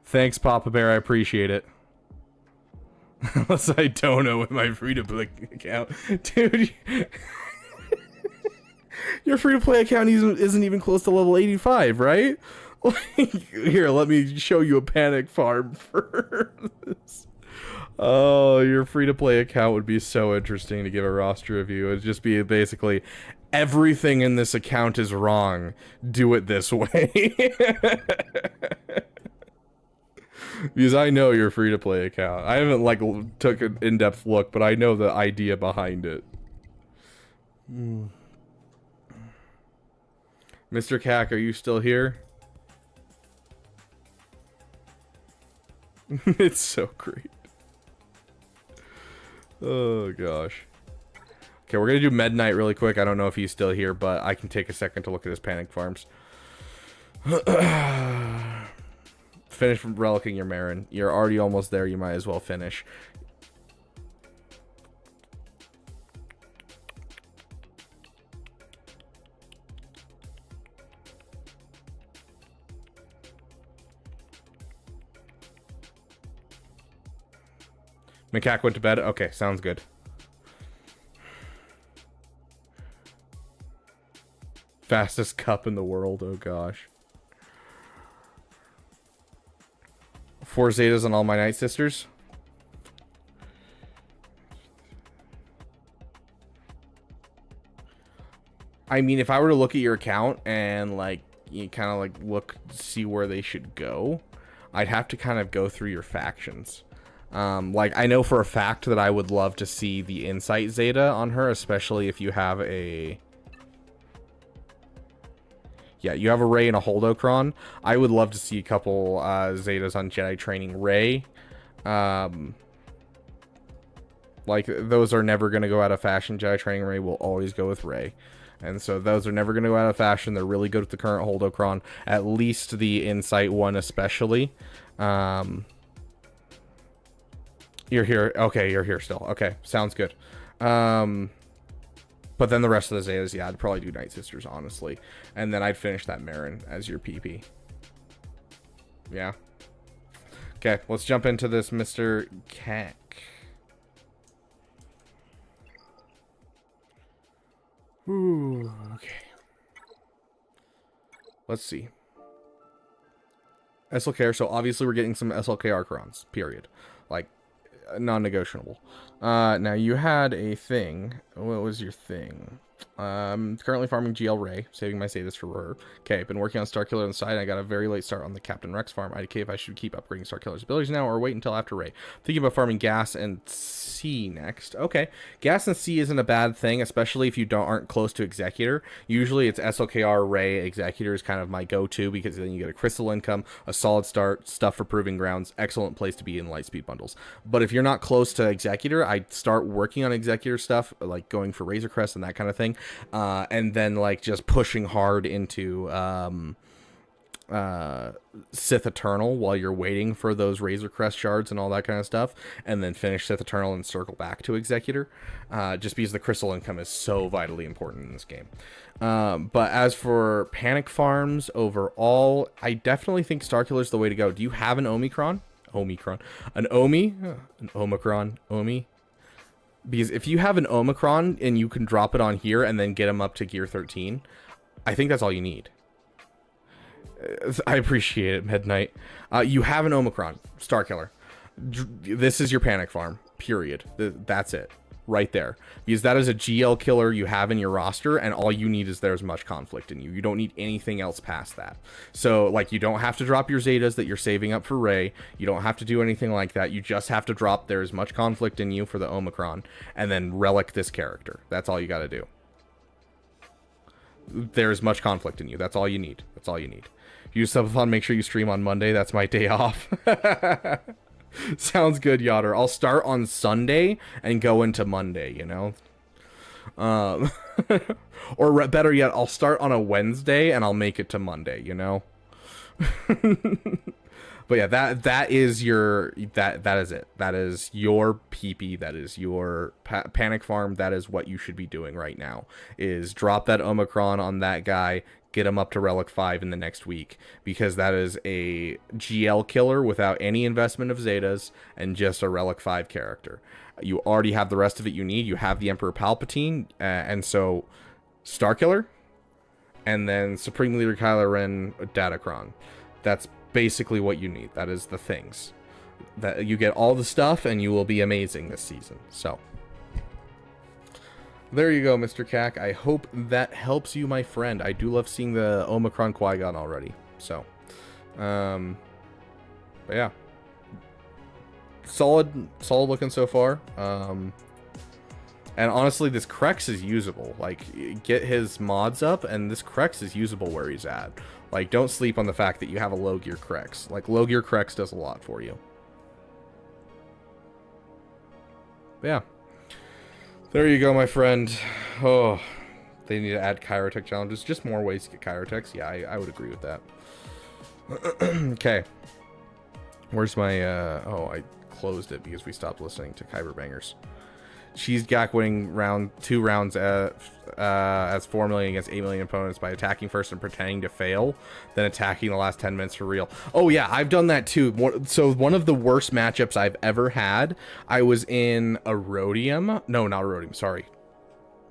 Thanks, Papa Bear. I appreciate it. Unless I don't know with my free-to-play account. Dude, your free-to-play account isn't even close to level 85, right? Here, let me show you a panic farm for this. Oh, your free-to-play account would be so interesting to give a roster review. It would just be basically, everything in this account is wrong. Do it this way. Because I know your free-to-play account. I haven't, like, took an in-depth look, but I know the idea behind it. Mr. Cack, are you still here? It's so great. Oh, gosh. Okay, we're gonna do Med Knight really quick. I don't know if he's still here, but I can take a second to look at his panic farms. Finish relicking your Marin. You're already almost there. You might as well finish. Macaque went to bed? Okay, sounds good. Fastest cup in the world, oh gosh. 4 Zetas on all my Night Sisters. I mean, if I were to look at your account and, like, you kind of, like, see where they should go, I'd have to kind of go through your factions. Like, I know for a fact that I would love to see the Insight Zeta on her, especially if you have a... Yeah, you have a Rey and a Holdocron. I would love to see a couple Zetas on Jedi Training Rey. Like, those are never going to go out of fashion. Jedi Training Rey will always go with Rey. And so those are never going to go out of fashion. They're really good with the current Holdocron. At least the Insight one especially. You're here. Okay, you're here still. Okay, sounds good. But then the rest of the Zetas, yeah, I'd probably do Night Sisters, honestly. And then I'd finish that Marin as your PP. Yeah. Okay, let's jump into this Mr. Cack. Ooh, okay. Let's see. SLKR, so obviously we're getting some SLKR crons, period. Like, non-negotiable. Now you had a thing. What was your thing? Currently farming GL Ray, saving my status for her. Okay, been working on Starkiller on the side. I got a very late start on the Captain Rex farm. IDK if I should keep upgrading Starkiller's abilities now or wait until after Ray. Thinking about farming Gas and C next. Okay, Gas and C isn't a bad thing, especially if you aren't close to Executor. Usually it's SLKR, Ray, Executor is kind of my go-to because then you get a crystal income, a solid start, stuff for proving grounds, excellent place to be in light speed bundles. But if you're not close to Executor, I'd start working on Executor stuff, like going for Razor Crest and that kind of thing. And then like just pushing hard into Sith Eternal while you're waiting for those Razor Crest shards and all that kind of stuff, and then finish Sith Eternal and circle back to Executor, just because the crystal income is so vitally important in this game. But as for panic farms overall, I definitely think Starkiller is the way to go. Do you have an Omicron? An Omicron? Because if you have an Omicron and you can drop it on here and then get them up to gear 13, I think that's all you need. I appreciate it, Midnight. You have an Omicron, Starkiller. This is your panic farm, period. That's it. right there, because that is a GL killer you have in your roster, and all you need is there's much conflict in you. You don't need anything else past that. So like, you don't have to drop your Zetas that you're saving up for Ray. You don't have to do anything like that. You just have to drop there's much conflict in you for the Omicron, and then relic this character. That's all you got to do. There's much conflict in you. That's all you need. That's all you need. Use subathon. Make sure you stream on Monday. That's my day off. Sounds good, Yotter. I'll start on Sunday and go into Monday, you know? Or better yet, I'll start on a Wednesday and I'll make it to Monday, you know? But yeah, that is your that is it. That is your PP. That is your panic farm. That is what you should be doing right now. Is drop that Omicron on that guy, get him up to Relic 5 in the next week, because that is a GL killer without any investment of Zetas and just a Relic 5 character. You already have the rest of it you need. You have the Emperor Palpatine, and so Star Killer, and then Supreme Leader Kylo Ren, Datacron. That's basically what you need. That is the things. That you get all the stuff and you will be amazing this season. So there you go, Mr. Cack. I hope that helps you, my friend. I do love seeing the Omicron Qui-Gon already. So but yeah, solid looking so far. And honestly, this Krex is usable. Like, get his mods up and this Krex is usable where he's at. Like, don't sleep on the fact that you have a low gear Krex. Like, low gear Krex does a lot for you. But yeah. There you go, my friend. Oh, they need to add Chirotech challenges. Just more ways to get Chirotechs. Yeah, I would agree with that. Okay. Where's my, oh, I closed it because we stopped listening to Kyber Bangers. She's Gak winning two rounds as 4 million against 8 million opponents by attacking first and pretending to fail, then attacking the last 10 minutes for real. Oh yeah, I've done that too. So one of the worst matchups I've ever had, I was in a Rhodium. No, not Rhodium, sorry.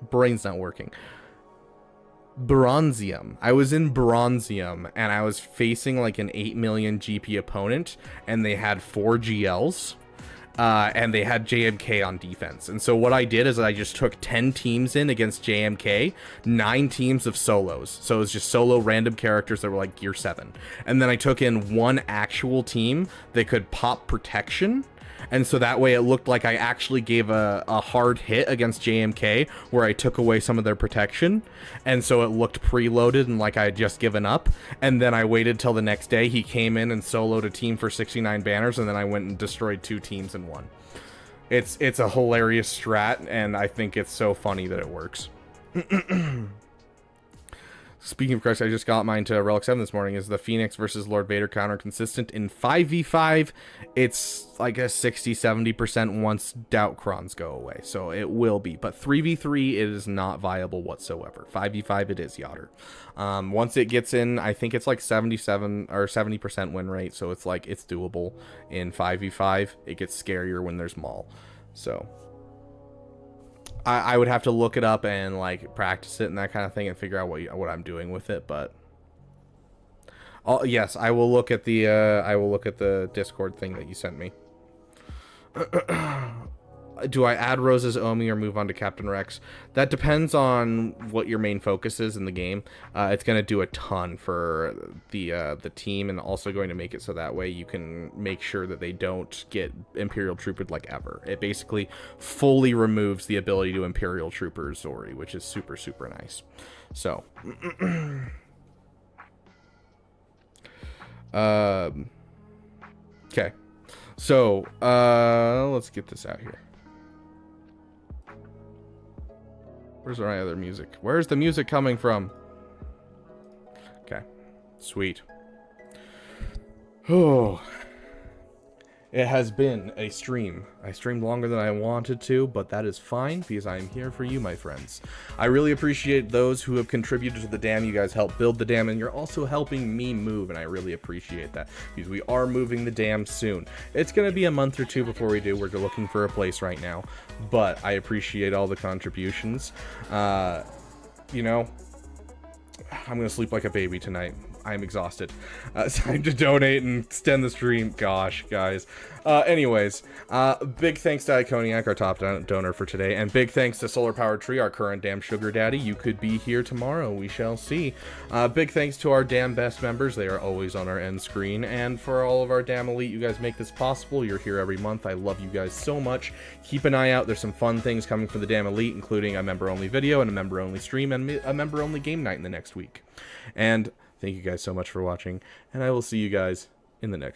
Brain's not working. Bronzium. I was in Bronzium and I was facing like an 8 million GP opponent, and they had 4 GLs. And they had JMK on defense. And so what I did is I just took 10 teams in against JMK, 9 teams of solos. So it was just solo random characters that were like gear 7. And then I took in 1 actual team that could pop protection. And so that way it looked like I actually gave a hard hit against JMK where I took away some of their protection. And so it looked preloaded and like I had just given up. And then I waited till the next day. He came in and soloed a team for 69 banners. And then I went and destroyed 2 teams in 1. It's a hilarious strat. And I think it's so funny that it works. Speaking of Christ, I just got mine to Relic 7 this morning. Is the Phoenix versus Lord Vader counter consistent? In 5v5, it's like a 60-70% once Doubtcrons go away. So it will be. But 3v3, it is not viable whatsoever. 5v5, it is, Yotter. Once it gets in, I think it's like 77 or 70% win rate. So it's like, it's doable in 5v5. It gets scarier when there's Maul. So I would have to look it up and like practice it and that kind of thing and figure out what I'm doing with it, but yes, I will look at the Discord thing that you sent me. Do I add Rose's Omi or move on to Captain Rex? That depends on what your main focus is in the game. It's going to do a ton for the team, and also going to make it so that way you can make sure that they don't get Imperial Trooped like ever. It basically fully removes the ability to Imperial Trooper Zori, which is super, super nice. So, okay. So, let's get this out here. Where's my other music? Where's the music coming from? Okay. Sweet. Oh. It has been a stream. I streamed longer than I wanted to, but that is fine because I am here for you, my friends. I really appreciate those who have contributed to the dam. You guys helped build the dam, and you're also helping me move, and I really appreciate that because we are moving the dam soon. It's going to be a month or 2 before we do. We're looking for a place right now, but I appreciate all the contributions. You know, I'm going to sleep like a baby tonight. I'm exhausted. It's time to donate and extend the stream. Gosh, guys. Anyways, big thanks to Iconiac, our top donor for today, and big thanks to Solar Powered Tree, our current damn sugar daddy. You could be here tomorrow, we shall see. Big thanks to our damn best members. They are always on our end screen, and for all of our damn elite, you guys make this possible. You're here every month. I love you guys so much. Keep an eye out. There's some fun things coming for the damn elite, including a member-only video and a member-only stream and a member-only game night in the next week. And thank you guys so much for watching, and I will see you guys in the next video.